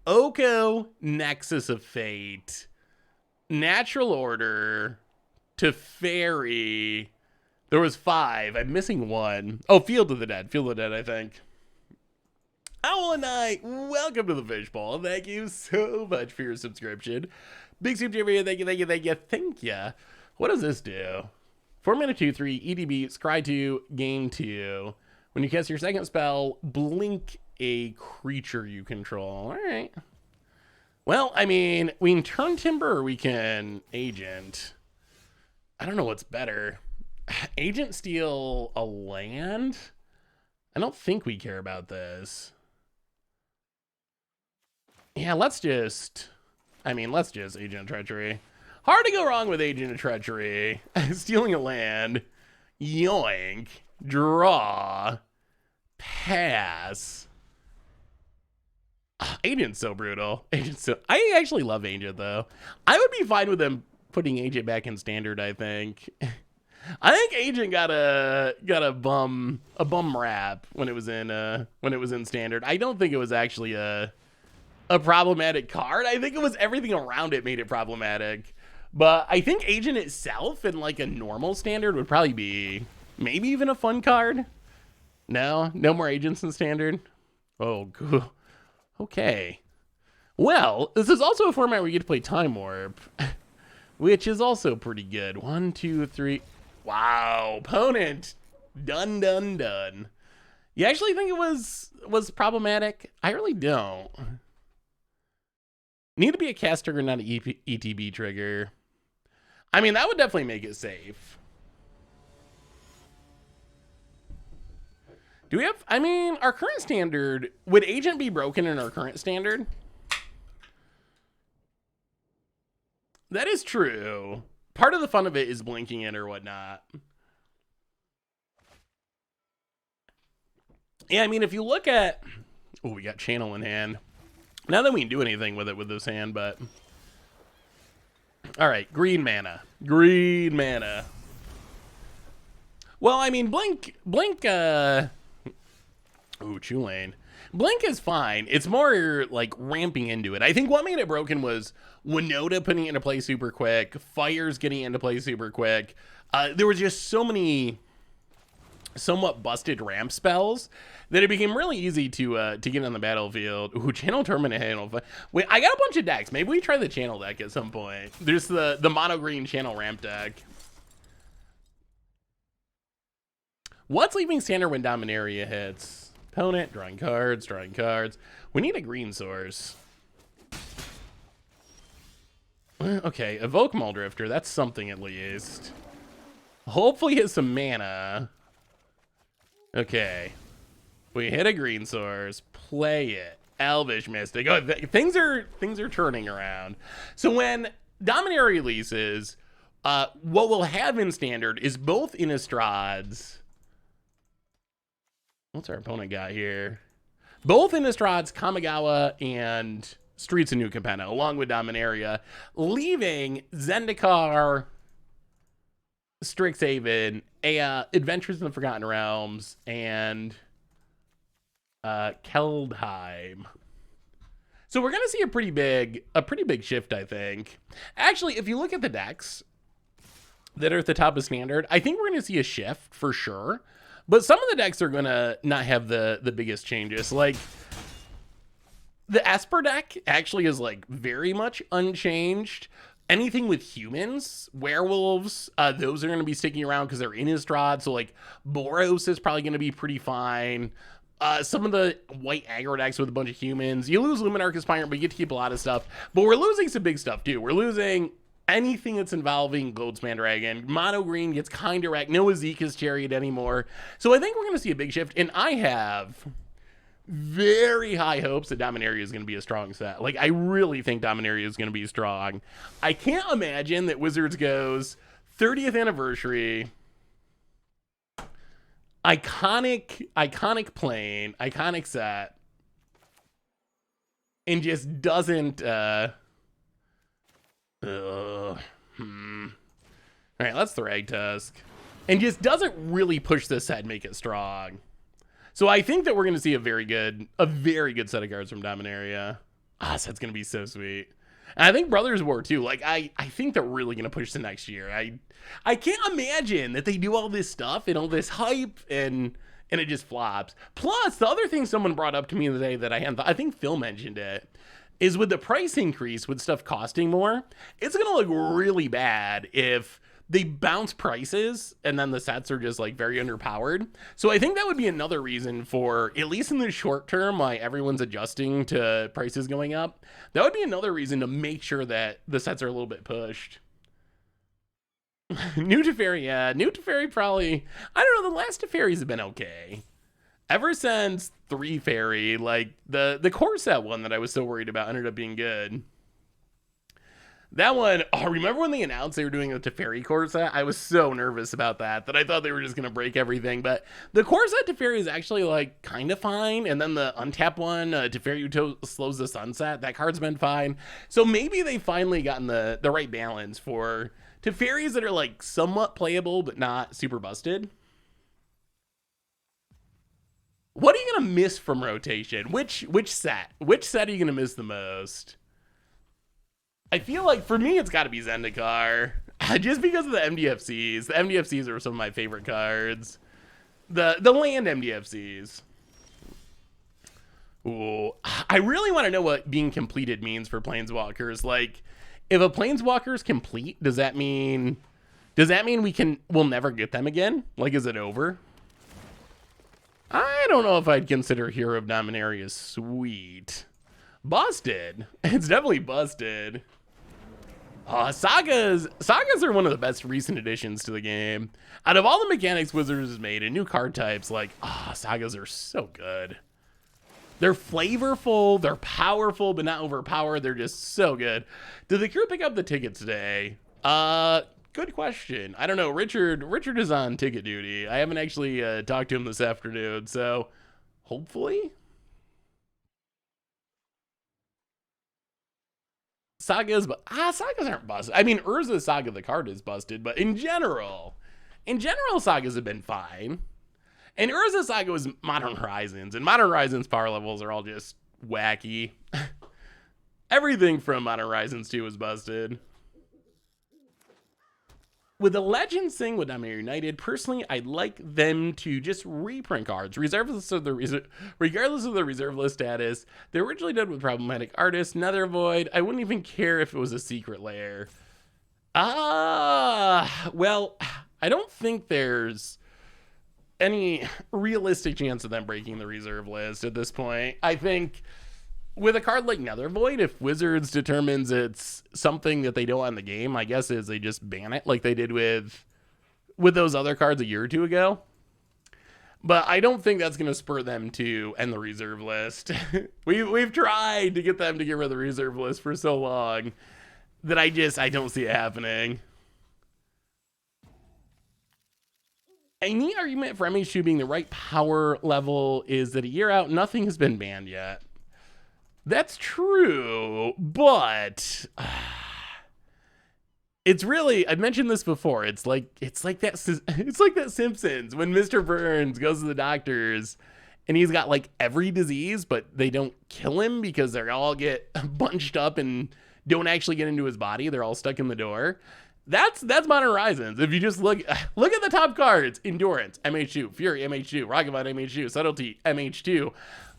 Oko, Nexus of Fate, Natural Order, Teferi. There was 5. I'm missing 1. Oh, Field of the Dead. Field of the Dead, I think. Owl and I, welcome to the Fishbowl. Thank you so much for your subscription. Big Soup Jimmy, thank you. What does this do? 4 mana 2/3, EDB, scry 2, game 2. When you cast your second spell, blink a creature you control. All right. Well, I mean, we can turn Timber or we can Agent. I don't know what's better. Agent steal a land? I don't think we care about this. Yeah, let's just Agent of Treachery. Hard to go wrong with Agent of Treachery. Stealing a land. Yoink. Draw. Pass. Agent's so brutal. I actually love Agent, though. I would be fine with them putting Agent back in Standard, I think. I think Agent got a bum rap when it was in Standard. I don't think it was actually a problematic card. I think it was everything around it made it problematic. But I think Agent itself in like a normal Standard would probably be maybe even a fun card. No more Agents in Standard. Oh, cool. Okay. Well, this is also a format where you get to play Time Warp, which is also pretty good. 1, 2, 3. Wow, opponent. Done. You actually think it was problematic? I really don't. Need to be a cast trigger, not an ETB trigger. I mean, that would definitely make it safe. Do we have, I mean, our current Standard, would Agent be broken in our current Standard? That is true. Part of the fun of it is blinking it or whatnot. Yeah, I mean, if you look at... Oh, we got Channel in hand. Not that we can do anything with it with this hand, but... All right, green mana. Well, I mean, Blink, ooh, Chulane. Blink is fine. It's more like ramping into it. I think what made it broken was Winota putting it into play super quick, Fire's getting into play super quick. There were just so many somewhat busted ramp spells that it became really easy to get on the battlefield. Ooh, Channel Terminate Handle. Wait, I got a bunch of decks. Maybe we try the Channel deck at some point. There's the mono green Channel ramp deck. What's leaving Standard when Dominaria hits? Opponent, drawing cards. We need a green source. Okay, evoke Muldrifter. That's something at least. Hopefully hit some mana. Okay. We hit a green source. Play it. Elvish Mystic. Oh, things are turning around. So when Dominaria releases, what we'll have in Standard is both Innistrades. What's our opponent got here? Both Innistrades, Kamigawa, and Streets of New Capenna, along with Dominaria, leaving Zendikar, Strixhaven, Adventures in the Forgotten Realms, and Keldheim. So we're gonna see a pretty big shift, I think. Actually, if you look at the decks that are at the top of Standard, I think we're gonna see a shift for sure. But some of the decks are gonna not have the biggest changes. Like the Esper deck actually is like very much unchanged. Anything with humans, werewolves, those are gonna be sticking around because they're in Innistrad. So like Boros is probably gonna be pretty fine. Some of the white aggro decks with a bunch of humans. You lose Luminarch Aspirant, but you get to keep a lot of stuff. But we're losing some big stuff too. We're losing anything that's involving Goldspan Dragon. Mono green gets kind of wrecked. No Azeka's Chariot anymore. So I think we're going to see a big shift. And I have very high hopes that Dominaria is going to be a strong set. Like, I really think Dominaria is going to be strong. I can't imagine that Wizards goes 30th anniversary, iconic plane, iconic set, and just doesn't, all right, let's Thrag Tusk, and just doesn't really push this set and make it strong. So I think that we're going to see a very good set of cards from Dominaria. Ah, so that's going to be so sweet. And I think Brothers War too. Like, I think they're really going to push to next year. I can't imagine that they do all this stuff and all this hype and it just flops. Plus, the other thing someone brought up to me today that I hadn't thought, I think Phil mentioned it, is with the price increase, with stuff costing more, it's going to look really bad if they bounce prices and then the sets are just like very underpowered. So I think that would be another reason for, at least in the short term, why everyone's adjusting to prices going up. That would be another reason to make sure that the sets are a little bit pushed. New Teferi, yeah. New Teferi probably, I don't know, the last Teferis have been okay. Ever since 3 Fairy, like the core set one that I was so worried about ended up being good. That one, oh, remember when they announced they were doing a Teferi core set? I was so nervous about that I thought they were just going to break everything. But the core set Teferi is actually like kind of fine. And then the untap one, Teferi Slows the Sunset, that card's been fine. So maybe they finally gotten the right balance for Teferis that are like somewhat playable but not super busted. What are you going to miss from rotation? Which set? Which set are you going to miss the most? I feel like for me, it's got to be Zendikar. Just because of the MDFCs. The MDFCs are some of my favorite cards. The land MDFCs. Ooh, I really want to know what being completed means for Planeswalkers. Like, if a Planeswalker is complete, does that mean we'll never get them again? Like, is it over? I don't know if I'd consider Hero of Dominaria sweet. Busted. It's definitely busted. Sagas are one of the best recent additions to the game. Out of all the mechanics Wizards has made and new card types, like, Sagas are so good. They're flavorful, they're powerful, but not overpowered. They're just so good. Did the crew pick up the ticket today? Good question. I don't know. Richard is on ticket duty. I haven't actually talked to him this afternoon, so hopefully. Sagas, but sagas aren't busted. I mean, Urza Saga, the card is busted, but in general, sagas have been fine. And Urza Saga was Modern Horizons, and Modern Horizons power levels are all just wacky. Everything from Modern Horizons 2 was busted. With the Legends thing with Dominaria United, personally, I'd like them to just reprint cards, regardless of the reserve list status. They originally did with Problematic Artists, Nether Void. I wouldn't even care if it was a secret lair. Well, I don't think there's any realistic chance of them breaking the reserve list at this point. I think with a card like Nether Void, if Wizards determines it's something that they don't want in the game, my guess is they just ban it like they did with those other cards a year or two ago. But I don't think that's going to spur them to end the reserve list. We've tried to get them to get rid of the reserve list for so long that I don't see it happening. A neat argument for MH2 being the right power level is that a year out, nothing has been banned yet. That's true, but it's really, I've mentioned this before. It's like that Simpsons when Mr. Burns goes to the doctors and he's got like every disease, but they don't kill him because they all get bunched up and don't actually get into his body. They're all stuck in the door. That's Modern Horizons. If you just look at the top cards: Endurance, MH2, Fury, MH2, Ragavan, MH2, Subtlety, MH2.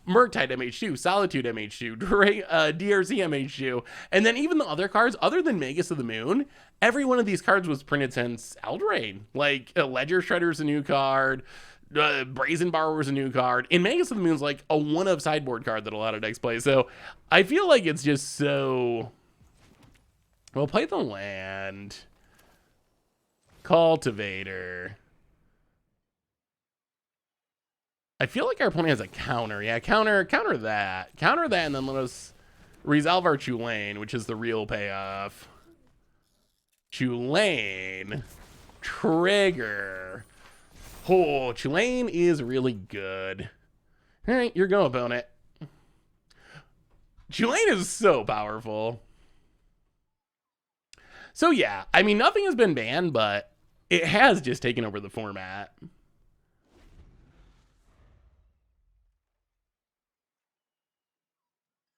Murktide MH2, Solitude MH2, DRC MH2, and then even the other cards, other than Magus of the Moon, every one of these cards was printed since Eldraine. Like, Ledger Shredder's a new card, Brazen Borrower's a new card, and Magus of the Moon's like a one-of sideboard card that a lot of decks play, so I feel like it's just so We'll play the land. Cultivator. I feel like our opponent has a counter. Yeah, counter that. Counter that, and then let us resolve our Tulane, which is the real payoff. Tulane. Trigger. Oh, Tulane is really good. All right, you're going, opponent. Tulane is so powerful. So yeah, I mean, nothing has been banned, but it has just taken over the format.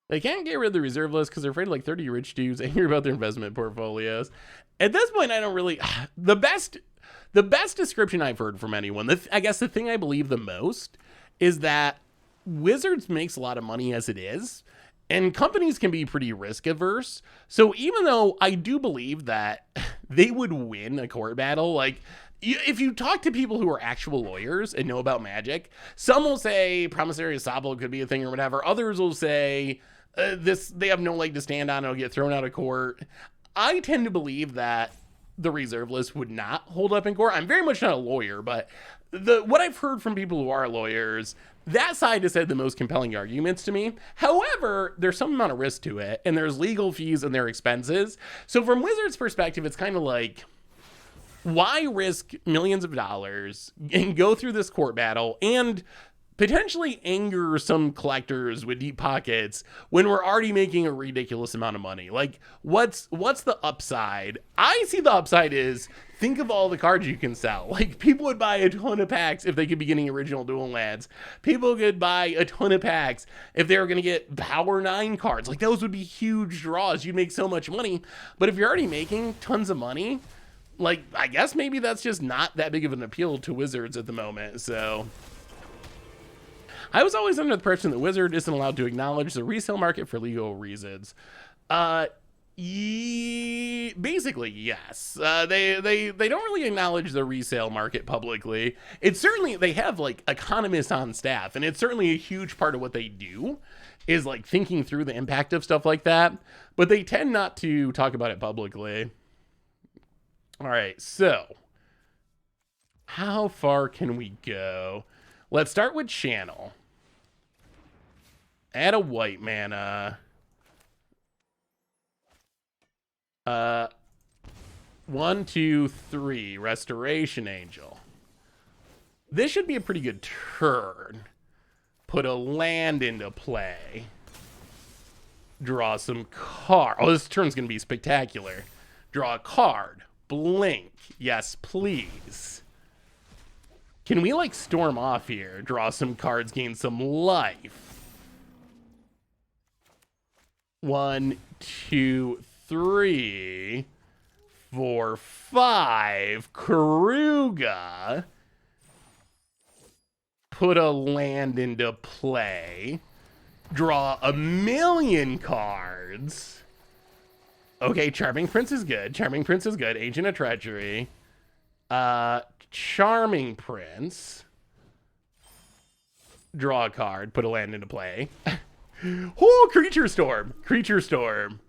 They can't get rid of the reserve list because they're afraid of like 30 rich dudes angry about their investment portfolios. At this point, I don't really... The best description I've heard from anyone, I guess the thing I believe the most, is that Wizards makes a lot of money as it is, and companies can be pretty risk averse. So even though I do believe that they would win a court battle, like... If you talk to people who are actual lawyers and know about Magic, some will say promissory estoppel could be a thing or whatever. Others will say they have no leg to stand on, it'll get thrown out of court. I tend to believe that the reserve list would not hold up in court. I'm very much not a lawyer, but what I've heard from people who are lawyers, that side has said the most compelling arguments to me. However, there's some amount of risk to it, and there's legal fees and their expenses. So from Wizards' perspective, it's kind of like, why risk millions of dollars and go through this court battle and potentially anger some collectors with deep pockets when we're already making a ridiculous amount of money? Like, what's the upside? I see the upside is, think of all the cards you can sell. Like, people would buy a ton of packs if they could be getting original dual lands. People could buy a ton of packs if they were going to get Power 9 cards. Like, those would be huge draws. You'd make so much money. But if you're already making tons of money, like, I guess maybe that's just not that big of an appeal to Wizards at the moment. So I was always under the impression that Wizard isn't allowed to acknowledge the resale market for legal reasons. Basically, yes. They don't really acknowledge the resale market publicly. It's certainly, they have like economists on staff, and it's certainly a huge part of what they do is like thinking through the impact of stuff like that, but they tend not to talk about it publicly. All right, so how far can we go? Let's start with channel. Add a white mana. 1, 2, 3, Restoration Angel. This should be a pretty good turn. Put a land into play. Draw some card. Oh, this turn's gonna be spectacular. Draw a card. Blink. Yes, please. Can we like storm off here? Draw some cards, gain some life. 1, 2, 3, 4, 5. Karuga. Put a land into play. Draw a million cards. Okay, Charming Prince is good. Charming Prince is good. Agent of Treachery. Charming Prince. Draw a card. Put a land into play. Oh, Creature Storm. Creature Storm.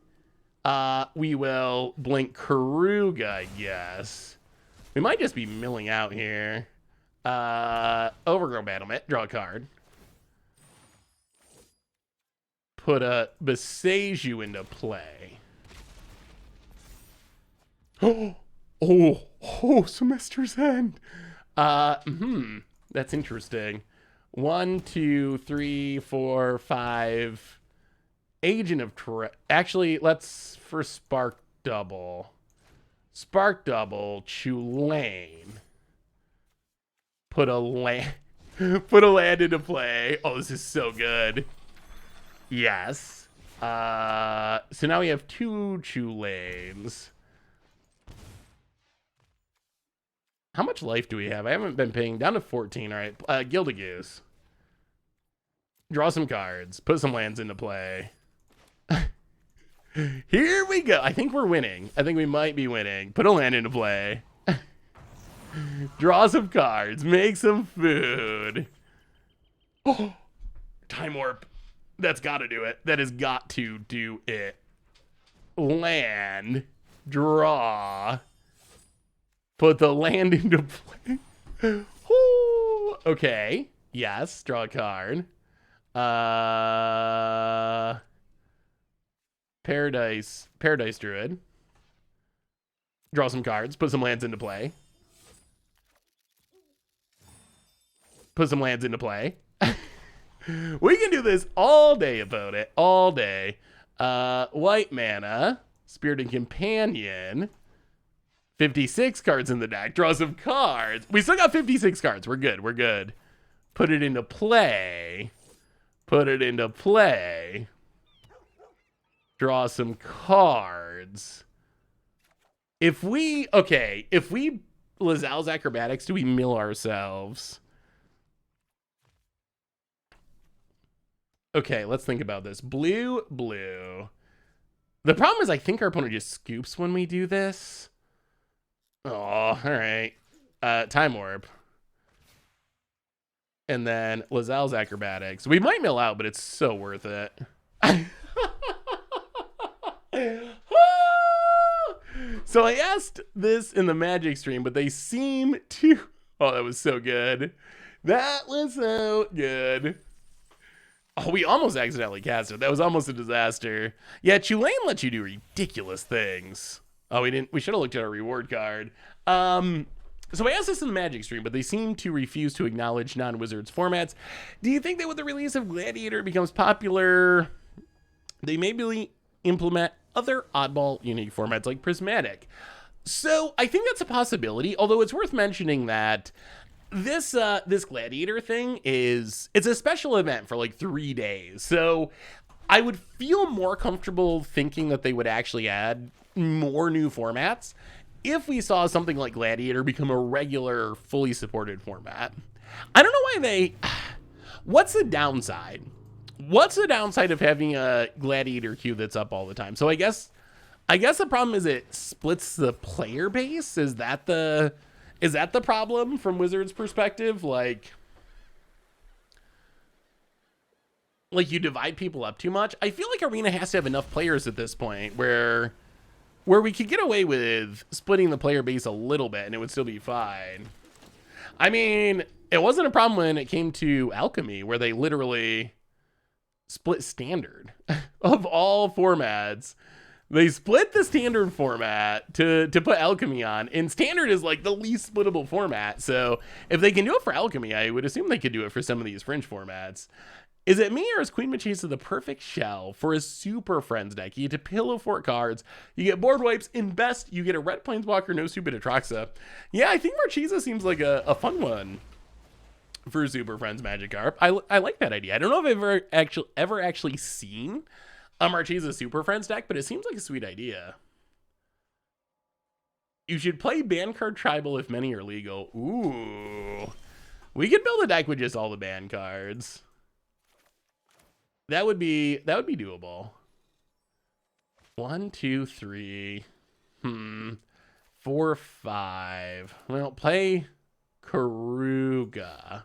We will blink Karuga, I guess. We might just be milling out here. Overgrown Battlement. Draw a card. Put a Beseju into play. Oh, Semester's End. That's interesting. 1, 2, 3, 4, 5. Agent of actually, let's for Spark Double. Spark Double, Tulane. Put a land into play. Oh, this is so good. Yes. So now we have 2 Tulanes. How much life do we have? I haven't been paying. Down to 14. All right. Gilded Goose. Draw some cards. Put some lands into play. Here we go. I think we're winning. I think we might be winning. Put a land into play. Draw some cards. Make some food. Oh, Time Warp. That's got to do it. That has got to do it. land, draw, put the land into play. Ooh, okay, yes, draw a card. Paradise Druid. Draw some cards, put some lands into play. Put some lands into play. We can do this all day, opponent, all day. White mana, Spirited Companion. 56 cards in the deck. Draw some cards. We still got 56 cards. We're good. We're good. Put it into play. Put it into play. Draw some cards. If we Lazal's Acrobatics, do we mill ourselves? Okay, let's think about this. Blue. The problem is I think our opponent just scoops when we do this. Oh, all right. Time Warp. And then Lazal's Acrobatics. We might mill out, but it's so worth it. So I asked this in the Magic stream, but they seem to... Oh, that was so good. That was so good. Oh, we almost accidentally cast it. That was almost a disaster. Yeah, Tulane lets you do ridiculous things. Oh, we didn't. We should have looked at our reward card. So I asked this in the Magic stream, but they seem to refuse to acknowledge non-Wizards formats. Do you think that with the release of Gladiator becomes popular, they maybe implement other oddball unique formats like Prismatic? So I think that's a possibility, although it's worth mentioning that this Gladiator thing it's a special event for like 3 days. So I would feel more comfortable thinking that they would actually add more new formats if we saw something like Gladiator become a regular, fully supported format. I don't know why what's the downside? What's the downside of having a Gladiator queue that's up all the time? So I guess the problem is it splits the player base. Is that the problem from Wizards' perspective? Like you divide people up too much? I feel like Arena has to have enough players at this point where we could get away with splitting the player base a little bit and it would still be fine. I mean, it wasn't a problem when it came to Alchemy, where they literally split Standard of all formats. They split the Standard format to put Alchemy on, and Standard is like the least splittable format. So if they can do it for Alchemy, I would assume they could do it for some of these Fringe formats. Is it me, or is Queen Machisa the perfect shell for a Super Friends deck? You get to pillow fort cards, you get board wipes, and best, you get a Red Planeswalker, no stupid Atraxa. Yeah, I think Marchesa seems like a fun one for Super Friends Magikarp. I like that idea. I don't know if I've ever actually seen a Marchesa Super Friends deck, but it seems like a sweet idea. You should play ban card tribal if many are legal. Ooh. We could build a deck with just all the ban cards. That would be doable. 1, 2, 3. 4, 5. Well, play Karuga.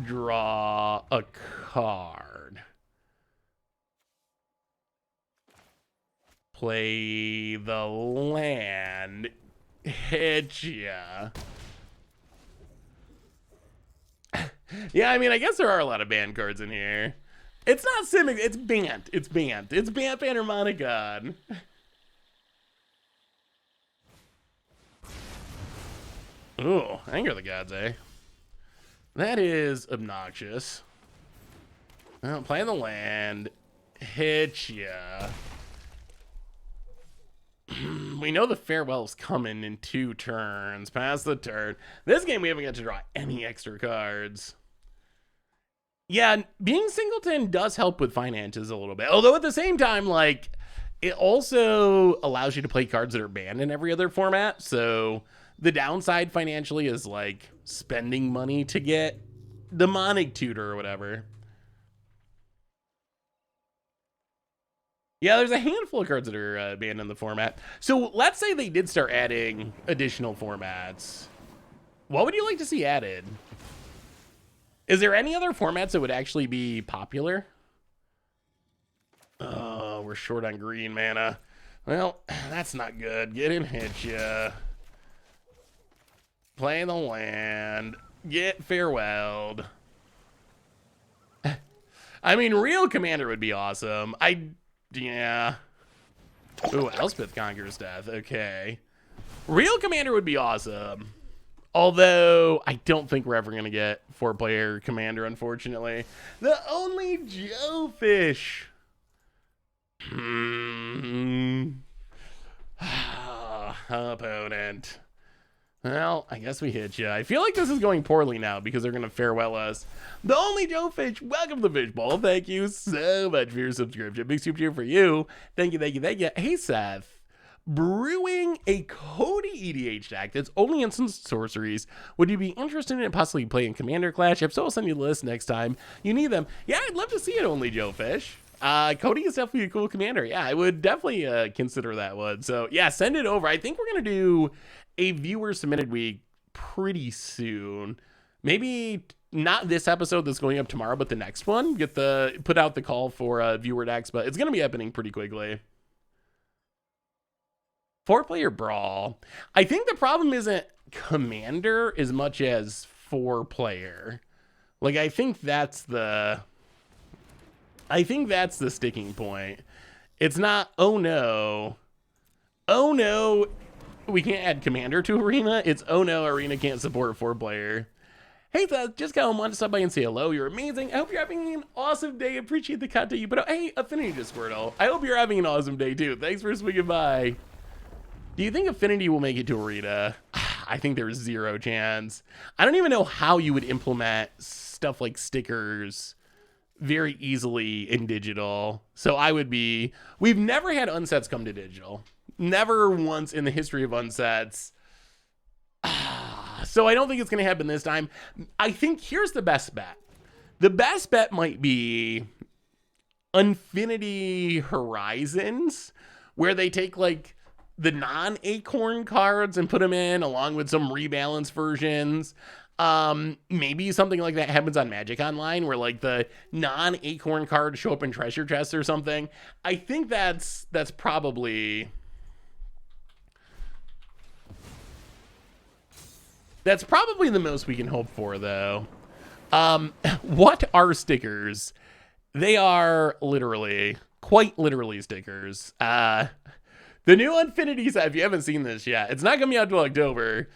Draw a card. Play the land. Hit ya. Yeah, I mean, I guess there are a lot of banned cards in here. It's not Simic, it's Bant. It's Bant. It's Bant Panharmoicon. Ooh, Anger of the Gods, eh? That is obnoxious. Well, play the land. Hit ya. We know the farewell's coming in 2 turns. Pass the turn. This game we haven't got to draw any extra cards. Yeah, being Singleton does help with finances a little bit. Although at the same time, like, it also allows you to play cards that are banned in every other format. So the downside financially is like spending money to get Demonic Tutor or whatever. Yeah, there's a handful of cards that are banned in the format. So let's say they did start adding additional formats. What would you like to see added? Is there any other formats that would actually be popular? we're short on green mana. Well, that's not good. Get in, hit ya. Play the land. Get farewelled. I mean, real commander would be awesome. Yeah. Ooh, Elspeth conquers death. Okay. Real commander would be awesome. Although, I don't think we're ever going to get 4-player commander, unfortunately. The only Joe Fish. Opponent. Well, I guess we hit you. I feel like this is going poorly now because they're going to farewell us. The only Joe Fish, welcome to the Fishbowl. Thank you so much for your subscription. Big super cheer for you. Thank you, thank you, thank you. Hey, Seth. Brewing a Cody EDH deck that's only instant sorceries. Would you be interested in possibly playing Commander Clash? If so, I'll send you the list next time you need them. Yeah, I'd love to see it, only Joe Fish. Cody is definitely a cool commander. Yeah, I would definitely consider that one. So yeah, send it over. I think we're going to do a viewer submitted week pretty soon. Maybe not this episode that's going up tomorrow, but the next one. Put out the call for viewer decks, but it's going to be happening pretty quickly. 4-player brawl. I think the problem isn't commander as much as 4-player. Like, I think that's the sticking point. It's not, oh no, we can't add commander to Arena. It's, oh no, Arena can't support 4-player. Hey Seth, just got home, wanted to stop by and say hello. You're amazing. I hope you're having an awesome day. Appreciate the content you put out. Hey, Affinity Disquirtle. I hope you're having an awesome day too. Thanks for swinging by. Do you think Affinity will make it to Arena? I think there's 0 chance. I don't even know how you would implement stuff like stickers very easily in digital. So we've never had unsets come to digital. Never once in the history of unsets. So I don't think it's going to happen this time. I think here's the best bet. The best bet might be Infinity Horizons, where they take like the non-acorn cards and put them in along with some rebalance versions. Maybe something like that happens on Magic Online where like the non-acorn cards show up in treasure chests or something. I think that's probably the most we can hope for, though. What are stickers? They are quite literally stickers. The new Infinity set, if you haven't seen this yet, it's not coming out till October.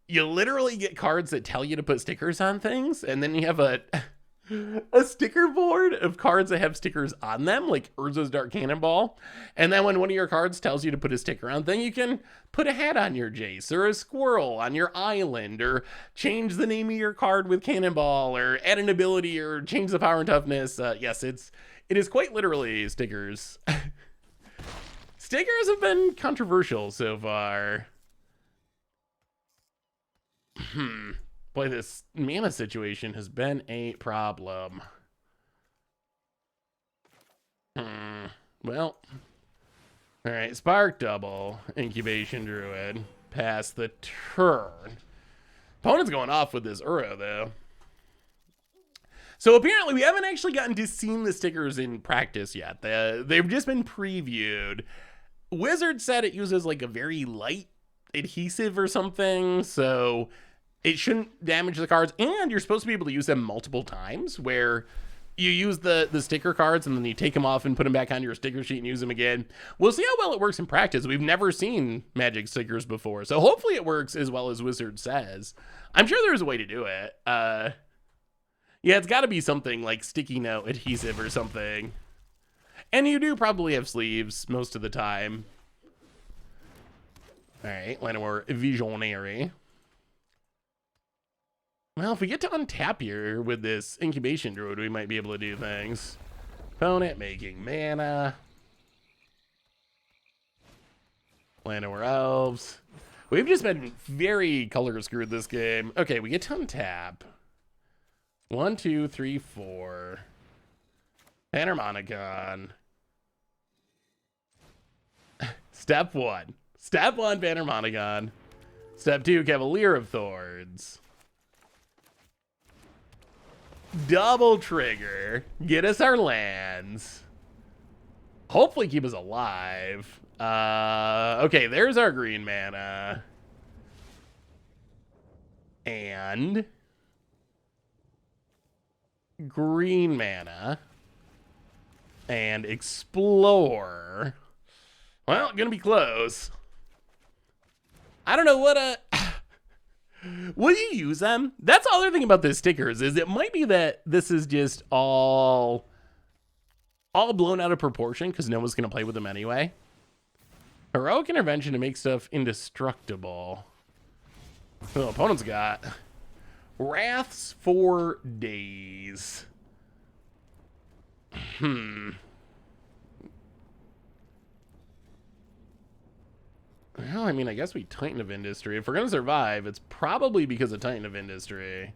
You literally get cards that tell you to put stickers on things, and then you have a sticker board of cards that have stickers on them, like Urza's Dark Cannonball. And then when one of your cards tells you to put a sticker on, then you can put a hat on your Jace, or a squirrel on your island, or change the name of your card with Cannonball, or add an ability, or change the power and toughness. Yes, it is quite literally stickers. Stickers have been controversial so far. Boy, this mana situation has been a problem. Well, all right, Spark Double, Incubation Druid, pass the turn. Opponent's going off with this Uro, though. So apparently we haven't actually gotten to see the stickers in practice yet. They've just been previewed. Wizard said it uses like a very light adhesive or something, so it shouldn't damage the cards, and you're supposed to be able to use them multiple times, where you use the sticker cards and then you take them off and put them back on your sticker sheet and use them again. We'll see how well it works in practice. We've never seen Magic stickers before, so hopefully it works as well as Wizard says. I'm sure there's a way to do it. Yeah, it's got to be something like sticky note adhesive or something. And you do probably have sleeves most of the time. All right, Llanowar Visionary. Well, if we get to untap here with this Incubation Druid, we might be able to do things. Opponent making mana. Llanowar Elves. We've just been very color screwed this game. Okay, we get to untap. 1, 2, 3, 4. Panharmoicon. Step 1. Step 1, Panharmoicon. Step 2, Cavalier of Thorns. Double trigger. Get us our lands. Hopefully keep us alive. Okay, there's our green mana. And green mana. And explore. Well, gonna be close. I don't know what will you use them? That's the other thing about the stickers is it might be that this is just all blown out of proportion because no one's gonna play with them anyway. Heroic intervention to make stuff indestructible. The opponent's got wraths for days. Well, I mean, I guess we Titan of Industry. If we're going to survive, it's probably because of Titan of Industry.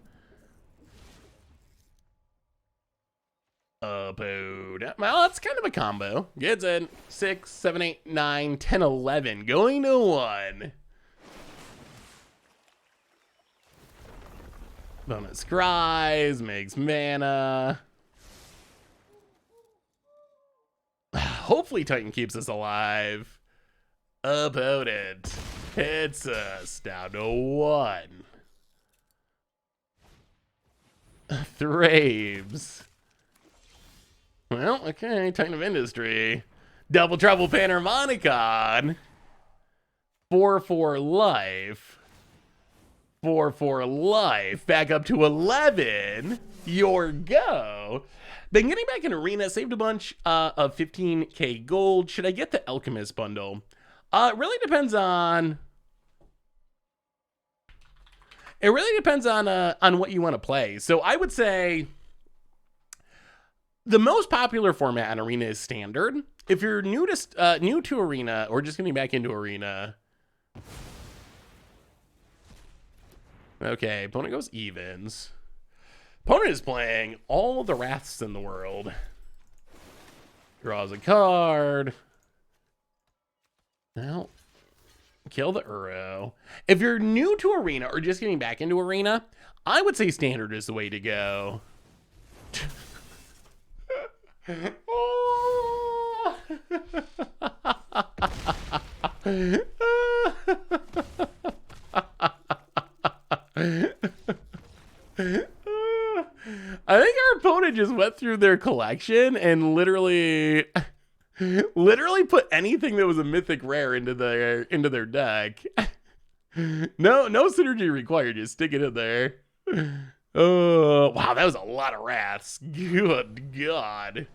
Upload. Well, that's kind of a combo. Gets in 6, 7, 8, 9, 10, 11. Going to 1. Bonus scries, makes mana. Hopefully Titan keeps us alive. Opponent hits us down to 1. Thraves. Well, okay, Titan of Industry. Double Trouble Panharmoicon. 4/4 life. 4/4 life. Back up to 11. Your go. Been getting back in Arena. Saved a bunch of 15k gold. Should I get the Alchemist bundle? It really depends on... It really depends on what you want to play. So I would say the most popular format in Arena is Standard. If you're new to Arena or just getting back into Arena... Okay, opponent goes evens. Opponent is playing all the Wraths in the world. Draws a card. Now, kill the Uro. If you're new to Arena or just getting back into Arena, I would say Standard is the way to go. I think our opponent just went through their collection and literally put anything that was a mythic rare into their deck. No synergy required. Just stick it in there. Oh, wow, that was a lot of wraths. Good God.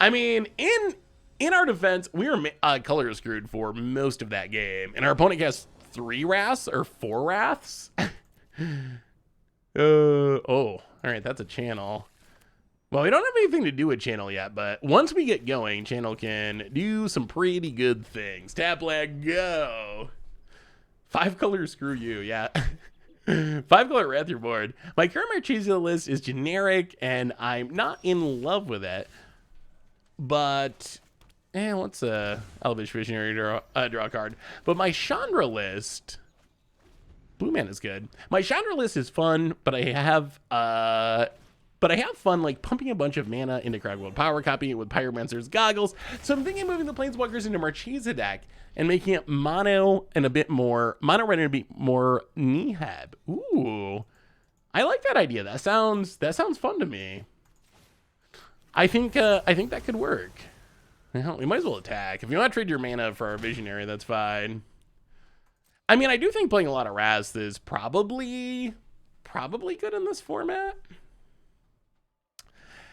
I mean, in our defense, we were color screwed for most of that game, and our opponent has 3 wraths or 4 wraths. Oh, all right, that's a channel. Well, we don't have anything to do with channel yet, but once we get going, channel can do some pretty good things. Tap, lag, go. 5 colors, screw you, yeah. 5 color wrath your board. My current Marchese list is generic, and I'm not in love with it. But, let's Elvish Visionary draw a card. But my Chandra list... Blue man is good. My Chandra list is fun, but I have fun like pumping a bunch of mana into Cragworld Power, copying it with Pyromancer's Goggles. So I'm thinking of moving the Planeswalkers into Marchese deck and making it mono red and a bit more Nihab. Ooh, I like that idea. That sounds fun to me. I think that could work. Well, we might as well attack. If you want to trade your mana for our Visionary, that's fine. I mean, I do think playing a lot of Raz is probably good in this format.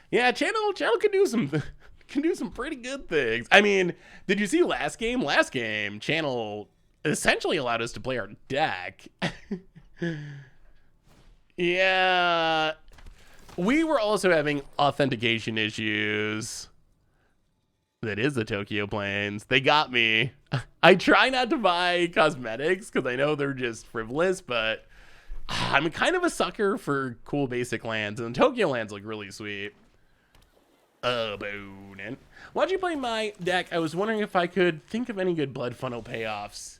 Yeah, channel can do some pretty good things. I mean, did you see last game? Last game, channel essentially allowed us to play our deck. Yeah, we were also having authentication issues. That is the Tokyo Plains. They got me. I try not to buy cosmetics because I know they're just frivolous, but I'm kind of a sucker for cool basic lands, and Tokyo lands look really sweet. Opponent. Why'd you play my deck? I was wondering if I could think of any good blood funnel payoffs.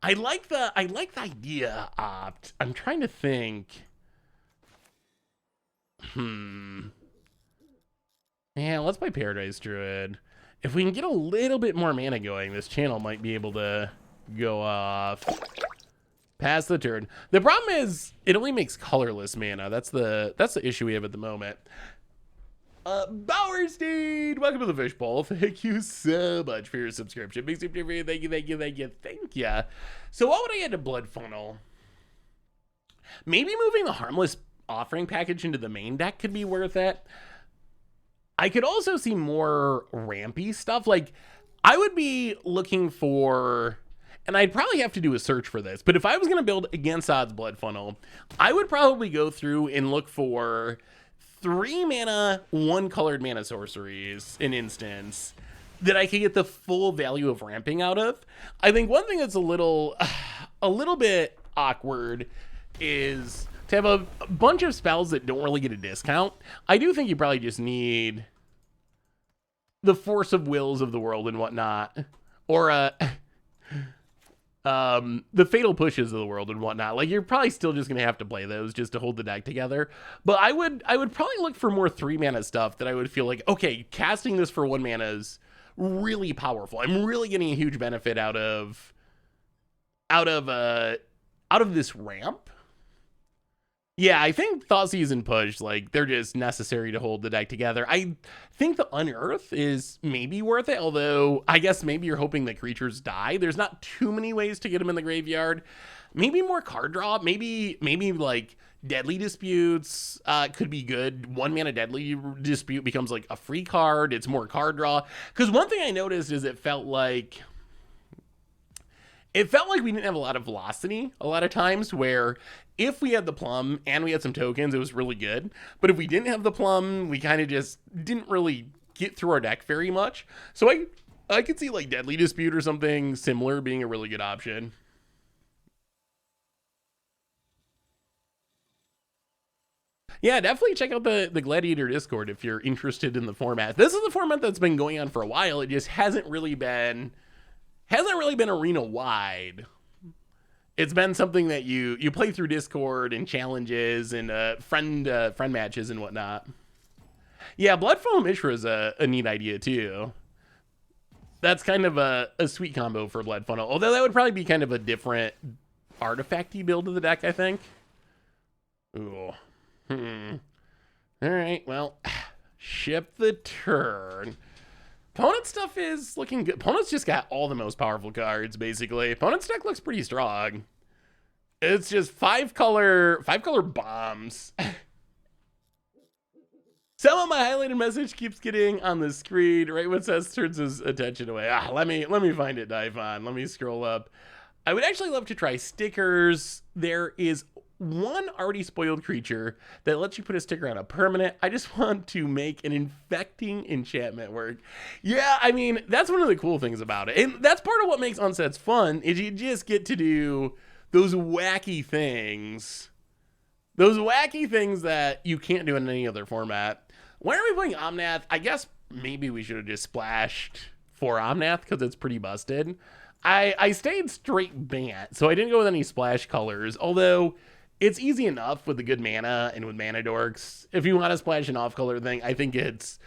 I like the idea, Opt. I'm trying to think. Yeah, let's play Paradise Druid. If we can get a little bit more mana going, this channel might be able to go off. Pass the turn. The problem is it only makes colorless mana. That's the issue we have at the moment. Bowerstein, welcome to the Fishbowl. Thank you so much for your subscription. Big super for you. Thank you. So what would I add to Blood Funnel? Maybe moving the Harmless Offering package into the main deck could be worth it. I could also see more rampy stuff. Like, I would be looking for, and I'd probably have to do a search for this, but if I was going to build against odds Blood Funnel, I would probably go through and look for 3 mana, 1 colored mana sorceries in instance that I could get the full value of ramping out of. I think one thing that's a little bit awkward is to have a bunch of spells that don't really get a discount. I do think you probably just need the Force of Wills of the world and whatnot, or the Fatal Pushes of the world and whatnot. Like, you're probably still just gonna have to play those just to hold the deck together. But I would probably look for more 3 mana stuff that I would feel like, okay, casting this for 1 mana is really powerful. I'm really getting a huge benefit out of this ramp. Yeah, I think Thoughtseize and Push, like, they're just necessary to hold the deck together. I think the Unearth is maybe worth it, although I guess maybe you're hoping that creatures die. There's not too many ways to get them in the graveyard. Maybe more card draw. Maybe like Deadly Disputes could be good. 1 mana Deadly Dispute becomes like a free card. It's more card draw. Because one thing I noticed is it felt like we didn't have a lot of velocity a lot of times, where if we had the Plum and we had some tokens, it was really good. But if we didn't have the Plum, we kind of just didn't really get through our deck very much. So I could see like Deadly Dispute or something similar being a really good option. Yeah, definitely check out the Gladiator Discord if you're interested in the format. This is the format that's been going on for a while. It just hasn't really been arena wide. It's been something that you play through Discord and challenges and friend matches and whatnot. Yeah, Bloodfall Mishra is a neat idea too. That's kind of a sweet combo for Blood Funnel. Although that would probably be kind of a different artifacty build of the deck, I think. Ooh. All right, well, ship the turn. Opponent stuff is looking good. Opponent's just got all the most powerful cards, basically. Opponent's deck looks pretty strong. It's just 5 color bombs. Some of my highlighted message keeps getting on the screen. Right when Seth turns his attention away. Let me find it, Daifon. Let me scroll up. I would actually love to try stickers. There is one already spoiled creature that lets you put a sticker on a permanent. I just want to make an infecting enchantment work. Yeah, I mean, that's one of the cool things about it. And that's part of what makes Unsets fun, is you just get to do those wacky things. Those wacky things that you can't do in any other format. Why are we playing Omnath? I guess maybe we should have just splashed for Omnath because it's pretty busted. I stayed straight Bant, so I didn't go with any splash colors, although it's easy enough with the good mana and with mana dorks. If you want to splash an off-color thing, I think it's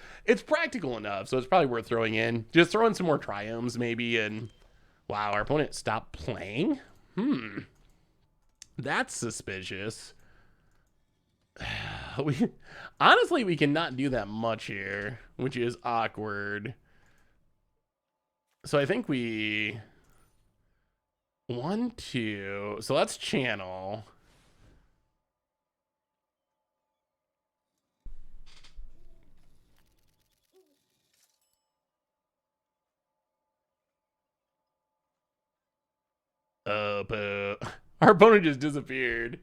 practical enough, so it's probably worth throwing in. Just throw in some more triomes, maybe, and wow, our opponent stopped playing? That's suspicious. Honestly, we cannot do that much here, which is awkward. So I think we... 1, 2... So let's channel... Oh, boo. Our opponent just disappeared.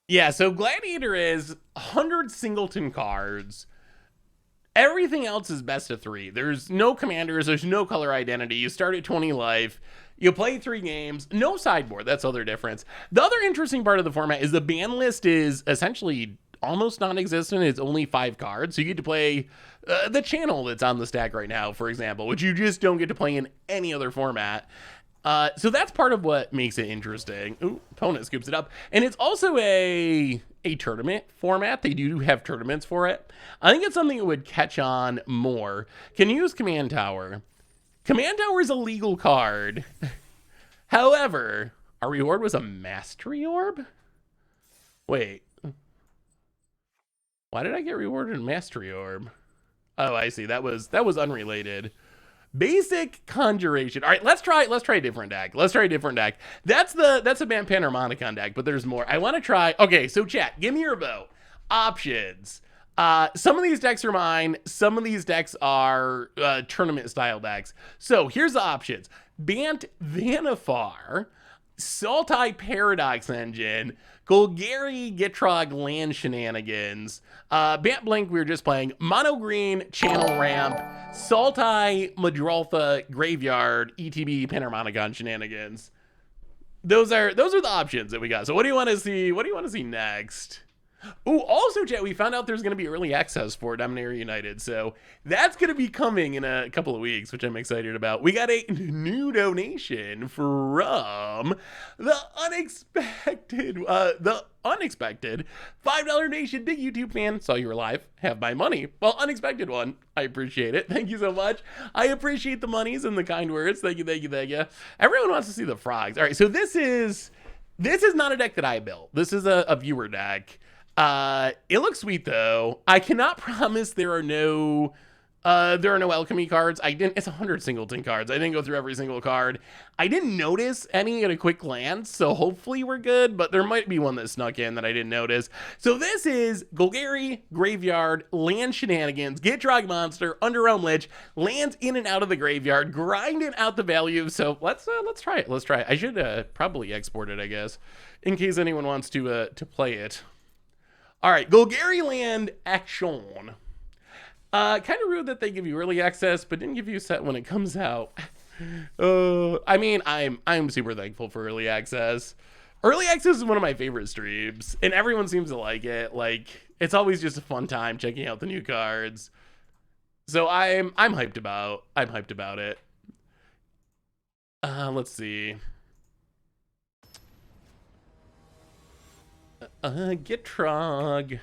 Yeah, so Gladiator is 100 singleton cards. Everything else is best of 3. There's no commanders. There's no color identity. You start at 20 life. You play 3 games. No sideboard. That's the other difference. The other interesting part of the format is the ban list is essentially almost non-existent. It's only 5 cards. So you get to play the channel that's on the stack right now, for example, which you just don't get to play in any other format. So that's part of what makes it interesting. Ooh, opponent scoops it up. And it's also a tournament format. They do have tournaments for it. I think it's something that would catch on more. Can you use Command Tower? Command Tower is a legal card. However, our reward was a Mastery Orb? Wait. Why did I get rewarded a Mastery Orb? Oh, I see. That was unrelated. Basic Conjuration. All right, let's try a different deck. That's a Bant Panharmoicon deck, but there's more. I want to try. Okay, so chat, give me your vote. Options. Some of these decks are mine. Some of these decks are tournament style decks. So here's the options: Bant Vanifar, Sultai Paradox Engine, Golgari Gitrog Land Shenanigans, Bant Blink we were just playing, Mono Green Channel Ramp, Sultai Madroltha Graveyard, ETB Panharmoicon Shenanigans. Those are the options that we got. So what do you want to see? What do you want to see next? Ooh, also, chat, we found out there's going to be early access for Dominaria United, so that's going to be coming in a couple of weeks, which I'm excited about. We got a new donation from the unexpected $5 donation. Big YouTube fan, saw you were live, have my money. Well, unexpected one. I appreciate it. Thank you so much. I appreciate the monies and the kind words. Thank you. Everyone wants to see the frogs. All right, so this is not a deck that I built. This is a viewer deck. It looks sweet though. I cannot promise there are no alchemy cards. It's 100 singleton cards. I didn't go through every single card. I didn't notice any at a quick glance, so hopefully we're good, but there might be one that snuck in that I didn't notice. So this is Golgari, Graveyard, Land Shenanigans, Gitrog Monster, Underrealm Lich, lands in and out of the graveyard, grinding out the value. So let's try it. I should probably export it, I guess, in case anyone wants to play it. All right, Golgari Land Action. Kind of rude that they give you early access, but didn't give you a set when it comes out. I mean, I'm super thankful for early access. Early access is one of my favorite streams, and everyone seems to like it. Like, it's always just a fun time checking out the new cards. So I'm hyped about it. Let's see. Gitrog.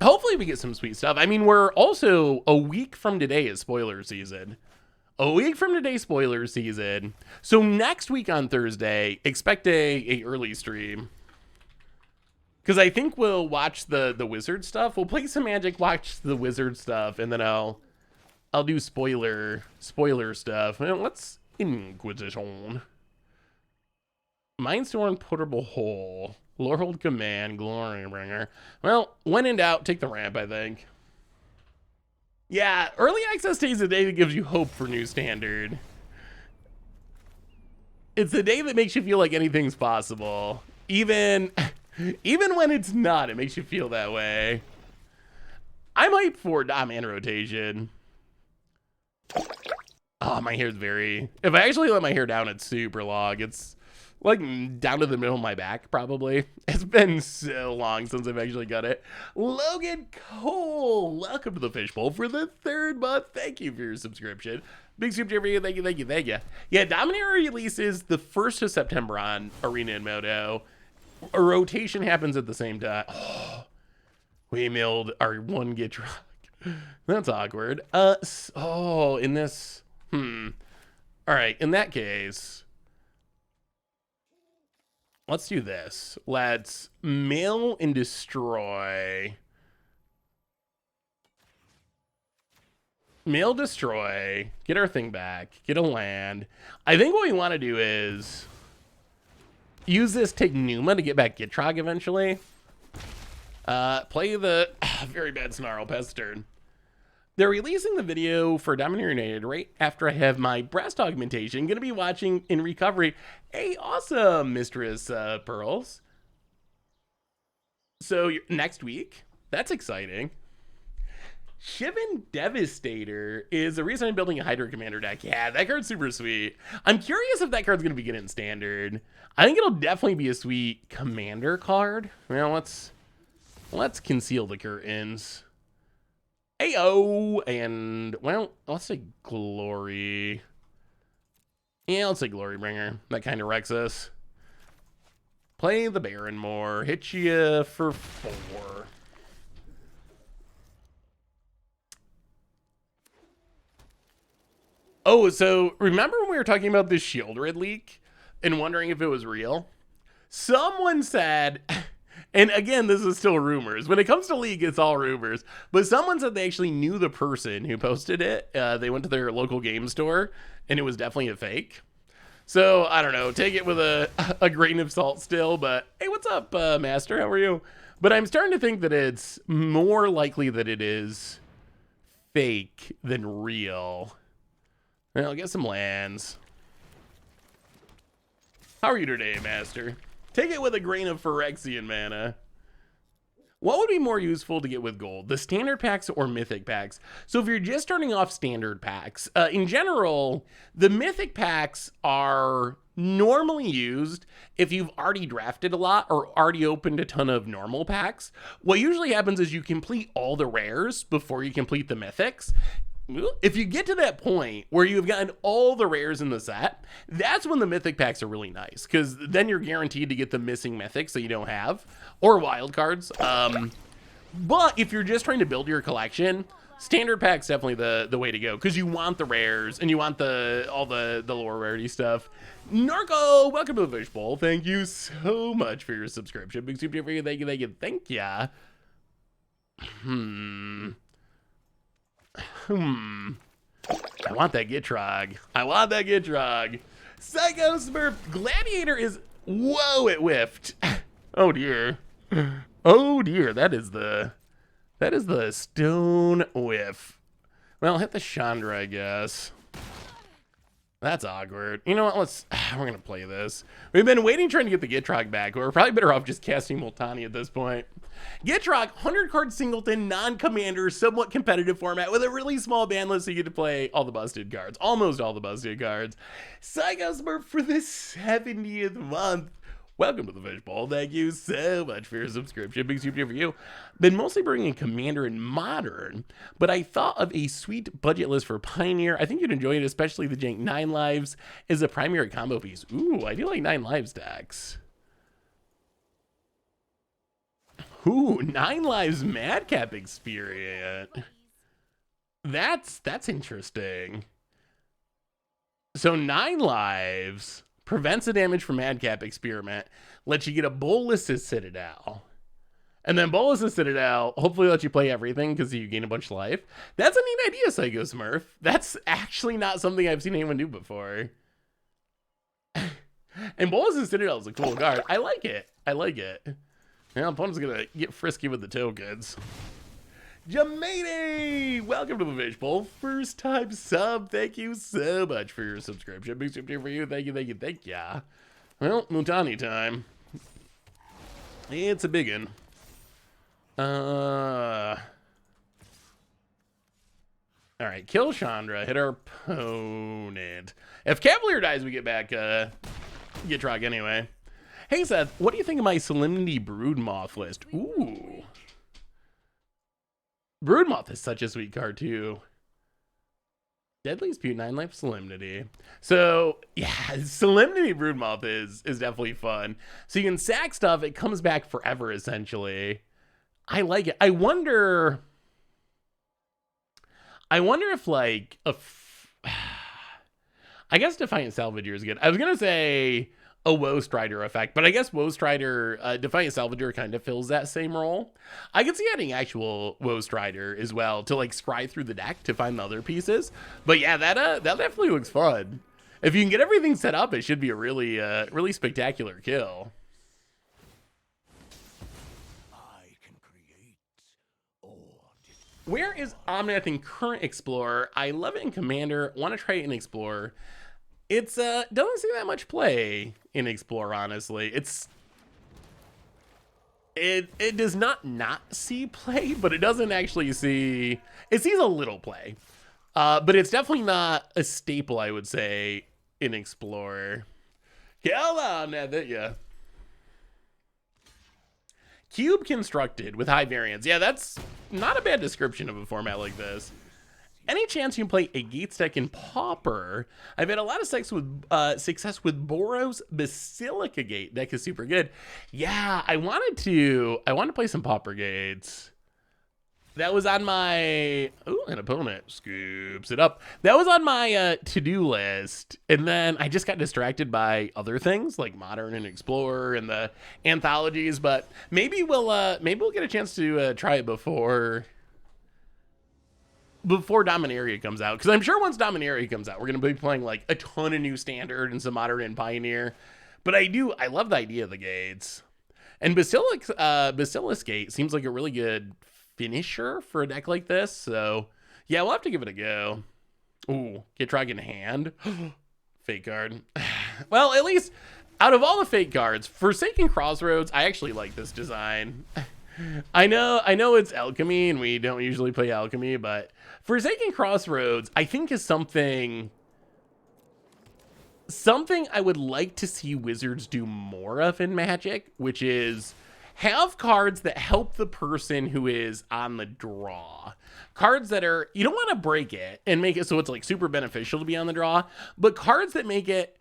Hopefully we get some sweet stuff. I mean, we're also a week from today is spoiler season. So next week on Thursday, expect a early stream. Because I think we'll watch the wizard stuff. We'll play some Magic, watch the wizard stuff, and then I'll do spoiler stuff. Well, let's Inquisition. Mindstorm, Portable Hole, Lorehold Command, Glorybringer. Well, when in doubt, take the ramp, I think. Yeah, early access day is the day that gives you hope for new standard. It's the day that makes you feel like anything's possible. Even when it's not, it makes you feel that way. I'm hyped for Dom and rotation. Oh, my hair's if I actually let my hair down, it's super long. It's like down to the middle of my back, probably. It's been so long since I've actually got it. Logan Cole, welcome to the Fishbowl for the 3rd month. Thank you for your subscription. Big super chat for you. Thank you. Yeah, Dominaria releases the 1st of September on Arena and Moto. A rotation happens at the same time. Oh, we milled our one Gitrog. That's awkward. In this, all right, in that case, let's do this. Let's mill and destroy. Mill, destroy, get our thing back, get a land. I think what we want to do is use this, take Numa to get back Gitrog eventually. Play the very bad Snarl Pest turn. They're releasing the video for Dominaria United right after I have my breast augmentation. Gonna be watching in recovery. Hey, awesome, Mistress Pearls. So next week, that's exciting. Shivan Devastator is the reason I'm building a Hydra Commander deck. Yeah, that card's super sweet. I'm curious if that card's gonna be good in Standard. I think it'll definitely be a sweet Commander card. Well, let's conceal the curtains. Ayo, and well, let's say Glory. Yeah, let's say Glorybringer. That kind of wrecks us. Play the Baron more. Hit you for 4. Oh, so remember when we were talking about this shield red leak and wondering if it was real? Someone said, and again, this is still rumors. When it comes to leak, it's all rumors. But someone said they actually knew the person who posted it. They went to their local game store, and it was definitely a fake. So, I don't know. Take it with a grain of salt still. But, hey, what's up, Master? How are you? But I'm starting to think that it's more likely that it is fake than real. Well, I'll get some lands. How are you today, Master? Take it with a grain of Phyrexian mana. What would be more useful to get with gold? The standard packs or mythic packs? So if you're just starting off standard packs, in general, the mythic packs are normally used if you've already drafted a lot or already opened a ton of normal packs. What usually happens is you complete all the rares before you complete the mythics. If you get to that point where you've gotten all the rares in the set, that's when the mythic packs are really nice, because then you're guaranteed to get the missing mythics that you don't have, or wild cards. But if you're just trying to build your collection, standard pack's definitely the way to go, because you want the rares and you want all the lower rarity stuff. Narco, welcome to the Fishbowl. Thank you so much for your subscription. Big super for you. Thank you. Thank ya. I want that Gitrog. Psycho Smurf. Gladiator is... Whoa, it whiffed. Oh, dear. Oh, dear. That is the stone whiff. Well, hit the Chandra, I guess. That's awkward. You know what? We're going to play this. We've been waiting trying to get the Gitrog back. We're probably better off just casting Multani at this point. Gitrog, 100-card singleton, non-commander, somewhat competitive format with a really small ban list so you get to play all the busted cards. Almost all the busted cards. Psycho Smurf for the 70th month. Welcome to the Fishbowl. Thank you so much for your subscription. Big super for you. Been mostly bringing Commander and Modern, but I thought of a sweet budget list for Pioneer. I think you'd enjoy it, especially the jank 9 lives is a primary combo piece. Ooh, I do like 9 lives stacks. Ooh, 9 lives Madcap Experience. That's interesting. So 9 lives prevents the damage from Madcap Experiment, lets you get a Bolas's Citadel. And then Bolas's Citadel hopefully lets you play everything because you gain a bunch of life. That's a neat idea, Psycho Smurf. That's actually not something I've seen anyone do before. And Bolas's Citadel is a cool card. I like it. Well, opponent's gonna get frisky with the tokens. Jamady, welcome to the Fishbowl. First time sub. Thank you so much for your subscription. Big super for you. Thank you. Well, Multani time. It's a big one. All right, kill Chandra. Hit our opponent. If Cavalier dies, we get back Gitrog anyway. Hey Seth, what do you think of my Solemnity Broodmoth list? Ooh. Broodmoth is such a sweet card too. Deadly Dispute, 9 life Solemnity. So yeah, Solemnity Broodmoth is definitely fun. So you can sack stuff, it comes back forever essentially. I like it. I wonder if like I guess Defiant Salvager is good. I was gonna say a Woe Strider effect, but I guess Woe Strider, Defiant Salvager kind of fills that same role. I could see adding actual Woe Strider as well to like scry through the deck to find the other pieces. But yeah, that definitely looks fun. If you can get everything set up, it should be a really spectacular kill. Where is Omnath in current Explorer? I love it in Commander. Want to try it in Explorer. It's doesn't see that much play in Explorer, honestly. It does not see play, but it doesn't actually see. It sees a little play, but it's definitely not a staple, I would say, in Explorer. Kill on that, yeah. Cube constructed with high variance. Yeah, that's not a bad description of a format like this. Any chance you can play a Gates deck in Pauper? I've had a lot of success with Boros Basilica Gate. Deck is super good. Yeah, I wanted to play some Pauper Gates. That was on my... Oh, an opponent scoops it up. That was on my to-do list. And then I just got distracted by other things like Modern and Explorer and the anthologies. But maybe we'll get a chance to try it before Dominaria comes out. Because I'm sure once Dominaria comes out, we're going to be playing like a ton of new Standard and some Modern and Pioneer. But I love the idea of the gates. And Basilisk Gate seems like a really good finisher for a deck like this, so yeah, we'll have to give it a go. Ooh, get Dragon in hand. Fake card. Well, at least out of all the fake cards, Forsaken Crossroads, I actually like this design. I know it's alchemy and we don't usually play alchemy, but Forsaken Crossroads I think is something I would like to see Wizards do more of in Magic, which is have cards that help the person who is on the draw. Cards that are, you don't want to break it and make it so it's like super beneficial to be on the draw, but cards that make it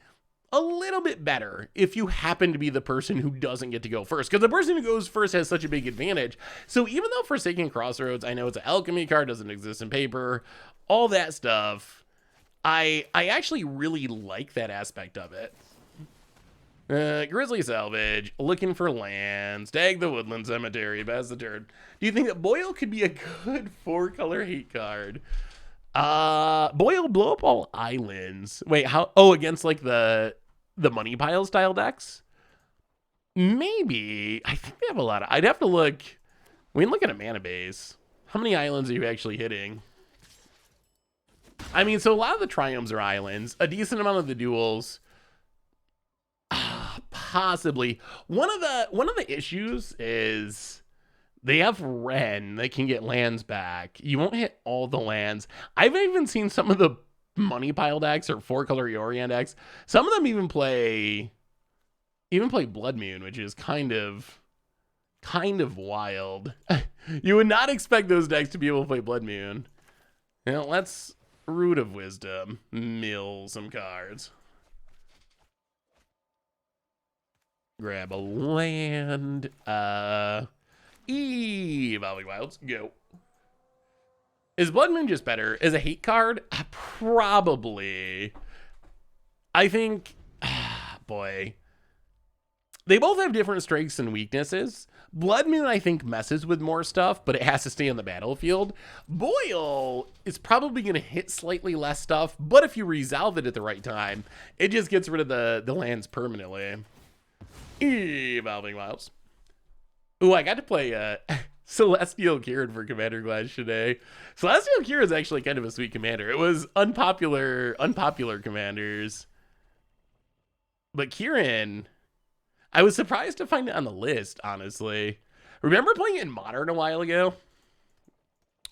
a little bit better if you happen to be the person who doesn't get to go first, because the person who goes first has such a big advantage. So even though Forsaken Crossroads, I know it's an alchemy card, doesn't exist in paper, all that stuff, I actually really like that aspect of it. Grizzly Salvage, looking for lands, Tag the Woodland Cemetery, pass the turn. Do you think that Boyle could be a good 4-color hate card? Boyle, blow up all islands. Wait, how? Oh, against like the money pile style decks? Maybe. I think they have a lot of, I'd have to look. We can look at a mana base. How many islands are you actually hitting? I mean, so a lot of the triomes are islands, a decent amount of the duels. Possibly. One of the issues is they have Ren that can get lands back. You won't hit all the lands. I've even seen some of the money pile decks or 4-color Yorion decks. Some of them even play Blood Moon, which is kind of wild. You would not expect those decks to be able to play Blood Moon. Now let's Root of Wisdom mill some cards. Grab a land. Evolving Wilds. Go. Is Blood Moon just better? As a hate card? Probably. I think... boy. They both have different strengths and weaknesses. Blood Moon, I think, messes with more stuff, but it has to stay on the battlefield. Boyle is probably going to hit slightly less stuff, but if you resolve it at the right time, it just gets rid of the lands permanently. Evolving Wilds. Ooh, I got to play Celestial Kieran for Commander Clash today. Celestial Kieran is actually kind of a sweet commander. It was unpopular commanders. But Kieran, I was surprised to find it on the list, honestly. Remember playing it in Modern a while ago?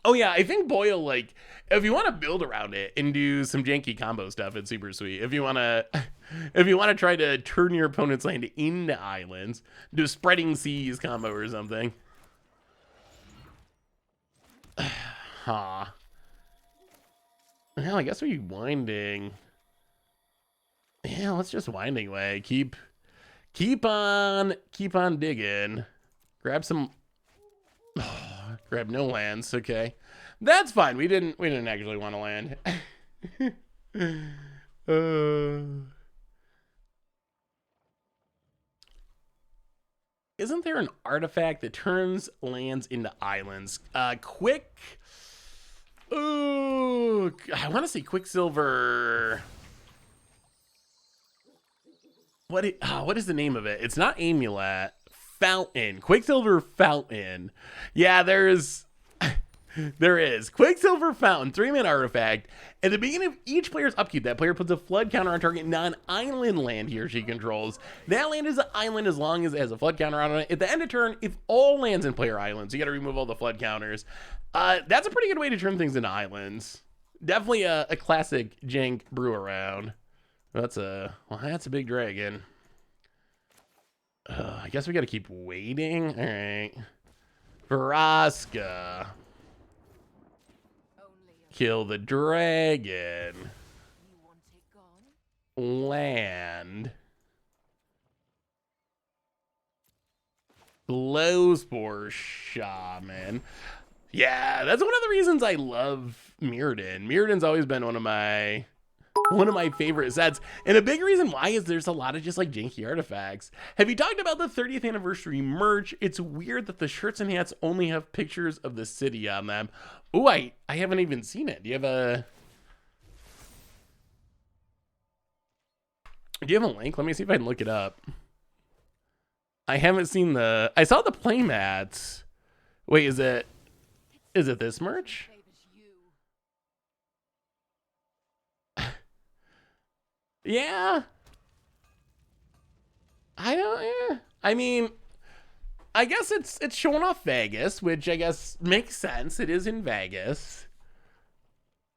Oh yeah, I think Boyle, like, if you want to build around it and do some janky combo stuff, it's super sweet. If you want to try to turn your opponent's land into islands, do Spreading Seas combo or something. Huh. Well, I guess we're winding. Yeah, let's just winding way. Keep on digging. Grab some. Grab no lands. Okay, that's fine. We didn't actually want to land. Isn't there an artifact that turns lands into islands? Quick. Ooh, I want to see Quicksilver. What is the name of it? It's not Amulet. Fountain. Quicksilver Fountain. Yeah, there is Quicksilver Fountain, 3-mana artifact. At the beginning of each player's upkeep, that player puts a flood counter on target non-island land he or she controls. That land is an island as long as it has a flood counter on it. At the end of turn, if all lands in player islands, you got to remove all the flood counters. That's a pretty good way to turn things into islands. Definitely a classic jank brew around. That's a big dragon. I guess we got to keep waiting. All right. Vraska. Kill the dragon. Land. Glowspore Shaman. Yeah, that's one of the reasons I love Mirrodin. Mirrodin's always been one of my favorite sets. And a big reason why is there's a lot of just like janky artifacts. Have you talked about the 30th anniversary merch? It's weird that the shirts and hats only have pictures of the city on them. Oh, I haven't even seen it. Do you have a link? Let me see if I can look it up. I haven't seen I saw the playmats. Wait, is it this merch? Yeah. I mean, I guess it's showing off Vegas, which I guess makes sense. It is in Vegas.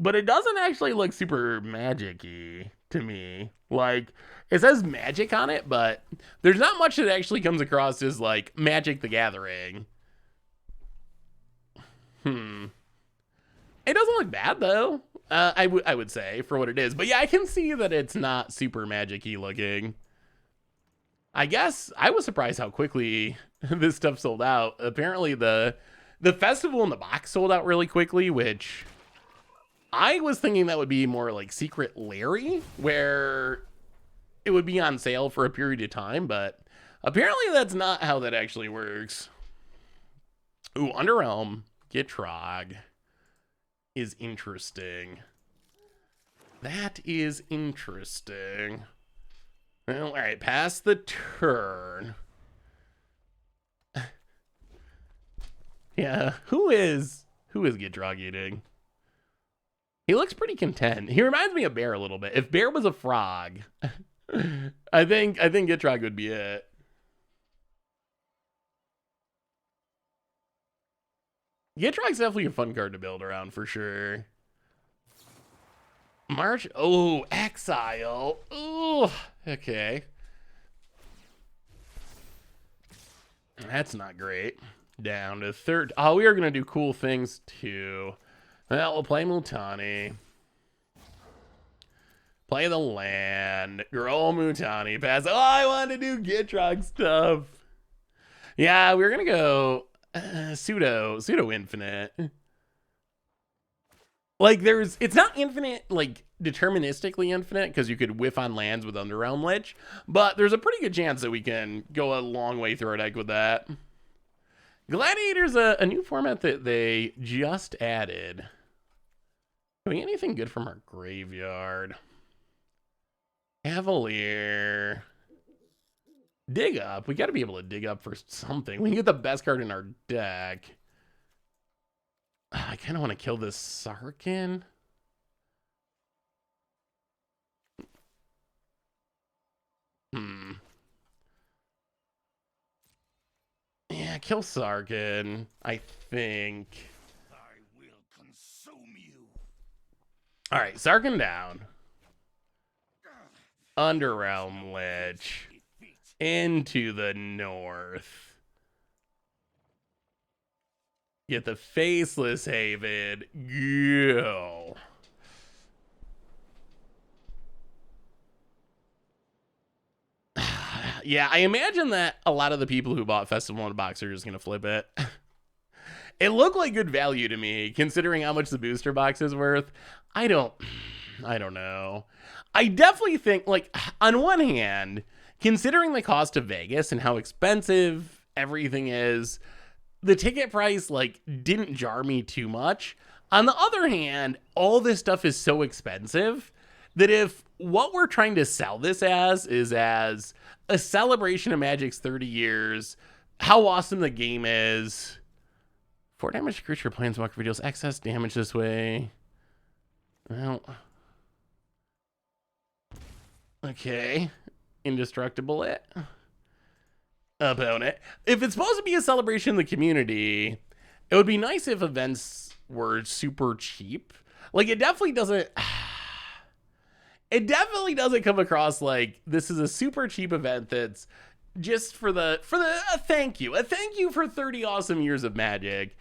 But it doesn't actually look super magic-y to me. Like, it says magic on it, but there's not much that actually comes across as like Magic the Gathering. It doesn't look bad though. I would say for what it is. But yeah, I can see that it's not super magic-y looking. I guess I was surprised how quickly this stuff sold out. Apparently the festival in the box sold out really quickly, which I was thinking that would be more like Secret Larry, where it would be on sale for a period of time, but apparently that's not how that actually works. Ooh, Underrealm Gitrog is interesting. That is interesting. Well, all right, pass the turn. Yeah, who is Gitrog eating? He looks pretty content. He reminds me of Bear a little bit. If Bear was a frog, I think Gitrog would be it. Gitrog's definitely a fun card to build around for sure. March. Oh, Exile. Oh, okay. That's not great. Down to third. Oh, we are going to do cool things too. Well, we'll play Multani. Play the land. Grow Multani. Pass. Oh, I want to do Gitrog stuff. Yeah, we're going to go pseudo infinite. Like it's not infinite, like deterministically infinite, because you could whiff on lands with Underrealm Lich, but there's a pretty good chance that we can go a long way through our deck with that. Gladiator's a new format that they just added. Can we get anything good from our graveyard? Cavalier. Dig up. We got to be able to dig up for something. We can get the best card in our deck. I kind of want to kill this Sarkin. Yeah, kill Sarkin, I think. I will consume you. All right, Sarkin down. Underrealm Lich. Into the north. Get the Faceless Haven. Go. Yeah, I imagine that a lot of the people who bought Festival in a Box are just going to flip it. It looked like good value to me, considering how much the booster box is worth. I don't know. I definitely think, like, on one hand, considering the cost of Vegas and how expensive everything is, the ticket price, like, didn't jar me too much. On the other hand, all this stuff is so expensive that if what we're trying to sell this as is as a celebration of Magic's 30 years, how awesome the game is, 4 damage to creature planeswalker deals excess damage this way. Well, okay. Indestructible it. Opponent. If it's supposed to be a celebration of the community, it would be nice if events were super cheap. Like, it definitely doesn't come across like this is a super cheap event that's just for a thank you for 30 awesome years of Magic.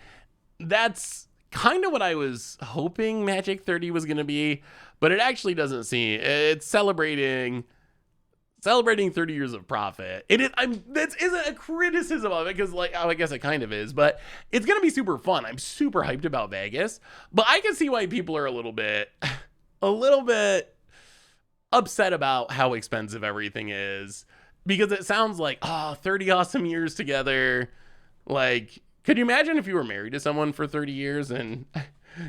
That's kind of what I was hoping Magic 30 was going to be, but it actually doesn't seem. It's celebrating 30 years of profit. It is. This isn't a criticism of it because, like, I guess it kind of is, but it's gonna be super fun. I'm super hyped about Vegas, but I can see why people are a little bit upset about how expensive everything is, because it sounds like 30 awesome years together. Like, could you imagine if you were married to someone for 30 years and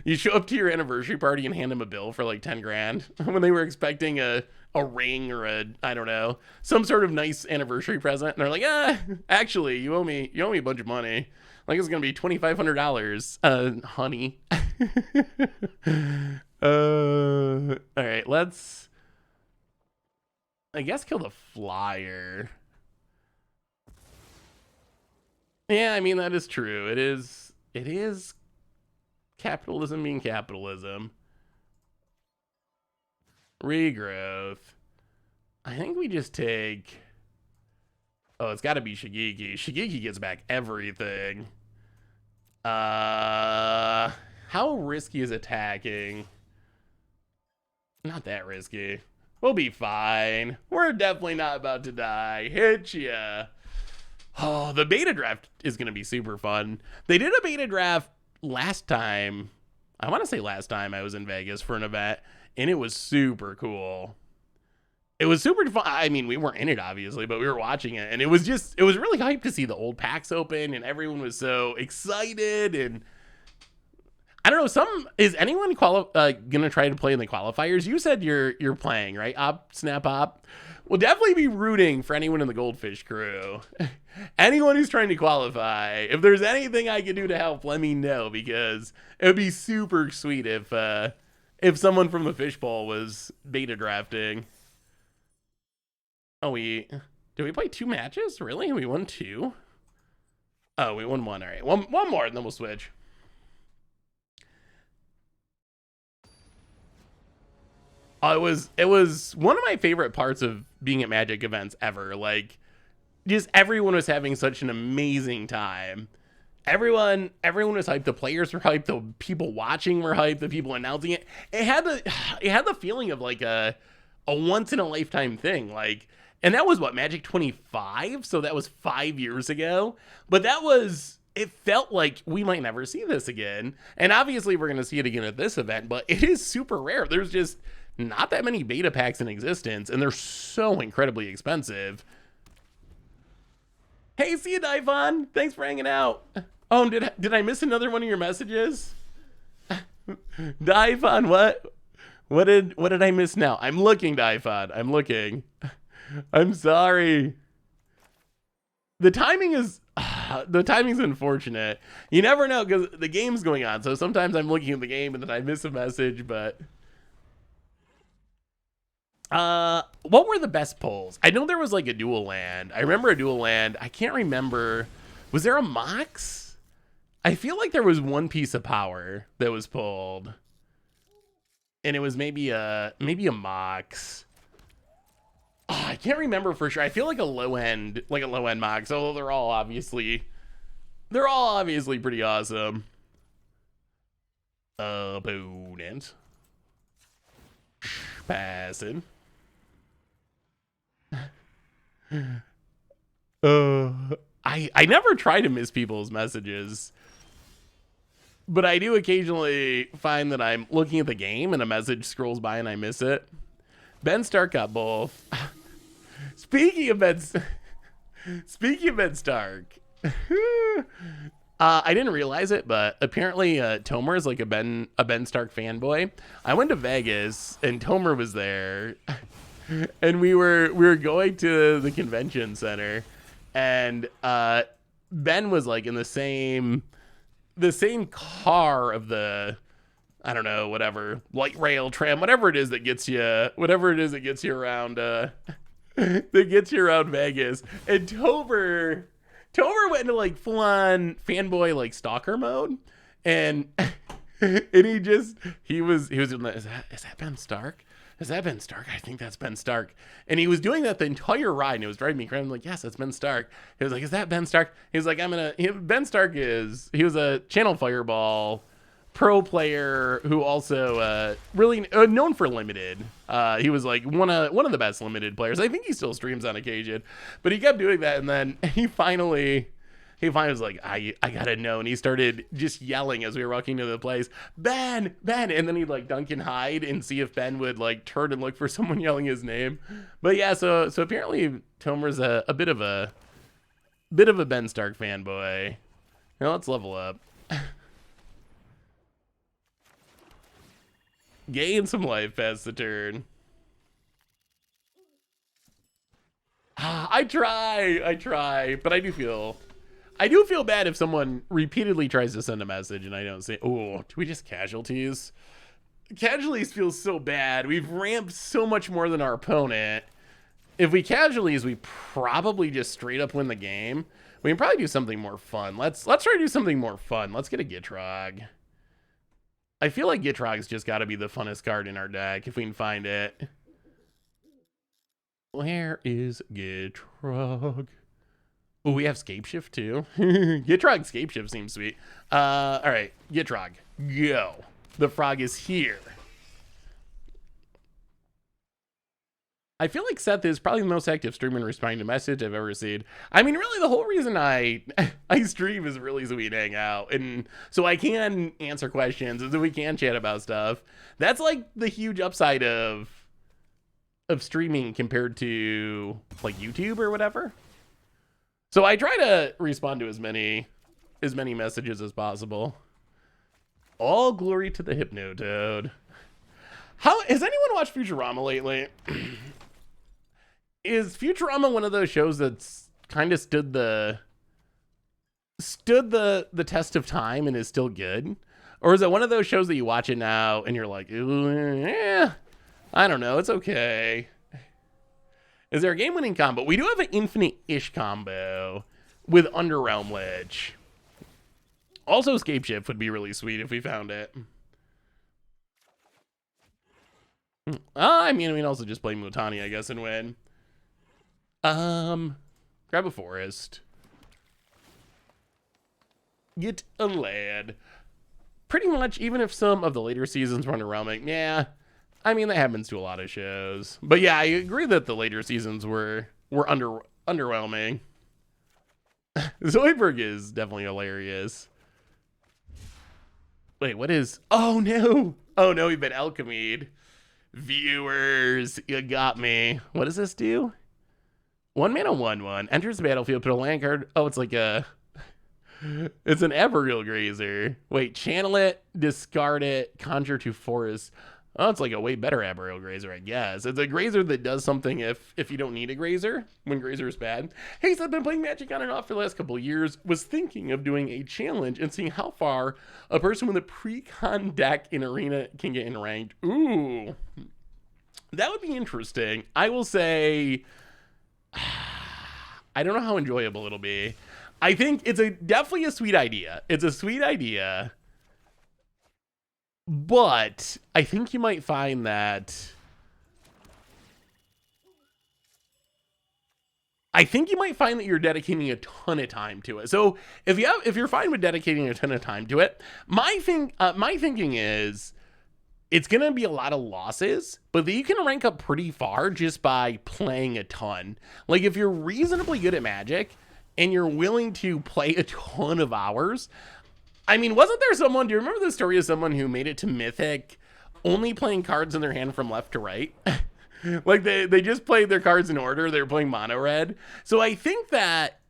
you show up to your anniversary party and hand them a bill for like 10 grand when they were expecting a ring or I don't know, some sort of nice anniversary present, and they're like, actually, you owe me a bunch of money. Like, it's gonna be $2,500, honey. All right, let's, I guess, kill the flyer. Yeah, I mean, that is true. It is capitalism being capitalism. Regrowth. I think we just take... Oh, it's got to be Shigeki. Shigeki gets back everything. How risky is attacking? Not that risky. We'll be fine. We're definitely not about to die. Hit ya. Oh, the beta draft is going to be super fun. They did a beta draft last time. I want to say last time I was in Vegas for an event, and it was super cool. It was super fun. I mean, we weren't in it, obviously, but we were watching it, and it was really hype to see the old packs open, and everyone was so excited. And I don't know, is anyone gonna try to play in the qualifiers? You said you're playing, right? Snap Op. We'll definitely be rooting for anyone in the Goldfish crew. Anyone who's trying to qualify. If there's anything I can do to help, let me know, because it would be super sweet if someone from the fishbowl was beta drafting. Oh, did we play 2 matches? Really? We won 2? Oh, we won 1. All right, one more, and then we'll switch. It was one of my favorite parts of being at Magic events ever. Like, just everyone was having such an amazing time. Everyone was hyped. The players were hyped. The people watching were hyped. The people announcing it. It had the feeling of like a once in a lifetime thing. Like, and that was what, Magic 25? So that was 5 years ago. But it felt like we might never see this again. And obviously we're going to see it again at this event, but it is super rare. There's just not that many beta packs in existence, and they're so incredibly expensive. Hey, see you, Daifon. Thanks for hanging out. Oh, did I miss another one of your messages? Daifon, what did I miss now? I'm looking, Daifon. I'm looking. I'm sorry. The timing's unfortunate. You never know, because the game's going on. So sometimes I'm looking at the game and then I miss a message, but what were the best polls? I know there was like a dual land. I remember a dual land. I can't remember. Was there a Mox? I feel like there was one piece of power that was pulled, and it was maybe a Mox. Oh, I can't remember for sure. I feel like a low end Mox. Although they're all obviously pretty awesome. Opponent passing. I never try to miss people's messages, but I do occasionally find that I'm looking at the game and a message scrolls by and I miss it. Ben Stark got both. Speaking of Ben Stark, I didn't realize it, but apparently Tomer is like a Ben Stark fanboy. I went to Vegas and Tomer was there, and we were going to the convention center, and Ben was like in the same car of the, I don't know, whatever, light rail, tram, whatever it is that gets you around Vegas. And Tomer went into like full on fanboy, like stalker mode. And he was doing that. Is that Ben Stark? Is that Ben Stark? I think that's Ben Stark. And he was doing that the entire ride, and it was driving me crazy. I'm like, yes, that's Ben Stark. He was like, is that Ben Stark? He was like, Ben Stark he was a Channel Fireball pro player who also really known for limited. He was like one of the best limited players. I think he still streams on occasion, but he kept doing that, and then he finally was like, I gotta know, and he started just yelling as we were walking to the place, Ben, and then he'd like dunk and hide and see if Ben would like turn and look for someone yelling his name. But yeah, so apparently Tomer's a bit of a Ben Stark fanboy. Now let's level up. Gain some life past the turn. I try, but I do feel bad if someone repeatedly tries to send a message and I don't say, oh, do we just casualties? Casualties feels so bad. We've ramped so much more than our opponent. If we casualties, we probably just straight up win the game. We can probably do something more fun. Let's try to do something more fun. Let's get a Gitrog. I feel like Gitrog's just got to be the funnest card in our deck if we can find it. Where is Gitrog? Oh, we have Scapeshift too. Gitrog Scapeshift seems sweet. All right, Gitrog, go. The frog is here. I feel like Seth is probably the most active streamer in responding to message I've ever seen. I mean, really, the whole reason I stream is really so we can hang out, and so I can answer questions, and so we can chat about stuff. That's like the huge upside of streaming compared to like YouTube or whatever. So I try to respond to as many messages as possible. All glory to the Hypnotoad. How has anyone watched Futurama lately? Is Futurama one of those shows that's kind of stood the test of time and is still good? Or is it one of those shows that you watch it now and you're like, yeah, I don't know, it's okay. Is there a game-winning combo? We do have an infinite-ish combo with Underrealm Lich. Also, Scapeshift would be really sweet if we found it. I mean, we can also just play Mutani, I guess, and win. Grab a forest. Get a lad. Pretty much, even if some of the later seasons were underwhelming, yeah, I mean, that happens to a lot of shows. But yeah, I agree that the later seasons were underwhelming. Zoidberg is definitely hilarious. Wait, what is... Oh, no! Oh, no, we've been alchemied. Viewers, you got me. What does this do? 1 mana, 1/1. Enters the battlefield, put a land card. Oh, it's like a... It's an Everreal Grazer. Wait, channel it, discard it, conjure to forest. Oh, it's like a way better Everreal Grazer, I guess. It's a Grazer that does something if you don't need a Grazer, when Grazer is bad. Hey, so I've been playing Magic on and off for the last couple of years. Was thinking of doing a challenge and seeing how far a person with a pre-con deck in Arena can get in ranked. Ooh, that would be interesting. I will say, I don't know how enjoyable it'll be. I think it's definitely a sweet idea. It's a sweet idea. But I think you might find that... you're dedicating a ton of time to it. So if you're fine with dedicating a ton of time to it, my thinking is it's gonna be a lot of losses, but that you can rank up pretty far just by playing a ton. Like if you're reasonably good at Magic and you're willing to play a ton of hours. I mean, wasn't there someone, do you remember the story of someone who made it to Mythic only playing cards in their hand from left to right? Like they just played their cards in order. They were playing mono red. So I think that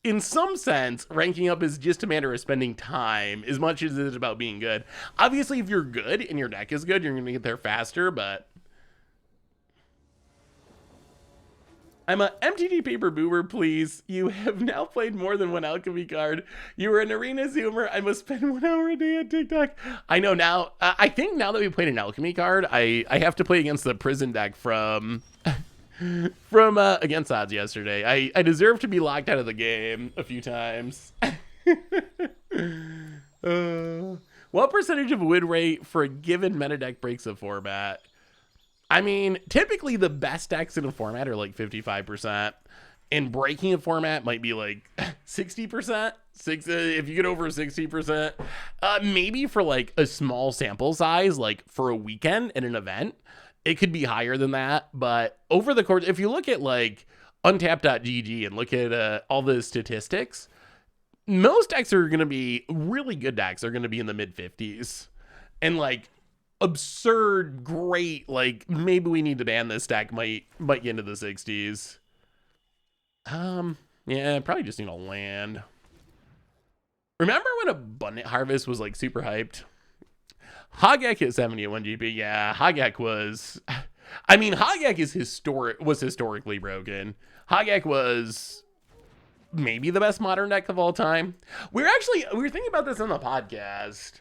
in some sense, ranking up is just a matter of spending time as much as it is about being good. Obviously, if you're good and your deck is good, you're going to get there faster, but... I'm a MTG Paper Boomer, please. You have now played more than one alchemy card. You were an arena zoomer. I must spend 1 hour a day on TikTok. I know now. I think now that we played an alchemy card, I have to play against the prison deck from against odds yesterday. I deserve to be locked out of the game a few times. What percentage of win rate for a given meta deck breaks a format? I mean, typically the best decks in a format are like 55%. and breaking a format might be like 60%. If you get over 60%, maybe for like a small sample size, like for a weekend at an event, it could be higher than that. But over the course, if you look at like untapped.gg and look at all the statistics, most decks are going to be really good decks are going to be in the mid 50s, and like absurd great, like maybe we need to ban this deck might get into the 60s. Yeah, probably just need a land. Remember when Abundant Harvest was like super hyped? Hogek hit 70 at 1 GP. Yeah, Hogek was, I mean, Hogek is historically broken. Hogek was maybe the best modern deck of all time. We were thinking about this on the podcast.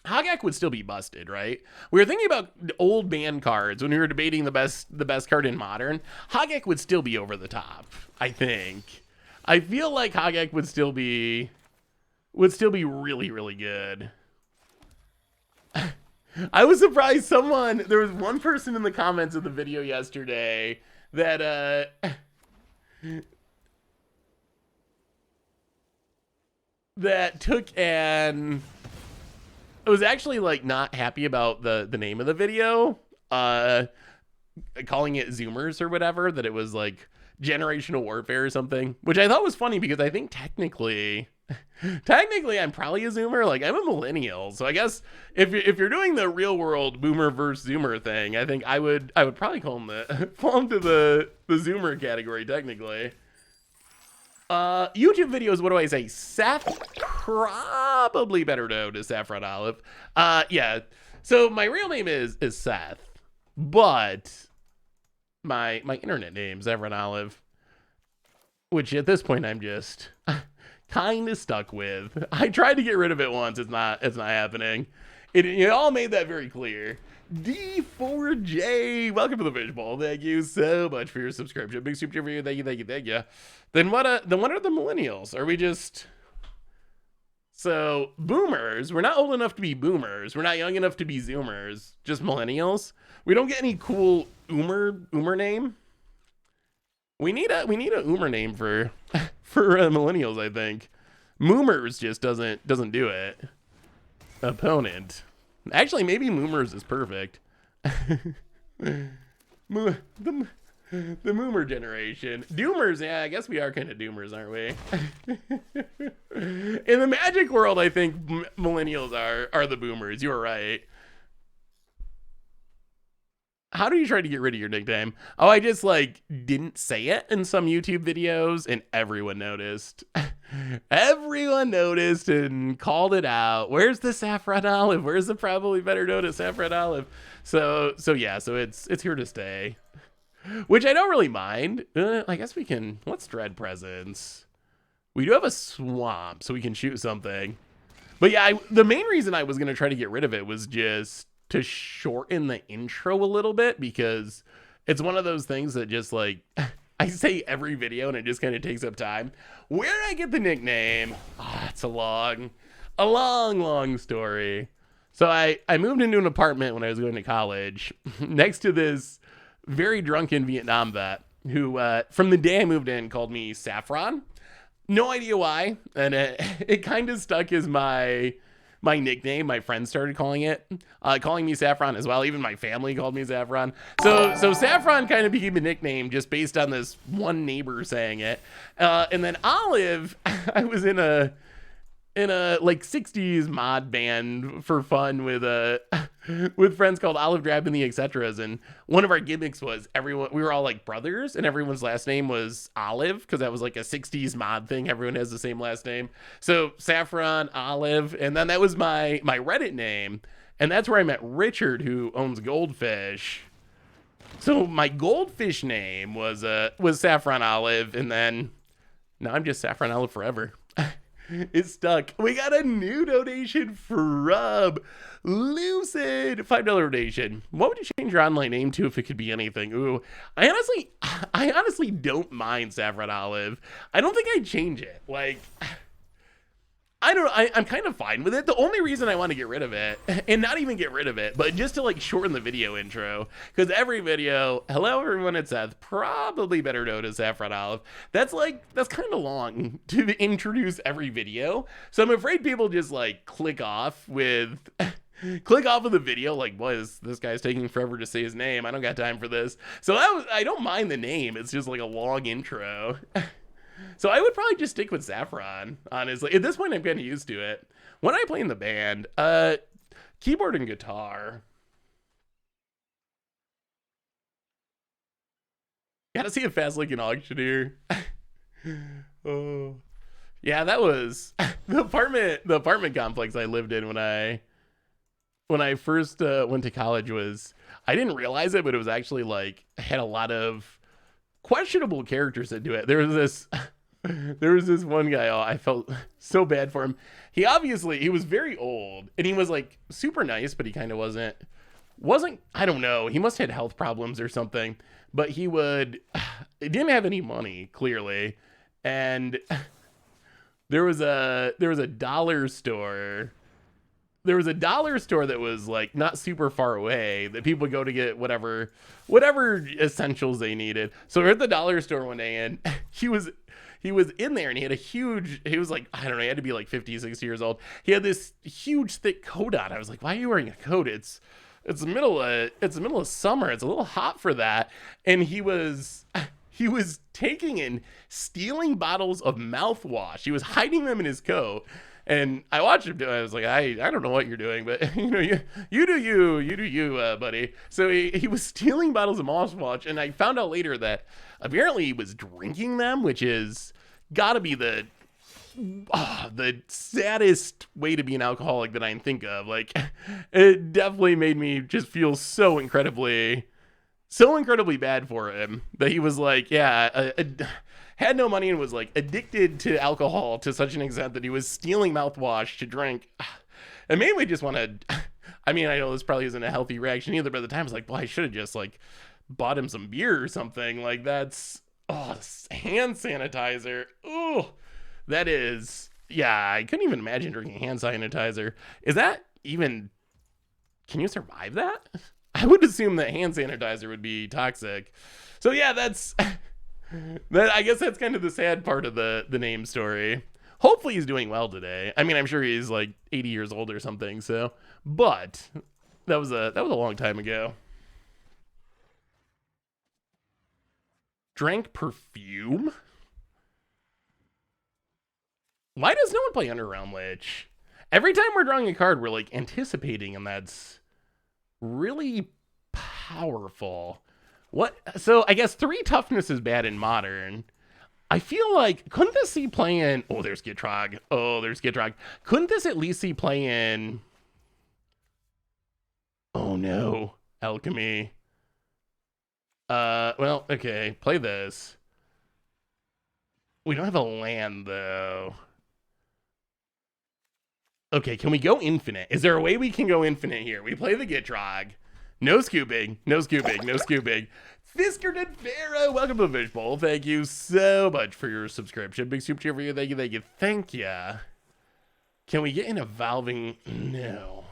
Hogak would still be busted, right? We were thinking about old ban cards when we were debating the best card in modern. Hogak would still be over the top, I think. I feel like Hogak would still be really, really good. I was surprised there was one person in the comments of the video yesterday that that took an, I was actually like not happy about the name of the video, calling it Zoomers or whatever, that it was like generational warfare or something, which I thought was funny because I think technically I'm probably a Zoomer. Like, I'm a millennial, so I guess if you're doing the real world boomer versus Zoomer thing, I think I would probably fall into the Zoomer category technically. YouTube videos, what do I say? Seth, probably better known as Saffron Olive. Yeah. So my real name is Seth, but my internet name, Saffron Olive, which at this point I'm just kind of stuck with. I tried to get rid of it once. It's not happening. It all made that very clear. D4J, welcome to the Fishbowl. Thank you so much for your subscription. Big super for you. Thank you. Then what are the millennials? Are we just, so boomers? We're not old enough to be boomers. We're not young enough to be Zoomers. Just millennials. We don't get any cool Oomer name. We need a Oomer name for millennials, I think. Moomers just doesn't do it. Opponent. Actually, maybe Moomers is perfect. The Moomer generation. Doomers, yeah, I guess we are kind of Doomers, aren't we? In the Magic world, I think millennials are the Boomers. You were right. How do you try to get rid of your nickname? Oh, I just like didn't say it in some YouTube videos and everyone noticed. Everyone noticed and called it out. Where's the Saffron Olive? Where's the probably better known as Saffron Olive? So yeah, so it's here to stay. Which I don't really mind. I guess we can, let's dread presence. We do have a swamp, so we can shoot something. But yeah, the main reason I was going to try to get rid of it was just to shorten the intro a little bit, because it's one of those things that just like, I say every video and it just kind of takes up time. Where I get the nickname, it's a long story. So I moved into an apartment when I was going to college next to this very drunken Vietnam vet who, from the day I moved in, called me Saffron. No idea why. And it kind of stuck as my nickname. My friends started calling me Saffron as well. Even my family called me Saffron. So Saffron kind of became a nickname just based on this one neighbor saying it. And then Olive, I was in a like 60s mod band for fun with friends called Olive Drab and the Etcetras, and one of our gimmicks was we were all like brothers and everyone's last name was Olive, because that was like a 60s mod thing. Everyone has the same last name. So Saffron, Olive, and then that was my Reddit name, and that's where I met Richard, who owns Goldfish. So my Goldfish name was Saffron Olive, and then now I'm just Saffron Olive forever. It's stuck. We got a new donation from Lucid. $5 donation. What would you change your online name to if it could be anything? Ooh, I honestly don't mind Saffron Olive. I don't think I'd change it. Like, I don't know. I'm kind of fine with it. The only reason I want to get rid of it, and not even get rid of it, but just to like shorten the video intro, because every video, hello everyone, it's Seth, probably better known as Saffron Olive. That's kind of long to introduce every video. So I'm afraid people just like click off of the video, like, boy, this guy's taking forever to say his name. I don't got time for this. So I don't mind the name. It's just like a long intro. So I would probably just stick with Saffron, honestly. At this point, I'm kind of used to it. When I play in the band, keyboard and guitar. Gotta see a fast looking auctioneer. Oh, yeah, that was the apartment complex I lived in when I first went to college. I didn't realize it, but it was actually like had a lot of questionable characters that do it. There was this one guy. Oh, I felt so bad for him. He was very old, and he was like super nice, but he kind of wasn't. I don't know. He must have had health problems or something. But he didn't have any money, clearly, and there was a dollar store. There was a dollar store that was like not super far away that people would go to get whatever essentials they needed. So we're at the dollar store one day, and he was in there, and he was like, I don't know, he had to be like 50, 60 years old. He had this huge thick coat on. I was like, why are you wearing a coat? It's the middle of summer. It's a little hot for that. And he was taking and stealing bottles of mouthwash. He was hiding them in his coat. And I watched him do it. I was like, I don't know what you're doing, but you do you, buddy. So he was stealing bottles of mouthwash, and I found out later that apparently he was drinking them, which is gotta be the saddest way to be an alcoholic that I can think of. Like, it definitely made me just feel so incredibly bad for him that he was like, yeah, had no money and was like addicted to alcohol to such an extent that he was stealing mouthwash to drink. And mainly just wanted, I mean, I know this probably isn't a healthy reaction either, but at the time I was like, well, I should have just like bought him some beer or something. Like, that's, hand sanitizer. Oh, that is, yeah, I couldn't even imagine drinking hand sanitizer. Is that even, can you survive that? I would assume that hand sanitizer would be toxic. So yeah, I guess that's kind of the sad part of the name story. Hopefully he's doing well today. I mean, I'm sure he's like 80 years old or something. So, but that was a long time ago. Drank perfume? Why does no one play Underrealm Lich? Every time we're drawing a card, we're like anticipating, and that's really powerful. What? So I guess 3 toughness is bad in modern. I feel like, couldn't this see playing? Oh, there's Gitrog. Couldn't this at least see playing? Oh no, alchemy. Well, okay, play this. We don't have a land though. Okay, can we go infinite? Is there a way we can go infinite here? We play the Gitrog. No scooping. Fiskerton Pharaoh, welcome to the Fishbowl. Thank you so much for your subscription. Big super cheer for you. Thank ya. Can we get an evolving? No.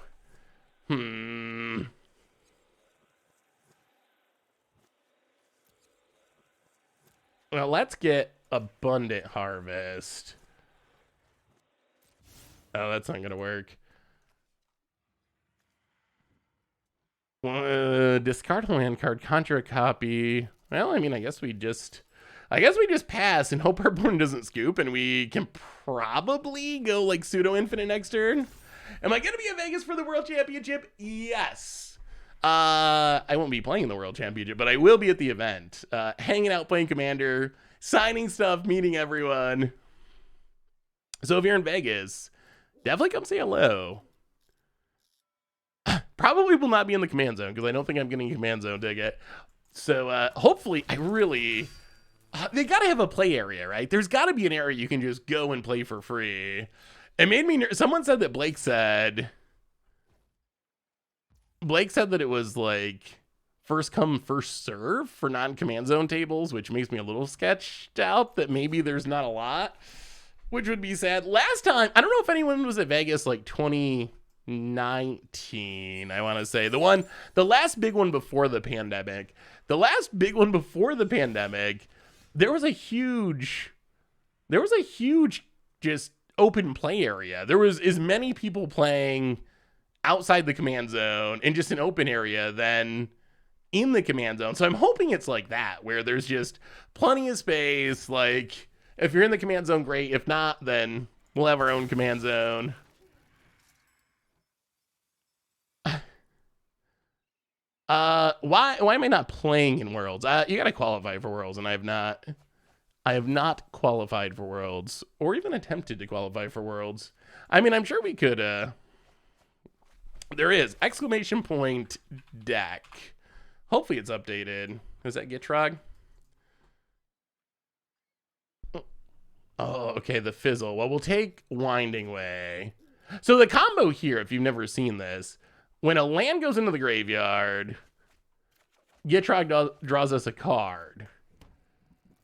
Well, let's get abundant harvest. Oh, that's not gonna work. Discard land card, conjure a copy. Well, I mean, I guess we just pass and hope our opponent doesn't scoop, and we can probably go like pseudo infinite next turn. Am I gonna be in Vegas for the World Championship? Yes. I won't be playing the World Championship, but I will be at the event, hanging out, playing Commander, signing stuff, meeting everyone. So if you're in Vegas, definitely come say hello. Probably will not be in the command zone because I don't think I'm getting a command zone ticket. So hopefully, they got to have a play area, right? There's got to be an area you can just go and play for free. It made me someone said that Blake said that it was like first come, first serve for non-command zone tables, which makes me a little sketched out that maybe there's not a lot. which would be sad. Last time, I don't know if anyone was at Vegas like 2019, I want to say. The last big one before the pandemic. The last big one before the pandemic, there was a huge just open play area. There was as many people playing outside the command zone in just an open area than in the command zone. So I'm hoping it's like that, where there's just plenty of space. Like, if you're in the command zone, great. If not, then we'll have our own command zone. Why am I not playing in Worlds? You gotta qualify for Worlds, and I have not qualified for Worlds, or even attempted to qualify for Worlds. I mean, I'm sure we could, there is, ! Deck. Hopefully it's updated. Is that Gitrog? Oh, okay, the Fizzle. Well, we'll take Winding Way. So the combo here, if you've never seen this, when a land goes into the graveyard, Gitrog draws us a card.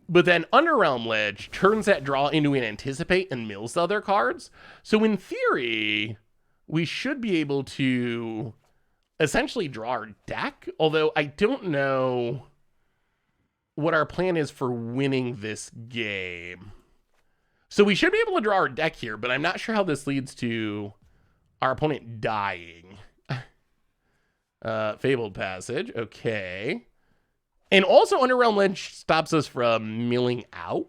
But then Underrealm Lich turns that draw into an Anticipate and mills the other cards. So in theory, we should be able to essentially draw our deck, although I don't know what our plan is for winning this game. So we should be able to draw our deck here, but I'm not sure how this leads to our opponent dying. Fabled Passage, okay. And also Underrealm Lich stops us from milling out.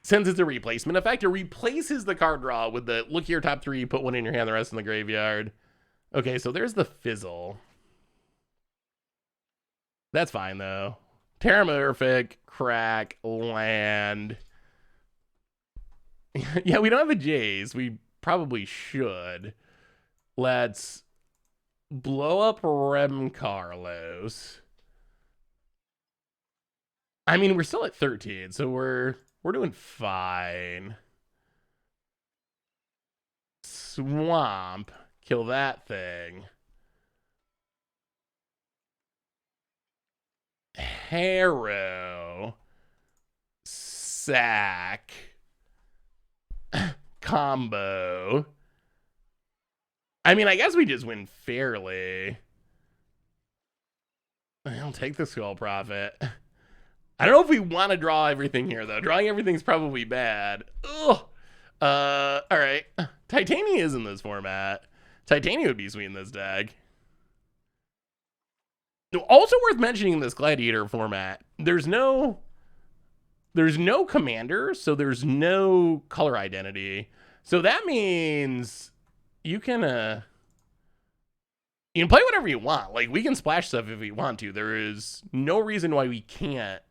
Since it's a replacement effect, it replaces the card draw with the look here, top 3, put one in your hand, the rest in the graveyard. Okay, so there's the Fizzle. That's fine, though. Terramorphic, crack, land. Yeah, we don't have a Jays. We probably should. Let's blow up Rem Carlos. I mean, we're still at 13, so we're doing fine. Swamp. Kill that thing. Harrow. Sack. Combo. I mean, I guess we just win fairly. I'll take the Skull Prophet. I don't know if we want to draw everything here, though. Drawing everything's probably bad. Ugh. All right. Titania is in this format. Titania would be sweet in this deck. Also worth mentioning in this Gladiator format, there's no commander, so there's no color identity. So that means you can play whatever you want. Like, we can splash stuff if we want to. There is no reason why we can't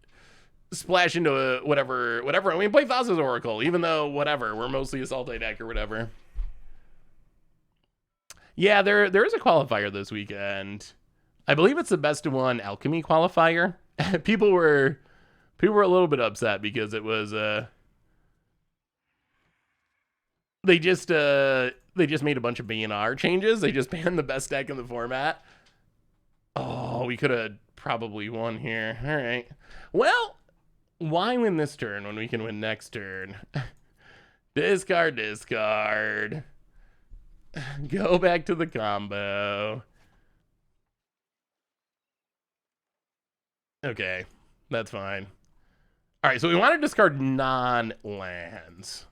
splash into whatever. I mean, play Thassa's Oracle, even though whatever, we're mostly Assault deck or whatever. Yeah, there is a qualifier this weekend. I believe it's the best of one alchemy qualifier. People were a little bit upset because it was they just made a bunch of BNR changes. They just banned the best deck in the format. Oh, we could have probably won here. All right. Well, why win this turn when we can win next turn? Discard. Go back to the combo. Okay, that's fine. All right, so we want to discard non-lands.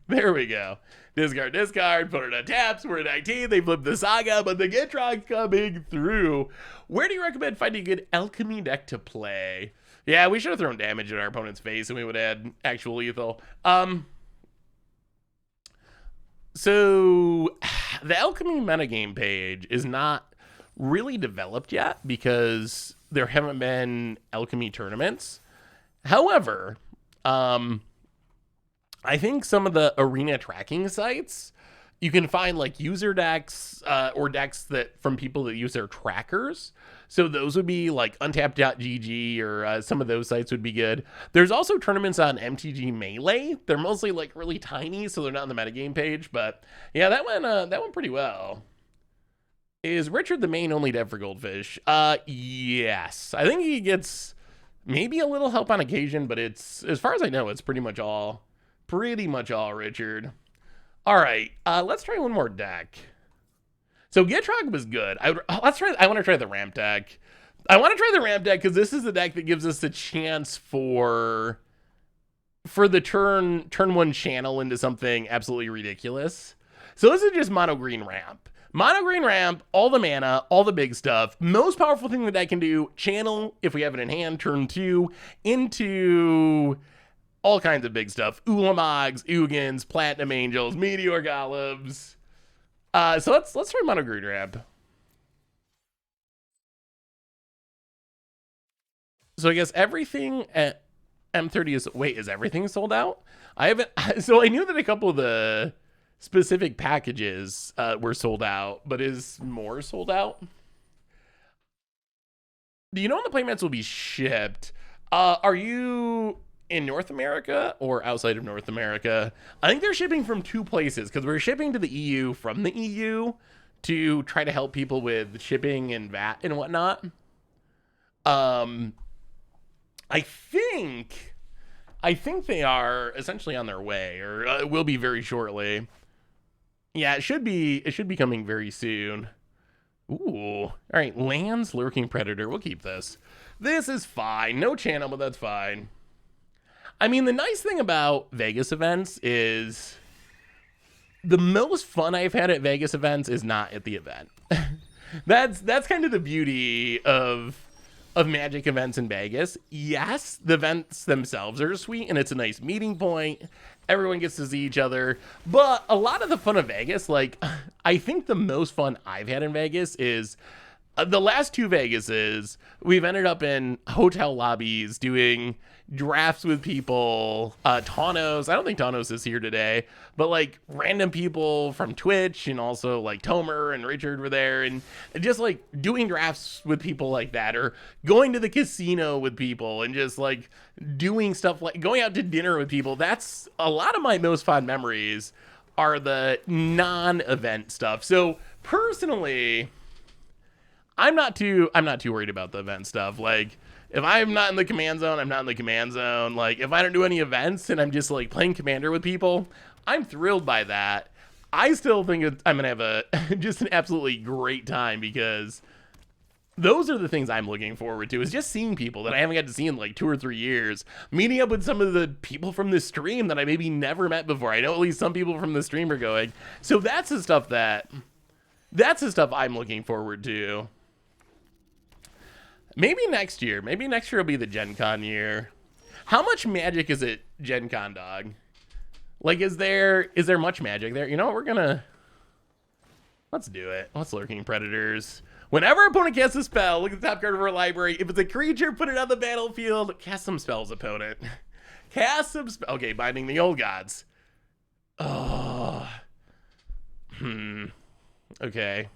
There we go. Discard, put it on taps. We're at 19. They flip the Saga, but the Gitrog's coming through. Where do you recommend finding a good alchemy deck to play? Yeah, we should have thrown damage in our opponent's face and we would add actual lethal. So the alchemy metagame page is not really developed yet because there haven't been alchemy tournaments. However, I think some of the arena tracking sites, you can find like user decks or decks that from people that use their trackers. So those would be like untapped.gg or some of those sites would be good. There's also tournaments on MTG Melee. They're mostly like really tiny, so they're not on the metagame page. But yeah, that went pretty well. Is Richard the main only dev for Goldfish? Yes. I think he gets maybe a little help on occasion, but it's, as far as I know, it's pretty much all Pretty much all, Richard. All right, let's try one more deck. So Gitrog was good. I want to try the ramp deck. I want to try the ramp deck because this is the deck that gives us the chance for the turn one channel into something absolutely ridiculous. So this is just mono green ramp. Mono green ramp, all the mana, all the big stuff. Most powerful thing that I can do, channel, if we have it in hand, turn 2, into all kinds of big stuff. Ulamogs, Ugins, Platinum Angels, Meteor Golems. So let's try mono green ramp. So I guess everything at M30 is... Wait, is everything sold out? I haven't... So I knew that a couple of the specific packages were sold out, but is more sold out? Do you know when the playmats will be shipped? Are you in North America or outside of North America? I think they're shipping from 2 places because we're shipping to the EU from the EU to try to help people with shipping and VAT and whatnot. I think they are essentially on their way, or will be very shortly. Yeah, it should be coming very soon. Ooh. All right, lands, lurking predator. We'll keep this. This is fine. No channel, but that's fine. I mean, the nice thing about Vegas events is the most fun I've had at Vegas events is not at the event. That's kind of the beauty of Magic events in Vegas. Yes, the events themselves are sweet and it's a nice meeting point. Everyone gets to see each other. But a lot of the fun of Vegas, like, I think the most fun I've had in Vegas is the last 2 Vegases, we've ended up in hotel lobbies doing drafts with people. Tawnos, I don't think Tawnos is here today, but like random people from Twitch, and also like Tomer and Richard were there, and just like doing drafts with people like that, or going to the casino with people and just like doing stuff like going out to dinner with people. That's a lot of my most fond memories are the non-event stuff. So personally, I'm not too worried about the event stuff. Like, if I'm not in the command zone, I'm not in the command zone. Like, if I don't do any events and I'm just like playing Commander with people, I'm thrilled by that. I still think I'm gonna have just an absolutely great time, because those are the things I'm looking forward to, is just seeing people that I haven't got to see in like 2 or 3 years, meeting up with some of the people from the stream that I maybe never met before. I know at least some people from the stream are going. So that's the stuff I'm looking forward to. Maybe next year will be the Gen Con year. How much Magic is it Gen Con, dog? Like, is there much Magic there? You know what, let's do it. Let's Lurking Predators. Whenever an opponent casts a spell, look at the top card of our library. If it's a creature, put it on the battlefield. Cast some spells, opponent. Cast some spells. Okay, Binding the Old Gods. Oh. Okay.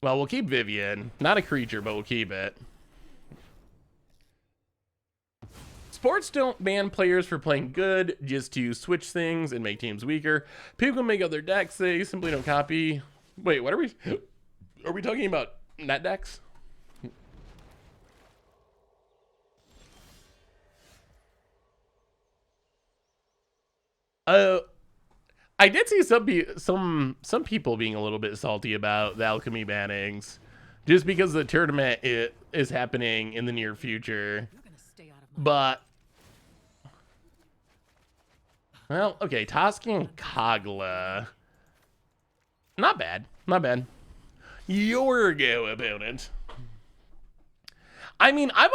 Well, we'll keep Vivian. Not a creature, but we'll keep it. Sports don't ban players for playing good, just to switch things and make teams weaker. People make other decks, they simply don't copy. Wait, what are we talking about? Net decks? I did see some people being a little bit salty about the alchemy bannings, just because the tournament is happening in the near future. But well, okay, Toski and Kagla, not bad. Your go, opponent. I mean, I'm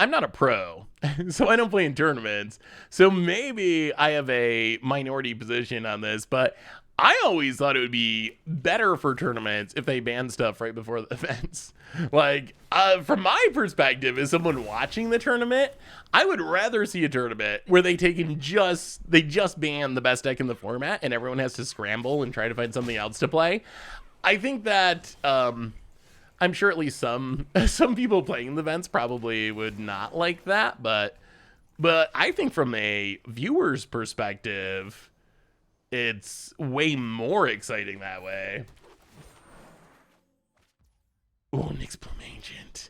not a pro, so I don't play in tournaments. So maybe I have a minority position on this, but I always thought it would be better for tournaments if they ban stuff right before the events. Like, from my perspective, as someone watching the tournament, I would rather see a tournament where they just ban the best deck in the format and everyone has to scramble and try to find something else to play. I think that, I'm sure at least some people playing the events probably would not like that, but I think from a viewer's perspective, it's way more exciting that way. Oh, Nyx Plumagent.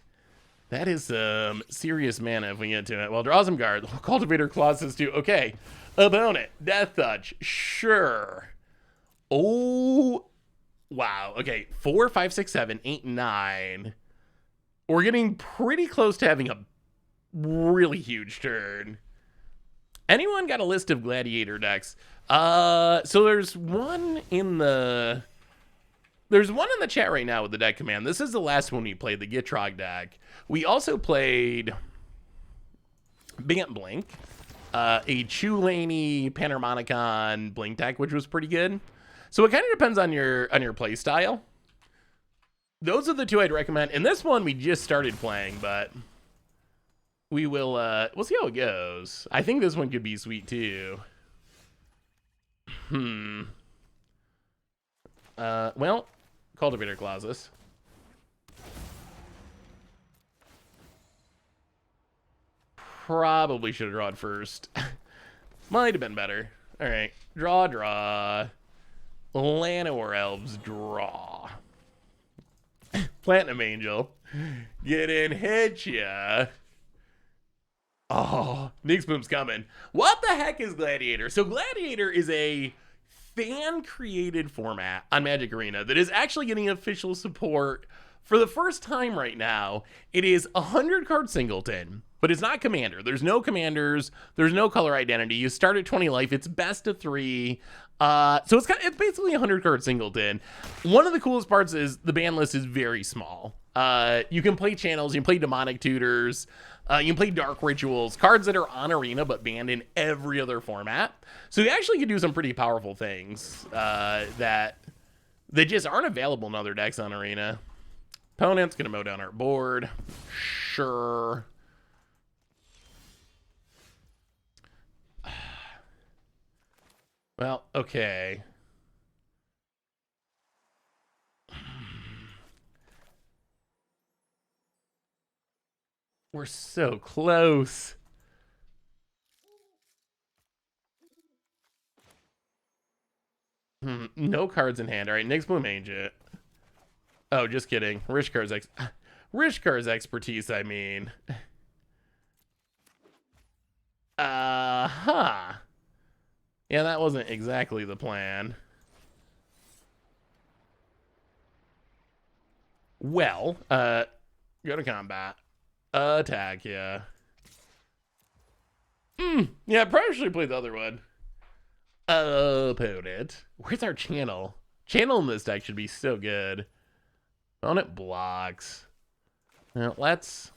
That is some serious mana if we get to it. Well, draw some cards. Cultivator Colossus too. Okay. Opponent. Death Touch. Sure. Oh. Wow. Okay. 4, 5, 6, 7, 8, 9. We're getting pretty close to having a really huge turn. Anyone got a list of Gladiator decks? So there's one in the chat right now with the deck command. This is the last one we played, the Gitrog deck. We also played Bant Blink, a Chulani Panharmoicon Blink deck, which was pretty good. So it kind of depends on your play style. Those are the two I'd recommend. And this one we just started playing, but we'll see how it goes. I think this one could be sweet too. Well, Cultivator Colossus. Probably should have drawn first. Might have been better. All right, draw. Llanowar Elves, draw. Platinum Angel. Get in, hit ya. Oh, Nyx Boom's coming. What the heck is Gladiator? So Gladiator is a fan-created format on Magic Arena that is actually getting official support for the first time right now. It is a 100-card singleton, but it's not commander. There's no commanders. There's no color identity. You start at 20 life. It's best of 3. So it's basically a 100-card singleton. One of the coolest parts is the ban list is very small. You can play channels. You can play demonic tutors. You can play dark rituals, cards that are on Arena but banned in every other format. So you actually can do some pretty powerful things that just aren't available in other decks on Arena. Opponent's gonna mow down our board. Sure. Well, okay. We're so close. No cards in hand. All right, Nyx Boom Ancient. Oh, just kidding. Rishkar's expertise, I mean. Yeah, that wasn't exactly the plan. Well, go to combat. Attack, yeah. Yeah, probably should play the other one. Opponent. Where's our channel? Channel in this deck should be so good. Opponent blocks. Now, let's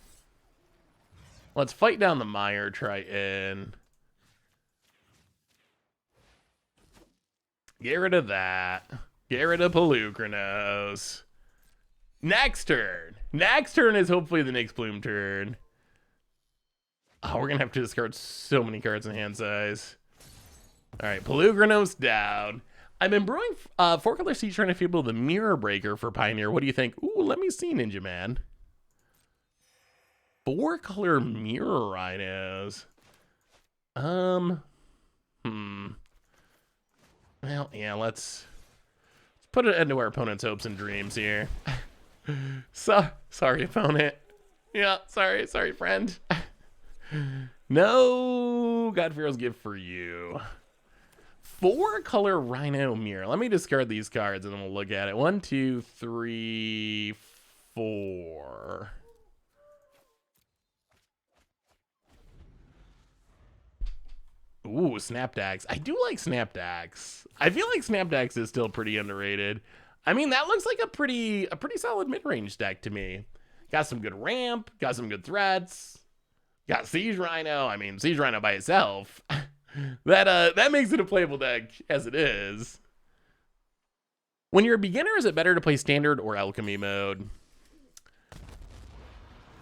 fight down the Mire Triton. Get rid of that. Get rid of Pelucranos. Next turn. Next turn is hopefully the Nyx Bloom turn. Oh, we're going to have to discard so many cards in hand size. All right, Pelucranos down. I've been brewing 4-color Siege Rhino Fable, the Mirror Breaker for Pioneer. What do you think? Ooh, let me see, Ninja Man. 4-color Mirror Rhinos. Well, yeah, let's put it into our opponent's hopes and dreams here. Sorry, opponent. Yeah, sorry, friend. No God-Pharaoh's gift for you. 4-color Rhino Mirror. Let me discard these cards and then we'll look at it. 1, 2, 3, 4. Ooh, Snapdax. I do like Snapdax. I feel like Snapdax is still pretty underrated. I mean, that looks like a pretty solid mid-range deck to me. Got some good ramp, got some good threats, got Siege Rhino. I mean, Siege Rhino by itself. that makes it a playable deck as it is. When you're a beginner, is it better to play standard or alchemy mode?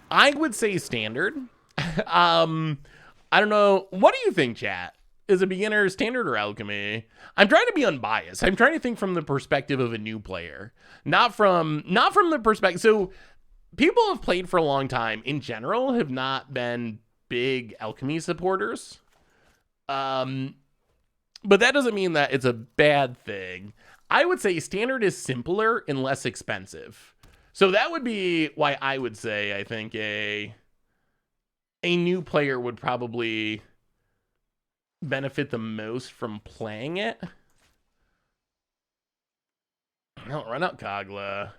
I would say standard. I don't know. What do you think, chat? Is a beginner standard or alchemy? I'm trying to be unbiased. I'm trying to think from the perspective of a new player, not from the perspective. So people have played for a long time in general have not been big alchemy supporters. But that doesn't mean that it's a bad thing. I would say standard is simpler and less expensive. So that would be why I would say I think a new player would probably benefit the most from playing it. No, run out Kogla.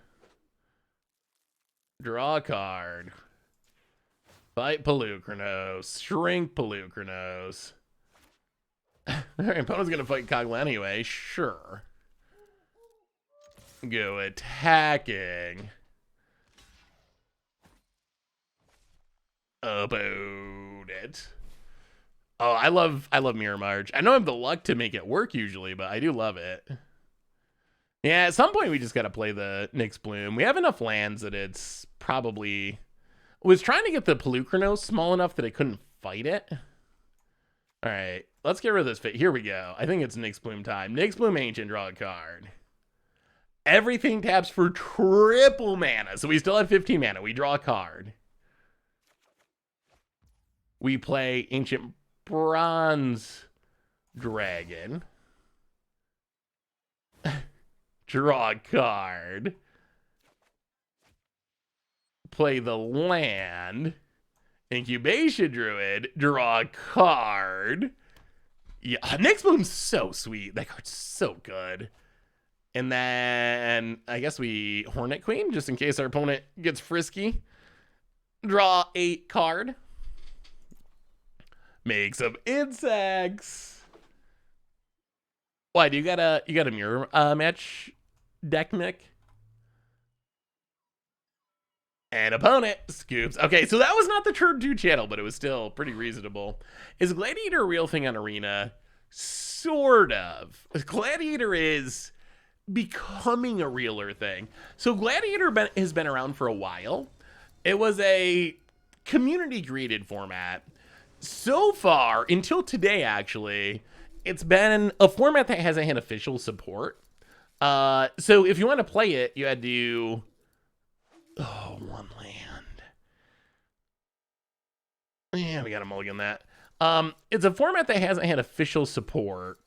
Draw a card. Fight Pelucranos. Shrink Pelucranos. Alright, opponent's gonna fight Kogla anyway. Sure. Go attacking. Opponent. Oh, I love Mirror March. I know I have the luck to make it work usually, but I do love it. Yeah, at some point we just gotta play the Nyx Bloom. We have enough lands that it's probably... I was trying to get the Pelucranos small enough that I couldn't fight it. Alright, let's get rid of this fit. Here we go. I think it's Nyx Bloom time. Nyx Bloom Ancient, draw a card. Everything taps for triple mana, so we still have 15 mana. We draw a card. We play Ancient Bronze Dragon. Draw a card. Play the land. Incubation Druid. Draw a card. Yeah, Nyx Bloom's so sweet. That card's so good. And then I guess we Hornet Queen, just in case our opponent gets frisky. Draw a card. Make some insects. Why, do you got a mirror match deck, Mick? And opponent scoops. Okay, so that was not the turn 2 channel, but it was still pretty reasonable. Is Gladiator a real thing on Arena? Sort of. Gladiator is becoming a realer thing. So Gladiator has been around for a while. It was a community created format. So far, until today actually, it's been a format that hasn't had official support. So if you want to play it, you had to... Oh, one land. Yeah, we got to mulligan that. It's a format that hasn't had official support.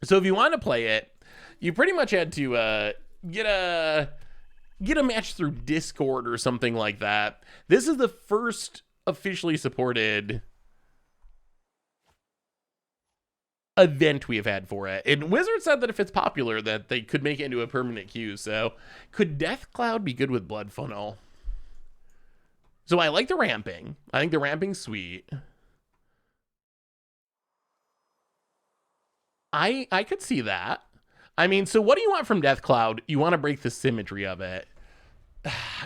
So if you want to play it, you pretty much had to get a match through Discord or something like that. This is the first officially supported event we have had for it. And Wizard said that if it's popular, that they could make it into a permanent queue. So could Death Cloud be good with Blood Funnel? So I like the ramping. I think the ramping's sweet. I could see that. I mean, so what do you want from Death Cloud? You want to break the symmetry of it.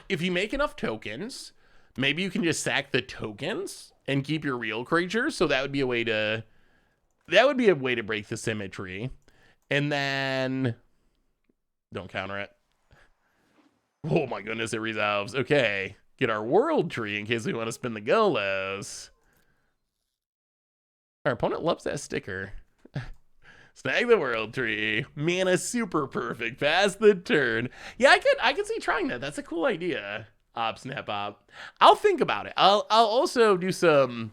If you make enough tokens, maybe you can just sack the tokens and keep your real creatures. So that would be a way to break the symmetry. And then don't counter it. Oh my goodness, it resolves. Okay. Get our world tree in case we want to spin the Golos. Our opponent loves that sticker. Snag the world tree. Mana super perfect. Pass the turn. Yeah, I could see trying that. That's a cool idea. Snap op. I'll think about it. I'll also do some...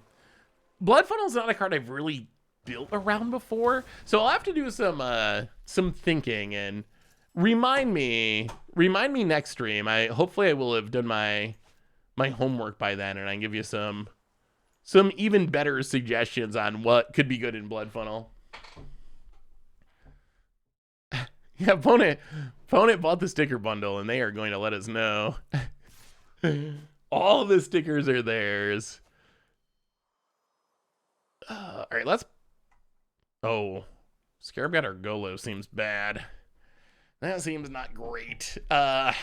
Blood Funnel's not a card I've really built around before, so I'll have to do some thinking and remind me next stream. Hopefully I will have done my homework by then, and I can give you some even better suggestions on what could be good in Blood Funnel. Yeah, opponent bought the sticker bundle, and they are going to let us know. All the stickers are theirs. All right, let's... Oh, Scarab got our Golo seems bad. That seems not great. How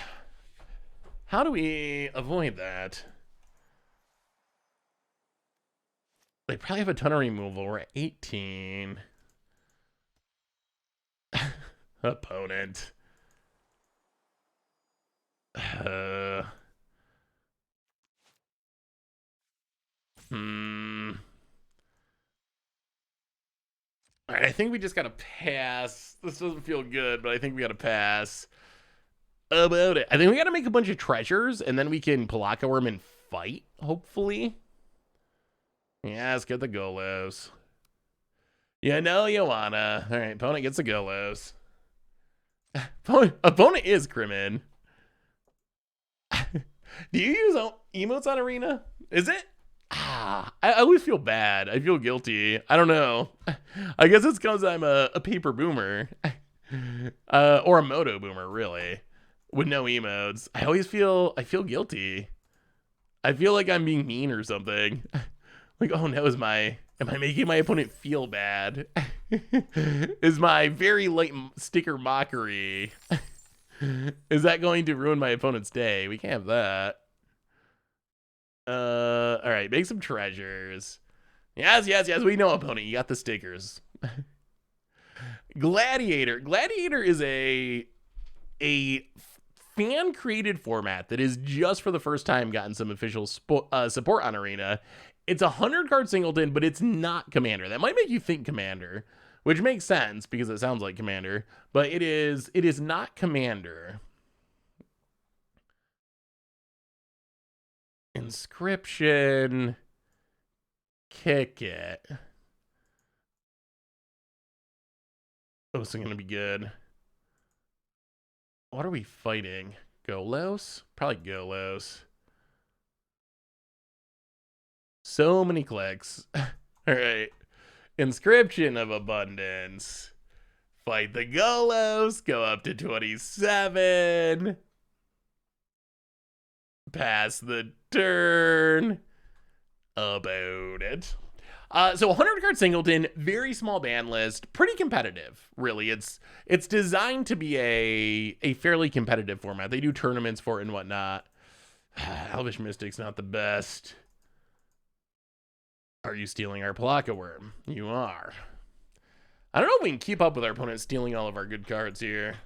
do we avoid that? They probably have a ton of removal. We're at 18. Opponent. All right, I think we just gotta pass. This doesn't feel good, but I think we gotta pass about it. I think we gotta make a bunch of treasures, and then we can Palaka Worm and fight, hopefully. Yeah, let's get the Golos. You know you wanna. All right, opponent gets the Golos. Opponent is Crimin. Do you use emotes on Arena? Is it? I always feel bad. I feel guilty. I don't know. I guess it's because I'm a paper boomer. Or a moto boomer, really. With no emotes. I feel guilty. I feel like I'm being mean or something. Like, oh no, am I making my opponent feel bad? Is my very light sticker mockery, is that going to ruin my opponent's day? We can't have that. All right, make some treasures. Yes, we know, opponent. You got the stickers. Gladiator. Gladiator is a fan-created format that is just for the first time gotten some official support on Arena. It's a 100-card singleton, but it's not Commander. That might make you think Commander, which makes sense because it sounds like Commander, but it is not Commander. Inscription. Kick it. Oh, this is going to be good. What are we fighting? Golos? Probably Golos. So many clicks. All right. Inscription of Abundance. Fight the Golos. Go up to 27. Pass the turn. About it. So 100-card singleton, very small ban list, pretty competitive, really. It's designed to be a fairly competitive format. They do tournaments for it and whatnot. Elvish Mystic's not the best. Are you stealing our Palaka Worm? You are. I don't know if we can keep up with our opponent stealing all of our good cards here.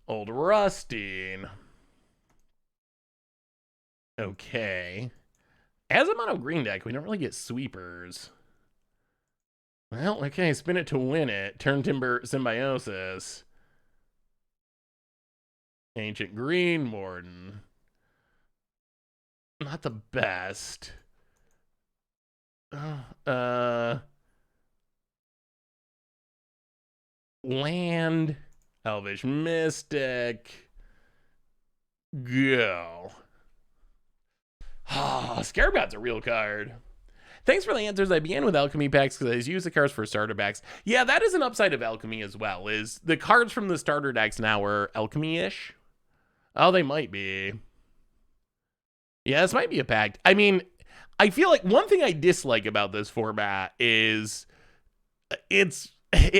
Old Rusting. Okay. As a mono green deck, we don't really get sweepers. Well, okay, spin it to win it. Turn Timber Symbiosis. Ancient Green Warden. Not the best. Land. Elvish Mystic. Go. Scarab God's a real card. Thanks for the answers. I began with alchemy packs because I use the cards for starter packs. Yeah, that is an upside of alchemy as well, is the cards from the starter decks now are alchemy-ish. Oh, they might be. Yeah, this might be a pact. I mean, I feel like one thing I dislike about this format is it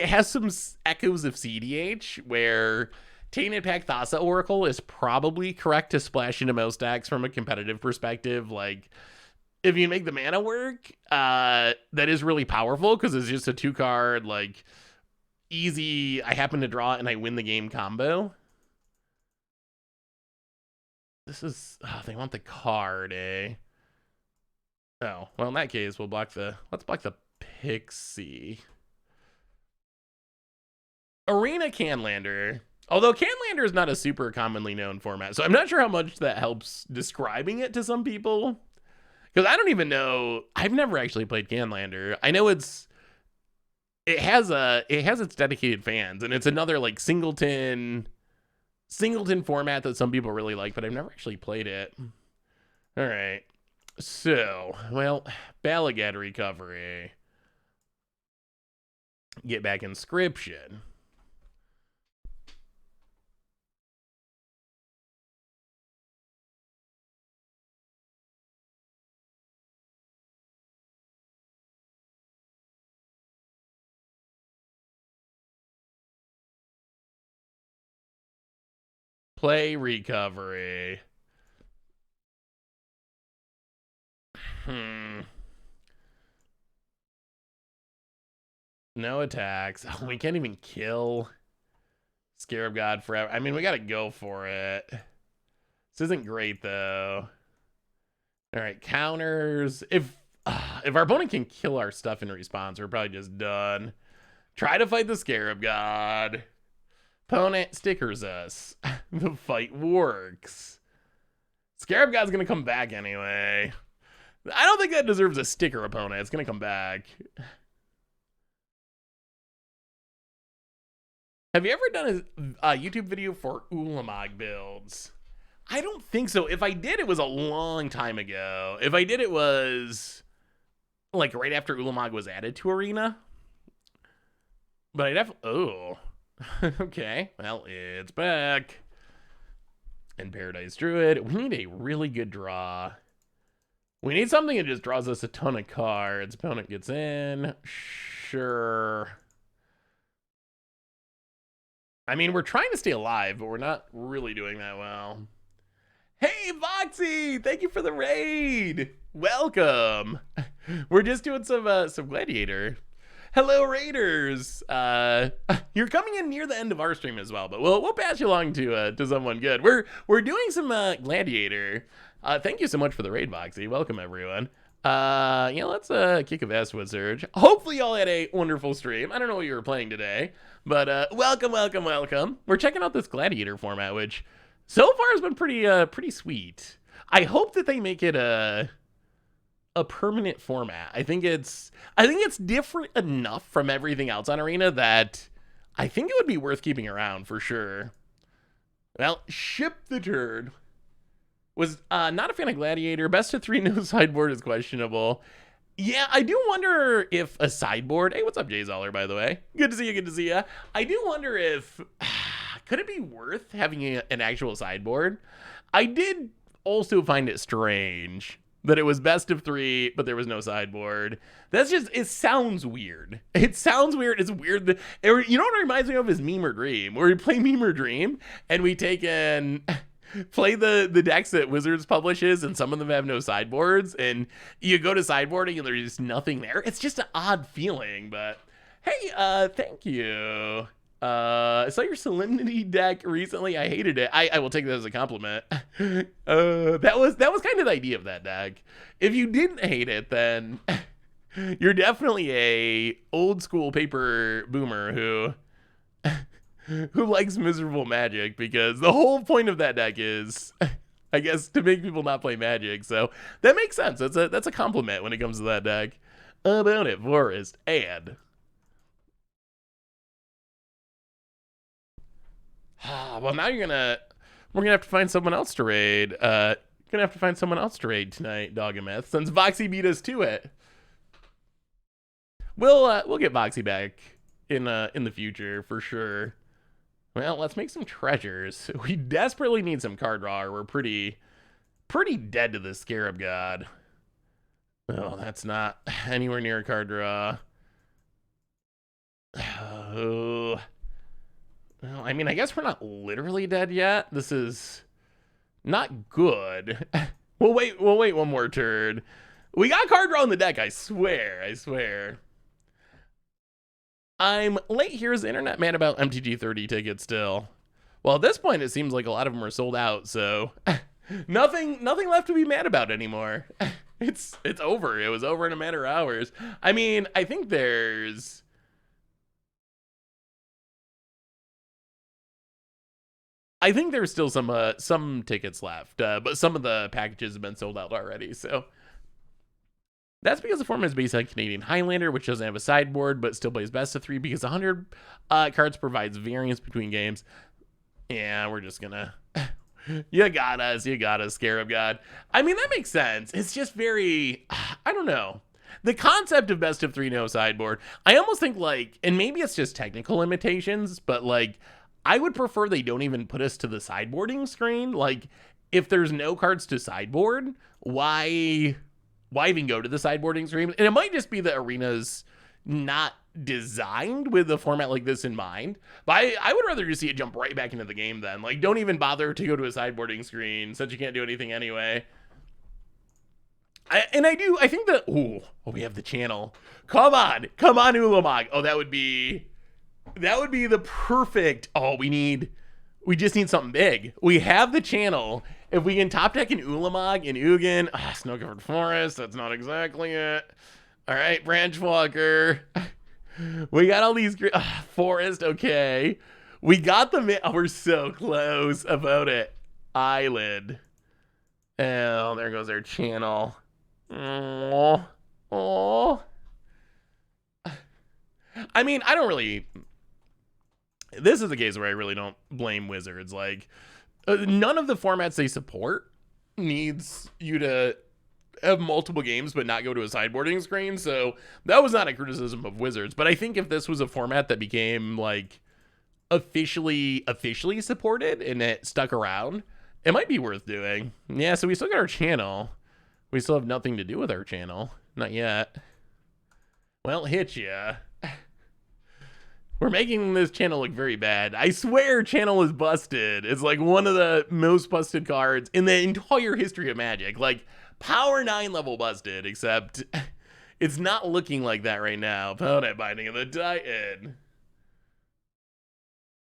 has some echoes of CDH where Tainted Pact Thassa Oracle is probably correct to splash into most decks from a competitive perspective. Like, if you make the mana work, that is really powerful because it's just a 2-card, like, easy, I happen to draw it and I win the game combo. This is, they want the card, eh? Oh, well, in that case, let's block the Pixie. Arena Canlander. Although Canlander is not a super commonly known format, so I'm not sure how much that helps describing it to some people. Because I don't even know. I've never actually played Canlander. I know it has its dedicated fans, and it's another like singleton format that some people really like, but I've never actually played it. All right. So, well, Balagad Recovery. Get back Inscription. Play Recovery. No attacks. Oh, we can't even kill Scarab God forever. I mean, we gotta go for it. This isn't great, though. All right, counters. If our opponent can kill our stuff in response, we're probably just done. Try to fight the Scarab God. Opponent stickers us. The fight works. Scarab God's gonna come back anyway. I don't think that deserves a sticker, opponent. It's gonna come back. Have you ever done a YouTube video for Ulamog builds? I don't think so. If I did, it was a long time ago. If I did, it was like right after Ulamog was added to Arena. But I definitely... Oh. Okay. Well, it's back. And Paradise Druid. We need a really good draw. We need something that just draws us a ton of cards. Opponent gets in. Sure. I mean, we're trying to stay alive, but we're not really doing that well. Hey, Voxy! Thank you for the raid! Welcome! We're just doing some Gladiator. Hello, Raiders! You're coming in near the end of our stream as well, but we'll pass you along to someone good. We're doing some Gladiator. Thank you so much for the raid, Voxy. Welcome, everyone. Yeah, let's kick a Vastwood Surge. Hopefully y'all had a wonderful stream. I don't know what you were playing today, but welcome. We're checking out this Gladiator format, which so far has been pretty sweet. I hope that they make it a permanent format. I think it's different enough from everything else on Arena that I think it would be worth keeping around for sure. Well, Ship the Turd was not a fan of Gladiator. Best of 3 no sideboard is questionable. Yeah, I do wonder if a sideboard... Hey, what's up, Jay Zoller, by the way? Good to see you. I do wonder if... could it be worth having an actual sideboard? I did also find it strange that it was best of 3, but there was no sideboard. That's just... It sounds weird. It's weird. You know what it reminds me of is Meme or Dream, where we play Meme or Dream, and we take in... play the decks that Wizards publishes, and some of them have no sideboards, and you go to sideboarding and there's just nothing there. It's just an odd feeling, but hey, thank you. I saw your Solemnity deck recently. I hated it. I will take that as a compliment. That was kind of the idea of that deck. If you didn't hate it, then you're definitely a old school paper boomer who likes miserable Magic, because the whole point of that deck is, I guess, to make people not play Magic. So that makes sense. That's a compliment when it comes to that deck. About it, Forest, and well, now we're gonna have to find someone else to raid. Tonight, Dog and Myth, since Voxy beat us to it. We'll get Voxy back in the future for sure. Well, let's make some treasures. We desperately need some card draw, or we're pretty dead to the Scarab God. Oh, that's not anywhere near a card draw. Oh. Well, I mean, I guess we're not literally dead yet. This is not good. We'll wait one more turn. We got card draw on the deck, I swear. I'm late here as the internet mad about MTG 30 tickets still. Well, at this point, it seems like a lot of them are sold out, so nothing left to be mad about anymore. It's over. It was over in a matter of hours. I mean, I think there's... still some tickets left, but some of the packages have been sold out already, so... That's because the format is based on Canadian Highlander, which doesn't have a sideboard, but still plays best of 3 because 100 cards provides variance between games. Yeah, we're just gonna... You got us, Scarab God. I mean, that makes sense. It's just very... I don't know. The concept of best of 3 no sideboard, I almost think, like... And maybe it's just technical limitations, but, like... I would prefer they don't even put us to the sideboarding screen. Like, if there's no cards to sideboard, why even go to the sideboarding screen? And it might just be that Arena's not designed with a format like this in mind. But I would rather just see it jump right back into the game then. Like, don't even bother to go to a sideboarding screen since you can't do anything anyway. I think that... Oh, we have the channel. Come on, Ulamog. Oh, that would be the perfect... Oh, we just need something big. We have the channel. If we can top deck an Ulamog and Ugin, Snow-Covered Forest, that's not exactly it. All right, Branchwalker. We got all these Forest, okay. We got the... Oh, we're so close about it. Island. Oh, there goes our channel. Oh. I mean, I don't really... This is a case where I really don't blame Wizards. Like, none of the formats they support needs you to have multiple games but not go to a sideboarding screen. So that was not a criticism of Wizards. But I think if this was a format that became like officially supported and it stuck around, it might be worth doing. Yeah, so we still got our channel. We still have nothing to do with our channel. Not yet. Well, hit ya. We're making this channel look very bad. I swear channel is busted. It's like one of the most busted cards in the entire history of Magic. Like Power 9 level busted, except it's not looking like that right now. Opponent Binding of the Titan.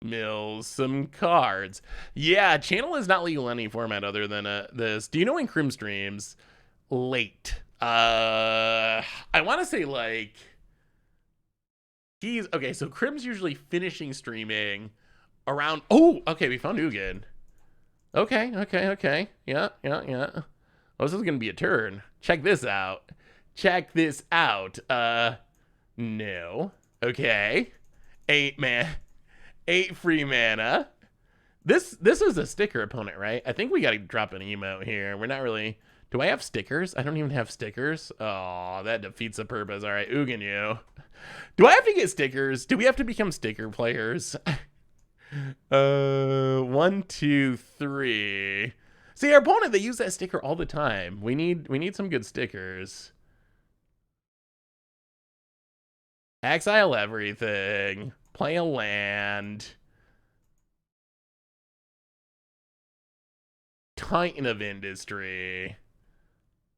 Mills some cards. Yeah, channel is not legal in any format other than this. Do you know when Crim streams? Late. I want to say like he's okay. So Crim's usually finishing streaming around. Oh, okay. We found Ugin. Okay. Yeah. Oh, this is gonna be a turn. Check this out. No. Okay. 8 free mana. This is a sticker opponent, right? I think we gotta drop an emote here. We're not really. Do I have stickers? I don't even have stickers. Oh, that defeats the purpose. All right, Ugin you. Do I have to get stickers? Do we have to become sticker players? 1, 2, 3. See, our opponent, they use that sticker all the time. We need some good stickers. Exile everything. Play a land. Titan of Industry.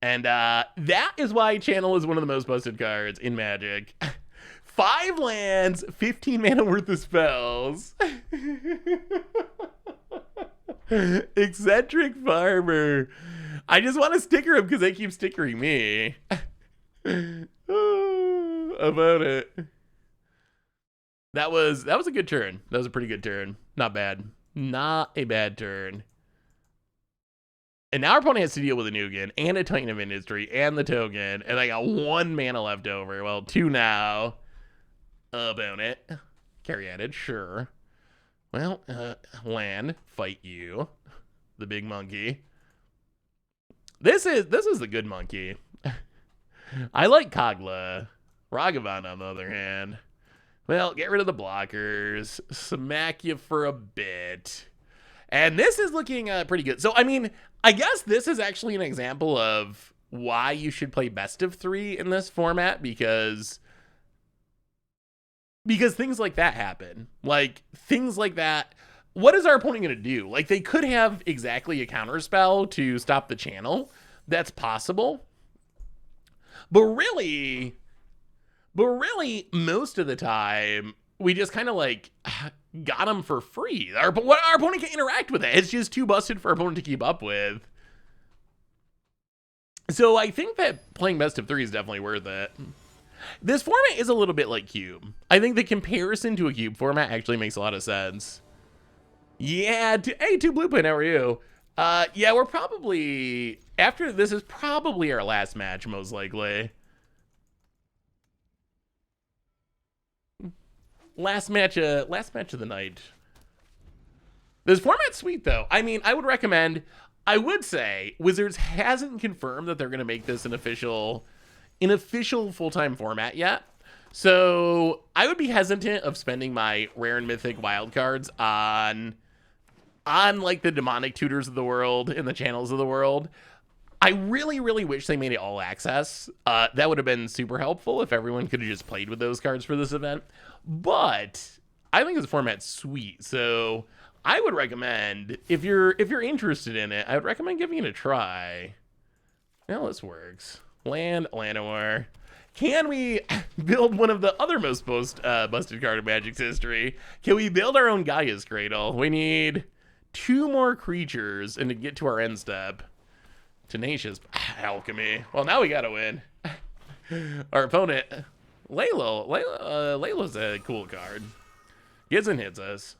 And that is why channel is one of the most busted cards in Magic. 5 lands, 15 mana worth of spells. Eccentric Farmer. I just want to sticker him because they keep stickering me. About it. That was a good turn. That was a pretty good turn. Not bad. Not a bad turn. And now our opponent has to deal with a Ugin and a Titan of Industry and the token, and I got 1 mana left over. Well, 2 now. Opponent. Caryatid, sure. Well, land, fight you. The big monkey. This is the good monkey. I like Kogla. Ragavan, on the other hand. Well, get rid of the blockers. Smack you for a bit. And this is looking pretty good. So, I mean, I guess this is actually an example of why you should play best of 3 in this format, because things like that happen. Like, things like that. What is our opponent going to do? Like, they could have exactly a counterspell to stop the channel. That's possible. But really, most of the time, we just kind of like got them for free. Our opponent can interact with it. It's just too busted for our opponent to keep up with. So I think that playing best of 3 is definitely worth it. This format is a little bit like Cube. I think the comparison to a Cube format actually makes a lot of sense. Yeah, hey, 2 Blueprint, how are you? Yeah, we're probably, after this is probably our last match, most likely. Last match of the night. This format's sweet, though. I mean, I would say Wizards hasn't confirmed that they're going to make this an official full-time format yet. So I would be hesitant of spending my rare and mythic wildcards on like the demonic tutors of the world and the channels of the world. I really, really wish they made it all access. That would have been super helpful if everyone could have just played with those cards for this event. But I think this format's sweet. So I would recommend, if you're interested in it, I would recommend giving it a try. Now this works. Land Llanowar. Can we build one of the other most busted card in Magic's history? Can we build our own Gaia's Cradle? We need 2 more creatures and to get to our end step. Tenacious Alchemy. Well, now we gotta win. Our opponent, Layla's a cool card. Gets and hits us.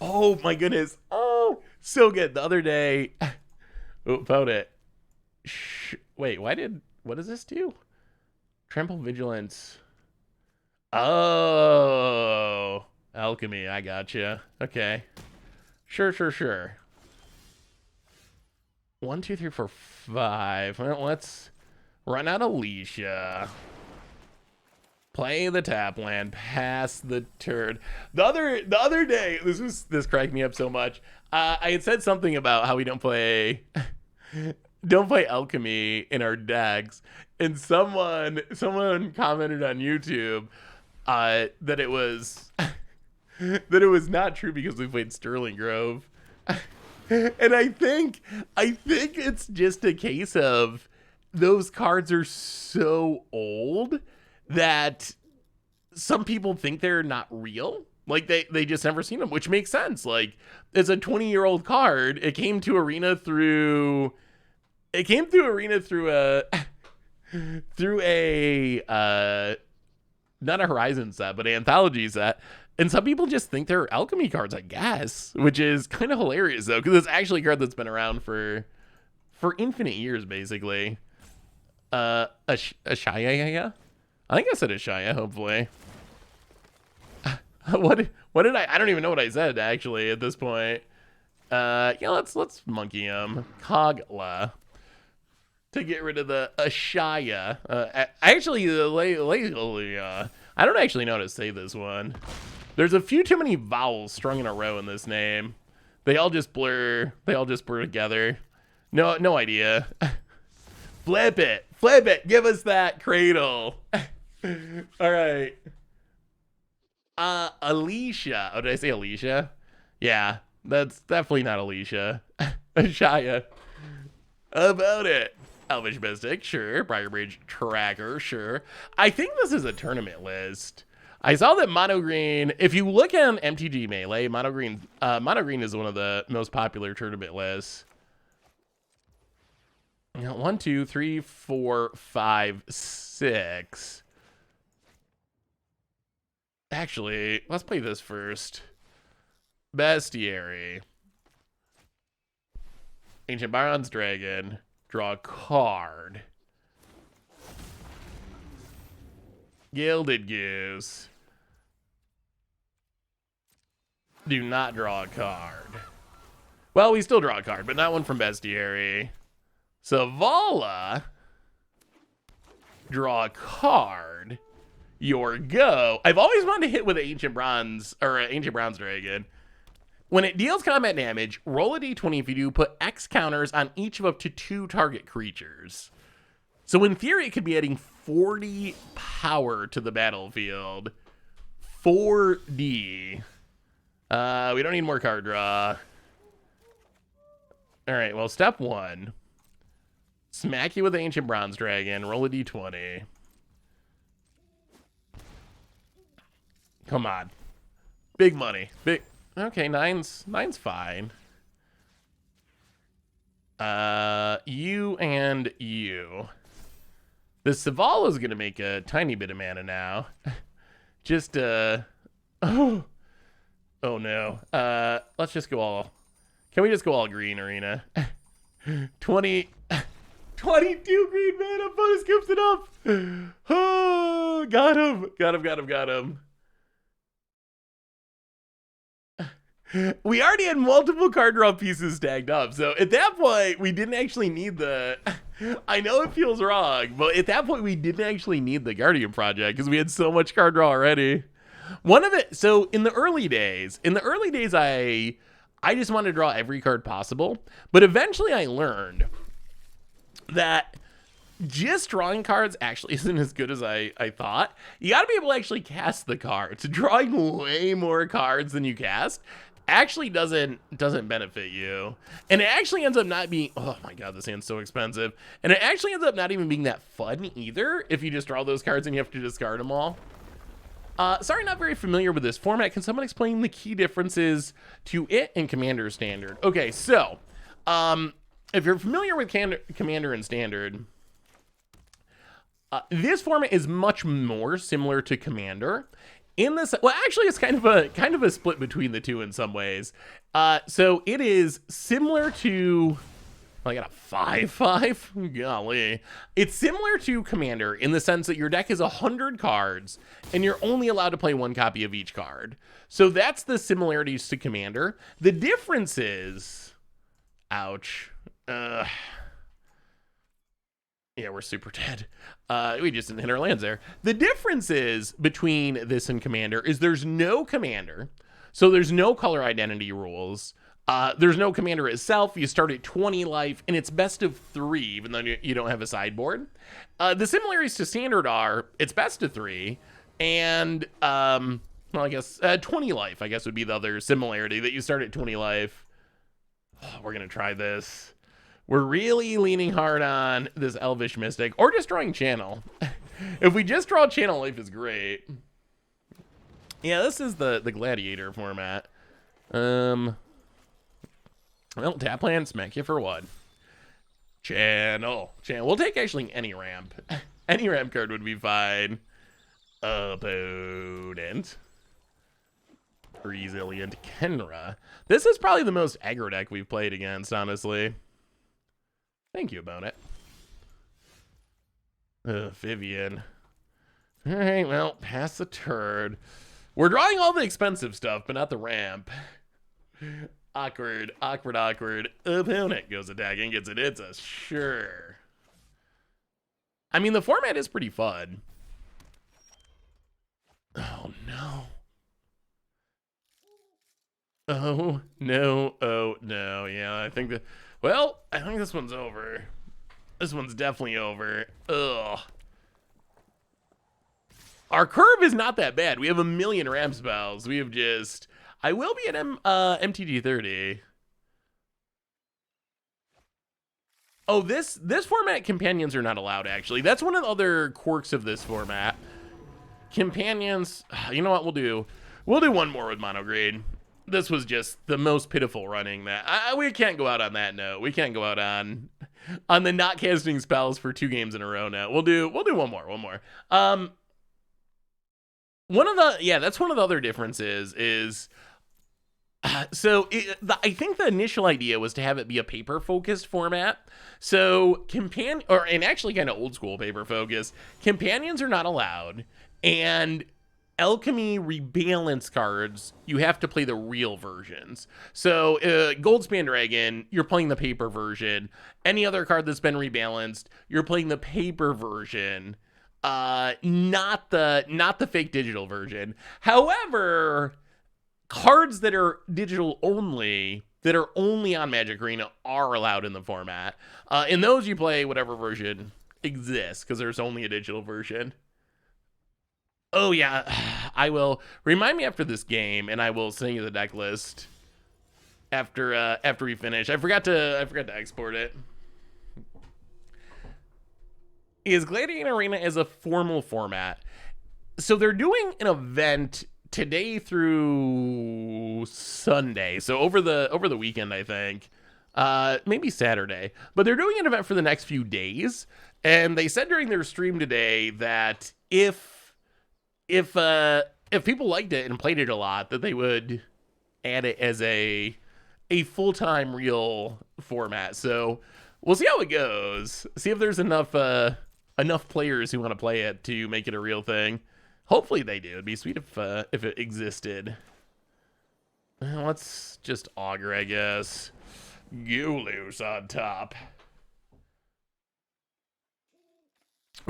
Oh my goodness. Oh, so good. The other day, opponent. Wait, what does this do? Trample Vigilance. Oh, Alchemy. I gotcha. Okay. Sure. 1, 2, 3, 4, 5. Well, let's run out Alicia. Play the tap land, pass the turd. The other day, this cracked me up so much. I had said something about how we don't play alchemy in our decks, and someone commented on YouTube that it was not true because we played Sterling Grove. And I think it's just a case of those cards are so old that some people think they're not real. Like they just never seen them, which makes sense. Like it's a 20-year-old card. It came to Arena through a not a Horizon set, but an anthology set. And some people just think they're alchemy cards, I guess, which is kind of hilarious though, because it's actually a card that's been around for infinite years, basically. A Shaya? I think I said a Shaya, hopefully. What did I don't even know what I said, actually, at this point. Yeah, let's monkey him. Kogla. To get rid of the Ashaya. Actually, I don't actually know how to say this one. There's a few too many vowels strung in a row in this name. They all just blur together. No idea. Flip it. Give us that cradle. All right. Alicia. Oh, did I say Alicia? Yeah, that's definitely not Alicia. Ashaya. About it. Elvish Mystic, sure. Briarbridge Tracker, sure. I think this is a tournament list. I saw that Mono Green, if you look at MTG Melee, Mono Green is one of the most popular tournament lists. 1, 2, 3, 4, 5, 6. Actually, let's play this first. Bestiary. Ancient Bronze Dragon. Draw a card. Gilded Goose. Do not draw a card. Well, we still draw a card, but not one from Bestiary. Savala. Draw a card. Your go. I've always wanted to hit with Ancient Bronze Dragon. When it deals combat damage, roll a d20. If you do, put X counters on each of up to 2 target creatures. So in theory, it could be adding 40 power to the battlefield. 4D. We don't need more card draw. All right, well, step 1. Smack you with the Ancient Bronze Dragon. Roll a d20. Come on. Big money. Big. Okay, nine's fine. You and you. The Savala is gonna make a tiny bit of mana now. Just oh no. Let's just go all. Can we just go all green, Arena? 22 green mana. Bonus scoops it up. Oh, got him. We already had multiple card draw pieces stacked up, so at that point, we didn't actually need the... I know it feels wrong, but at that point, we didn't actually need the Guardian Project, because we had so much card draw already. So in the early days, I just wanted to draw every card possible, but eventually I learned that just drawing cards actually isn't as good as I thought. You got to be able to actually cast the cards. Drawing way more cards than you cast actually doesn't benefit you, and it actually ends up not being, oh my god, this hand's so expensive, and it actually ends up not even being that fun either if you just draw those cards and you have to discard them all. Sorry, not very familiar with this format. Can someone explain the key differences to it and Commander Standard? Okay, so if you're familiar with Commander and Standard, this format is much more similar to Commander. In this, well, actually, it's kind of a split between the two in some ways. So it is similar to I got a 5/5? Golly. It's similar to Commander in the sense that your deck is 100 cards, and you're only allowed to play one copy of each card. So that's the similarities to Commander. The difference is... Ouch. Yeah, we're super dead. We just didn't hit our lands there. The difference is between this and Commander is there's no Commander, so there's no color identity rules. There's no Commander itself. You start at 20 life, and it's best of 3, even though you don't have a sideboard. The similarities to Standard are it's best of 3, and well, I guess 20 life, I guess, would be the other similarity, that you start at 20 life. Oh, we're gonna try this. We're really leaning hard on this Elvish Mystic, or just drawing Channel. If we just draw Channel, life is great. Yeah, this is the Gladiator format. Well, tap land, smack you for one. Channel. We'll take actually any ramp. Any ramp card would be fine. Opponent. Resilient Kenra. This is probably the most aggro deck we've played against, honestly. Thank you, opponent. Vivian. All right, well, pass the turd. We're drawing all the expensive stuff, but not the ramp. Awkward. Opponent goes attacking, gets it. It's a sure. I mean, the format is pretty fun. Oh, no. Oh, no. Oh, no. Yeah, I think that... Well, I think this one's over. This one's definitely over. Ugh. Our curve is not that bad. We have 1 million ramp spells. We have just... I will be at MTG 30. Oh, this format, companions are not allowed, actually. That's one of the other quirks of this format. Companions, you know what we'll do? We'll do one more with monograde. This was just the most pitiful running that... we can't go out on that note. We can't go out on the not casting spells for 2 games in a row now. We'll do one more. One of the... Yeah, that's one of the other differences is... So I think the initial idea was to have it be a paper-focused format. So and actually kind of old-school paper-focused. Companions are not allowed, and alchemy rebalance cards, you have to play the real versions. So Goldspan Dragon, you're playing the paper version. Any other card that's been rebalanced, you're playing the paper version, not the fake digital version. However, cards that are digital only, that are only on Magic Arena, are allowed in the format. In those, you play whatever version exists, because there's only a digital version. Oh, yeah. I will. Remind me after this game, and I will send you the deck list after we finish. I forgot to export it. Is Gladiator Arena as a formal format? So they're doing an event today through Sunday, so over the weekend, I think, maybe Saturday, but they're doing an event for the next few days, and they said during their stream today that if people liked it and played it a lot, that they would add it as a full-time real format. So we'll see how it goes, see if there's enough players who want to play it to make it a real thing. Hopefully they do. It'd be sweet if it existed. Well, let's just augur, I guess. Goulous on top.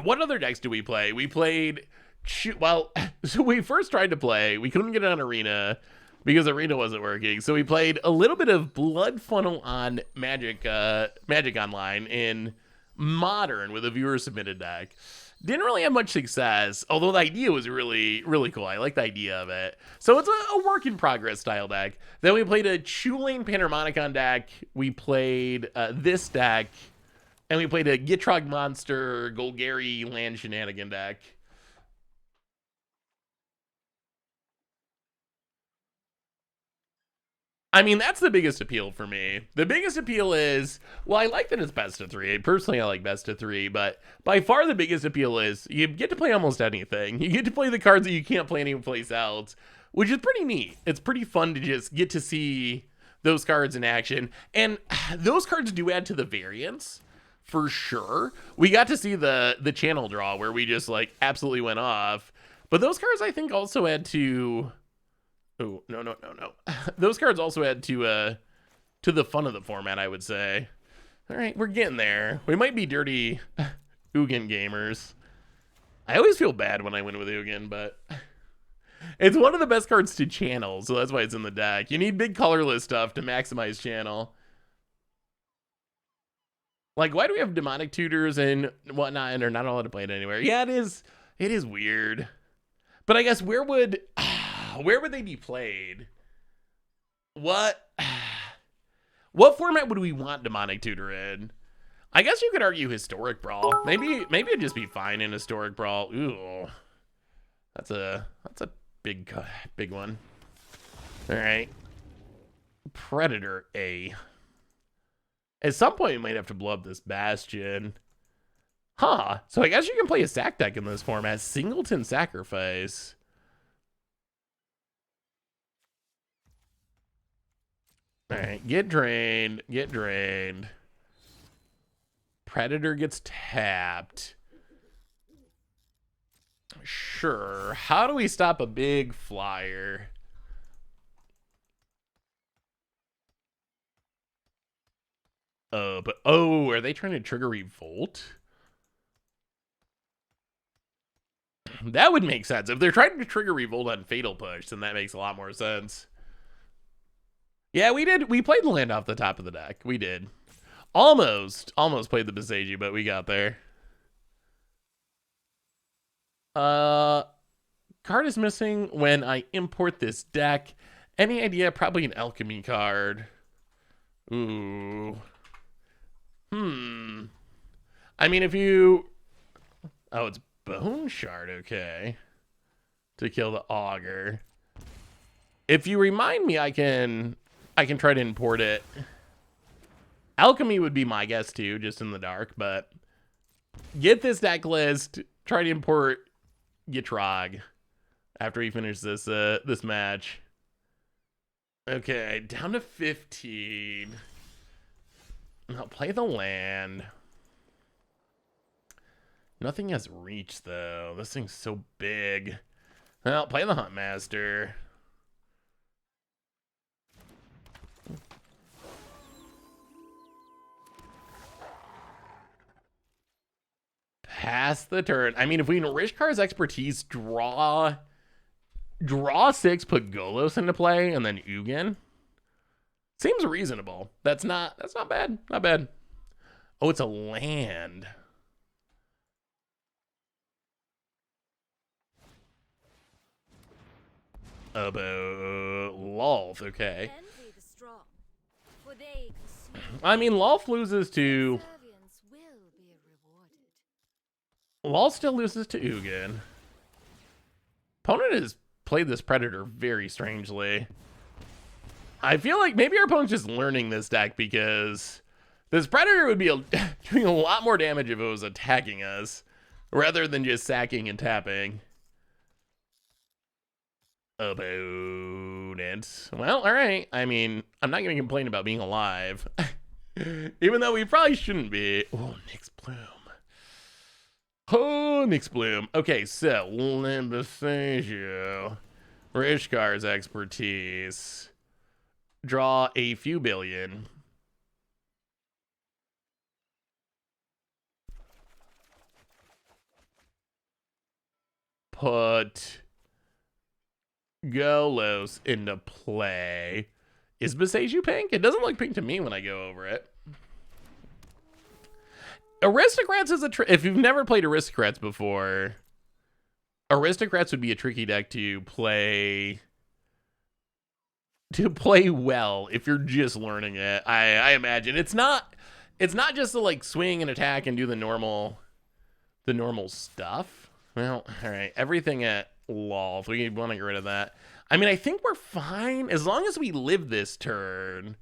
What other decks do we play? We played... Well, so we first tried to play. We couldn't get it on Arena because Arena wasn't working. So we played a little bit of Blood Funnel on Magic Online in Modern with a viewer-submitted deck. Didn't really have much success, although the idea was really, really cool. I like the idea of it. So it's a work-in-progress style deck. Then we played a Chulane Panharmoicon deck. We played this deck. And we played a Gitrog Monster Golgari Land Shenanigan deck. I mean, that's the biggest appeal for me. The biggest appeal is, well, I like that it's best of 3. Personally, I like best of 3, but by far the biggest appeal is you get to play almost anything. You get to play the cards that you can't play anyplace else, which is pretty neat. It's pretty fun to just get to see those cards in action. And those cards do add to the variance, for sure. We got to see the channel draw where we just, like, absolutely went off. But those cards, I think, also add to... Oh, no. Those cards also add to the fun of the format, I would say. All right, we're getting there. We might be dirty Ugin gamers. I always feel bad when I win with Ugin, but it's one of the best cards to channel, so that's why it's in the deck. You need big colorless stuff to maximize channel. Like, why do we have demonic tutors and whatnot, and are not allowed to play it anywhere? Yeah, it is weird. But I guess where would they be played? What format would we want demonic tutor in? I guess you could argue historic brawl. Maybe it'd just be fine in historic brawl. Ooh, that's a big one. All right, Predator A. At some point, you might have to blow up this Bastion. Huh. So I guess you can play a sack deck in this format. Singleton Sacrifice. All right, get drained. Predator gets tapped. Sure. How do we stop a big flyer? Are they trying to trigger Revolt? That would make sense. If they're trying to trigger Revolt on Fatal Push, then that makes a lot more sense. Yeah, we did. We played the land off the top of the deck. We did. Almost played the Beseiji, but we got there. Card is missing when I import this deck. Any idea? Probably an alchemy card. Ooh. I mean, if you... Oh, it's Bone Shard, okay. To kill the Augur. If you remind me, I can try to import it. Alchemy would be my guess too, just in the dark, but get this deck list, try to import Gitrog after we finish this this match. Okay, down to 15. I'll play the land. Nothing has reach though. This thing's so big. Well, play the Huntmaster. Pass the turn. I mean, if we can Rishkar's expertise, draw 6, put Golos into play, and then Ugin. Seems reasonable. That's not bad. Not bad. Oh, it's a land. About Lolth, okay. I mean, Lolth loses to... Lolth still loses to Ugin. Opponent has played this Predator very strangely. I feel like maybe our opponent's just learning this deck because this Predator would be doing a lot more damage if it was attacking us rather than just sacking and tapping. Opponent. Well, all right. I mean, I'm not going to complain about being alive. Even though we probably shouldn't be. Oh, Nyx Bloom. Oh, Nyx Bloom. Okay, so Limbasagio. Rishkar's expertise. Draw a few billion. Put Golos into play. Is Beseiju pink? It doesn't look pink to me when I go over it. Aristocrats is if you've never played Aristocrats before, Aristocrats would be a tricky deck to play well if you're just learning it. I imagine it's not just to like swing and attack and do the normal stuff. Well, all right, everything at Lolth. We want to get rid of that. I mean, I think we're fine as long as we live this turn.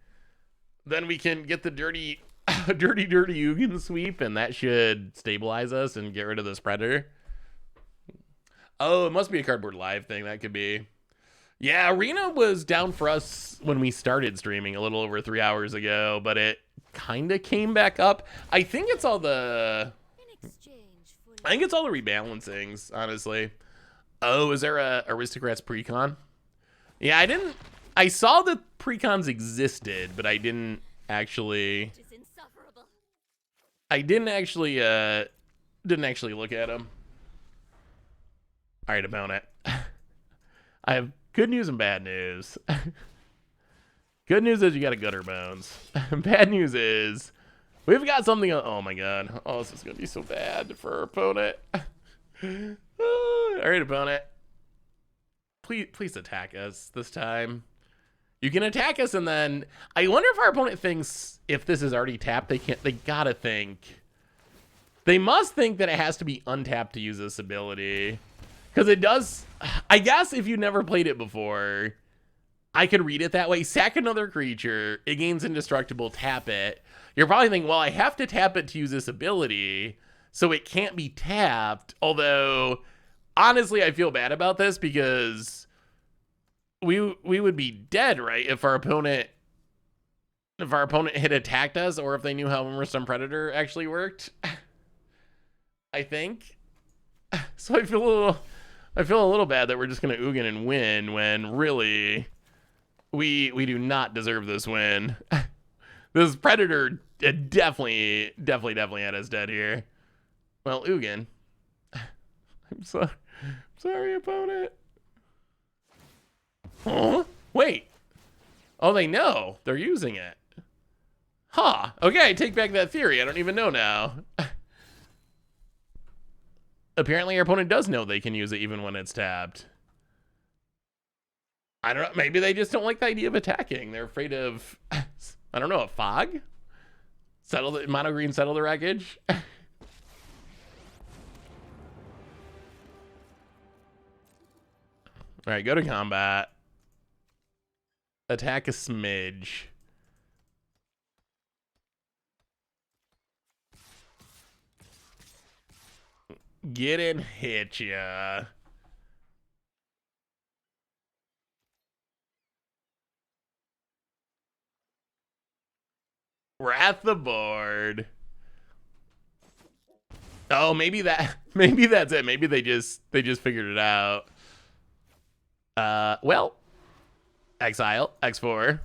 Then we can get the dirty Ugin sweep, and that should stabilize us and get rid of this Predator. Oh, it must be a cardboard live thing. That could be. Yeah, Arena was down for us when we started streaming a little over 3 hours ago, but it kind of came back up. I think it's all the rebalancings, honestly. Oh, is there a Aristocrats precon? Yeah, I saw that precons existed, but I didn't actually look at them. All right, opponent. I have good news and bad news. Good news is you got a gutter bones. Bad news is we've got something. Oh my god. Oh, this is gonna be so bad for our opponent. All right, opponent. Please attack us this time. You can attack us, and then I wonder if our opponent thinks if this is already tapped. They gotta think. They must think that it has to be untapped to use this ability. Because it does, I guess if you never played it before, I could read it that way. Sack another creature, it gains indestructible, tap it. You're probably thinking, well, I have to tap it to use this ability, so it can't be tapped. Although, honestly, I feel bad about this because we would be dead, right, if our opponent had attacked us, or if they knew how Immersed Predator actually worked. I think. So I feel a little bad that we're just gonna Ugin and win when really we do not deserve this win. This Predator definitely had us dead here. Well, Ugin. I'm sorry, opponent. Huh? Wait. Oh, they know. They're using it. Huh. Okay, I take back that theory. I don't even know now. Apparently, our opponent does know they can use it even when it's tapped. I don't know. Maybe they just don't like the idea of attacking. They're afraid of, I don't know, a fog? Mono green, settle the wreckage? All right, go to combat. Attack a smidge. Get in, hit ya. We're at the board. Oh, maybe that's it. Maybe they just figured it out. Well, exile, X4.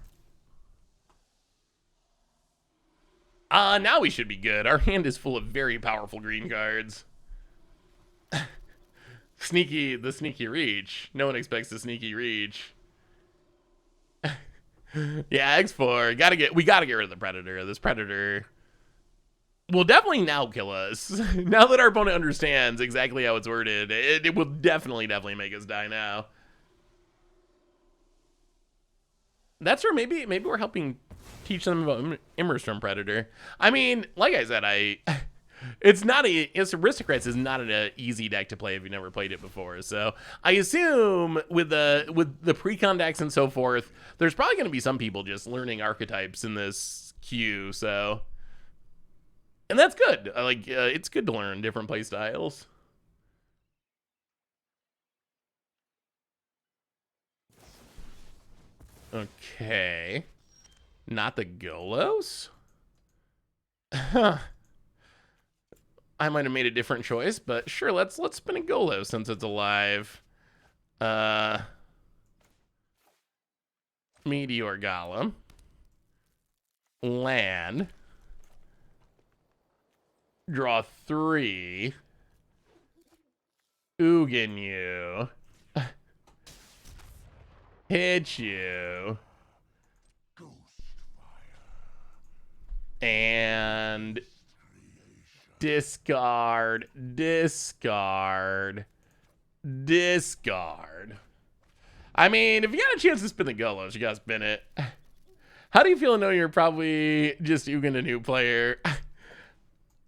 Now we should be good. Our hand is full of very powerful green cards. The sneaky reach. No one expects the sneaky reach. Yeah, X4. We gotta get rid of the Predator. This Predator will definitely now kill us. Now that our opponent understands exactly how it's worded, it will definitely make us die now. That's where maybe we're helping teach them about Immersed Predator. I mean, like I said, Aristocrats is not an easy deck to play if you've never played it before. So I assume with the precon decks and so forth, there's probably going to be some people just learning archetypes in this queue. So, and that's good. It's good to learn different play styles. Okay, not the Golos. Huh. I might have made a different choice, but sure, let's spin a Golos since it's alive. Meteor Golem. Land. Draw 3. Ugin you. Hit you. And discard. I mean, if you got a chance to spin the Golos, you gotta spin it. How do you feel knowing you're probably just Ugin a new player?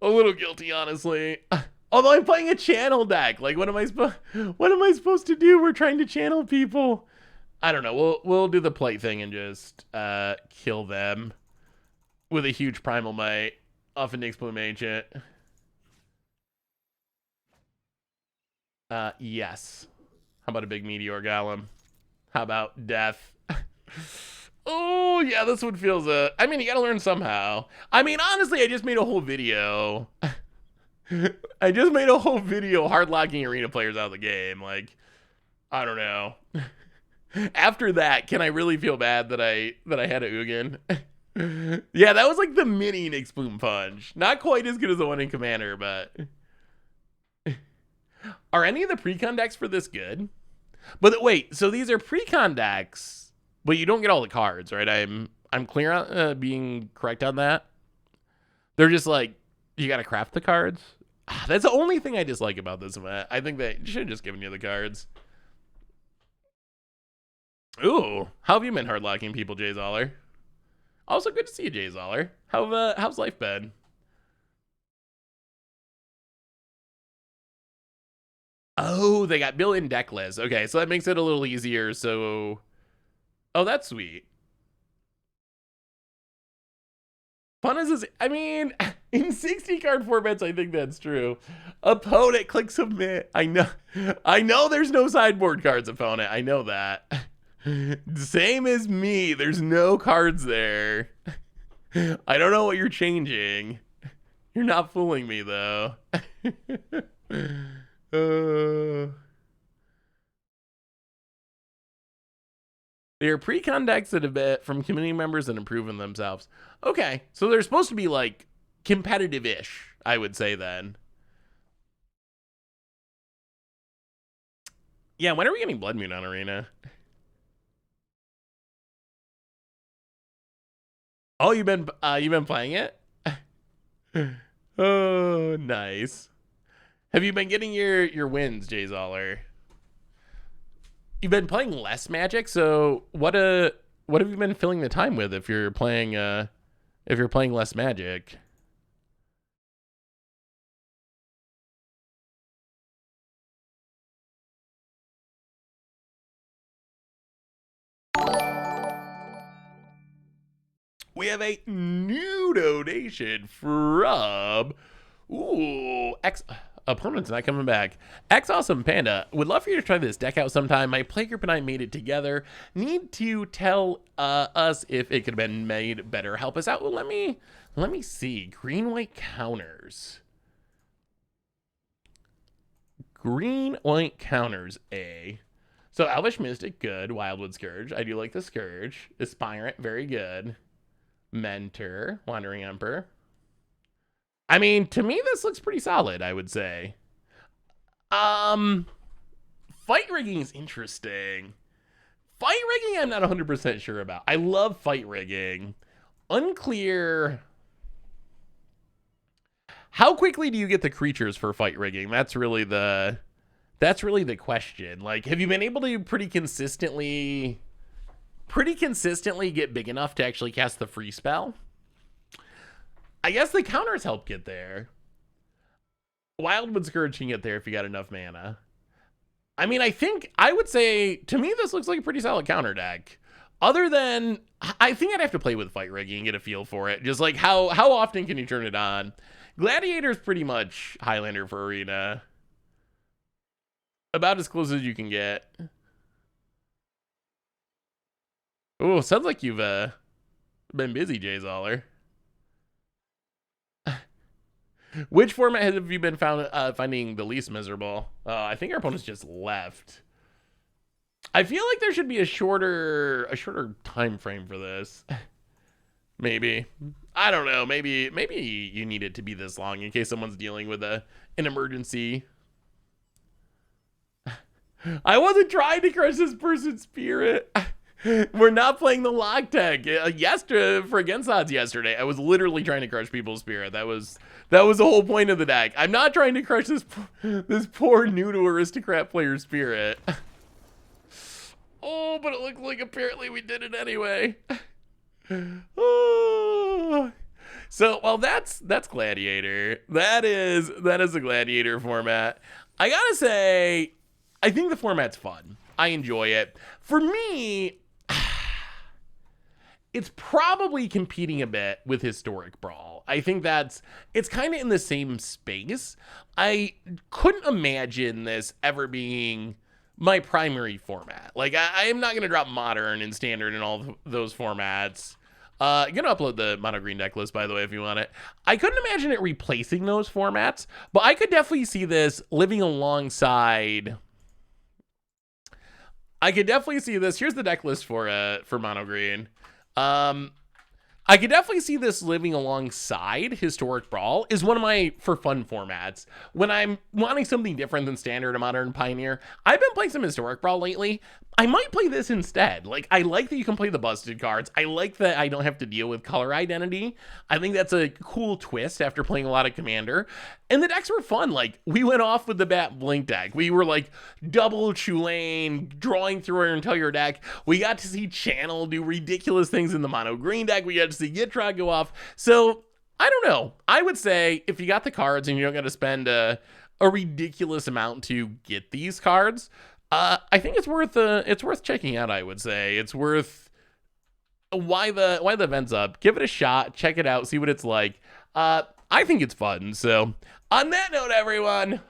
A little guilty, honestly. Although I'm playing a channel deck. Like, what am I supposed to do? We're trying to channel people. I don't know. We'll do the play thing and just kill them with a huge Primal Might off an Nyx Plume Ancient. Yes. How about a big Meteor Golem? How about death? Oh, yeah, this one feels, I mean, you gotta learn somehow. I mean, honestly, I just made a whole video. I just made a whole video hard locking arena players out of the game. Like, I don't know. After that, can I really feel bad that I had a Ugin? Yeah, that was like the mini Nick Spoon Punch. Not quite as good as the one in Commander, but... Are any of the precon decks for this good? But wait, so these are precon decks, but you don't get all the cards, right? I'm clear on being correct on that. They're just like, you gotta craft the cards. That's the only thing I dislike about this event. I think they should have just given you the cards. Ooh, how have you been hard locking people, Jay Zoller? Also, good to see you, Jay Zoller. How's life been? Oh, they got built-in deck lists. Okay, so that makes it a little easier. So, oh, that's sweet. Fun as this, I mean, in 60 card formats, I think that's true. Opponent, click submit. I know there's no sideboard cards, opponent. I know that. Same as me. There's no cards there. I don't know what you're changing. You're not fooling me, though. They are pre-con decks that have been from community members and improving themselves. Okay, so they're supposed to be like competitive-ish, I would say then. Yeah, when are we getting Blood Moon on Arena? Oh, you've been playing it? Oh, nice. Have you been getting your wins, Jay Zoller? You've been playing less Magic, so what have you been filling the time with if you're playing less Magic? We have a new donation from opponent's not coming back. X Awesome Panda would love for you to try this deck out sometime. My playgroup and I made it together. Need to tell us if it could have been made better. Help us out. Well, let me see. Green white counters. Green white counters. So Elvish Mystic, good. Wildwood Scourge. I do like the Scourge. Aspirant, very good. Mentor, Wandering Emperor. I mean, to me, this looks pretty solid, I would say. Fight rigging is interesting. Fight rigging, I'm not 100% sure about. I love fight rigging. Unclear. How quickly do you get the creatures for fight rigging? That's really the question. Like, have you been able to pretty consistently get big enough to actually cast the free spell? I guess the counters help get there. Wildwood Scourge can get there if you got enough mana. I mean, I would say, to me, this looks like a pretty solid counter deck. Other than, I think I'd have to play with fight rigging and get a feel for it. Just like, how often can you turn it on? Gladiator's pretty much Highlander for Arena. About as close as you can get. Oh, sounds like you've been busy, Jay Zoller. Which format have you been finding the least miserable? I think our opponents just left. I feel like there should be a shorter time frame for this. Maybe. I don't know. Maybe you need it to be this long in case someone's dealing with an emergency. I wasn't trying to crush this person's spirit. We're not playing the lock deck. Yesterday, for against odds yesterday, I was literally trying to crush people's spirit. That was the whole point of the deck. I'm not trying to crush this poor new to aristocrat player's spirit. Oh, but it looked like apparently we did it anyway. Oh. So, well, that's Gladiator. That is a Gladiator format. I gotta say, I think the format's fun. I enjoy it. For me, it's probably competing a bit with Historic Brawl. I think it's kind of in the same space. I couldn't imagine this ever being my primary format. Like, I am not going to drop Modern and Standard and all those formats. Gonna upload the mono green deck list, by the way, if you want it. I couldn't imagine it replacing those formats, but I could definitely see this living alongside. I could definitely see this. Here's the deck list for mono green. I could definitely see this living alongside Historic Brawl is one of my for fun formats. When I'm wanting something different than Standard or Modern Pioneer, I've been playing some Historic Brawl lately. I might play this instead. Like, I like that you can play the busted cards. I like that I don't have to deal with color identity. I think that's a cool twist after playing a lot of Commander. And the decks were fun. Like, we went off with the Bat Blink deck. We were like double Tulane, drawing through our entire deck. We got to see Channel do ridiculous things in the mono green deck. We got to see Gitrog go off. So, I don't know. I would say if you got the cards and you don't got to spend a ridiculous amount to get these cards, I think it's worth checking out. I would say it's worth why the event's up. Give it a shot, check it out, see what it's like. I think it's fun. So on that note, everyone,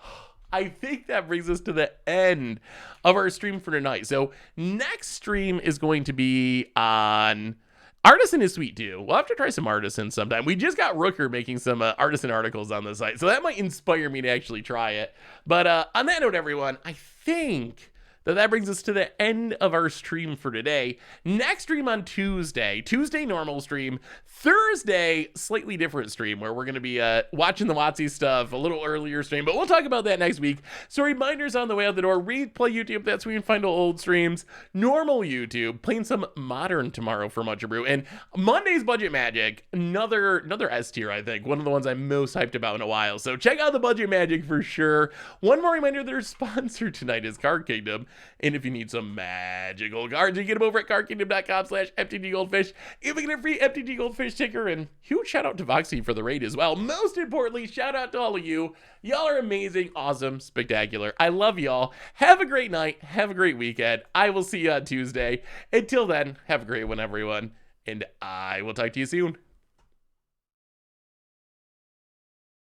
I think that brings us to the end of our stream for tonight. So next stream is going to be on Artisan is sweet too. We'll have to try some Artisan sometime. We just got Rooker making some Artisan articles on the site, so that might inspire me to actually try it. But on that note, everyone, I think that brings us to the end of our stream for today. Next stream on Tuesday normal stream. Thursday, slightly different stream where we're going to be watching the WotC stuff, a little earlier stream, but we'll talk about that next week. So reminders on the way out the door. Replay YouTube, that's where you can find old streams. Normal YouTube, playing some Modern tomorrow for Much Brew. And Monday's Budget Magic, another S tier, I think. One of the ones I'm most hyped about in a while. So check out the Budget Magic for sure. One more reminder, their sponsor tonight is Card Kingdom. And if you need some magical cards, you get them over at cardkingdom.com/MTGGoldfish. If you get a free MTG Goldfish ticker, and huge shout out to Voxy for the raid as well. Most importantly, shout out to all of you. Y'all are amazing, awesome, spectacular. I love y'all. Have a great night. Have a great weekend. I will see you on Tuesday. Until then, have a great one, everyone. And I will talk to you soon.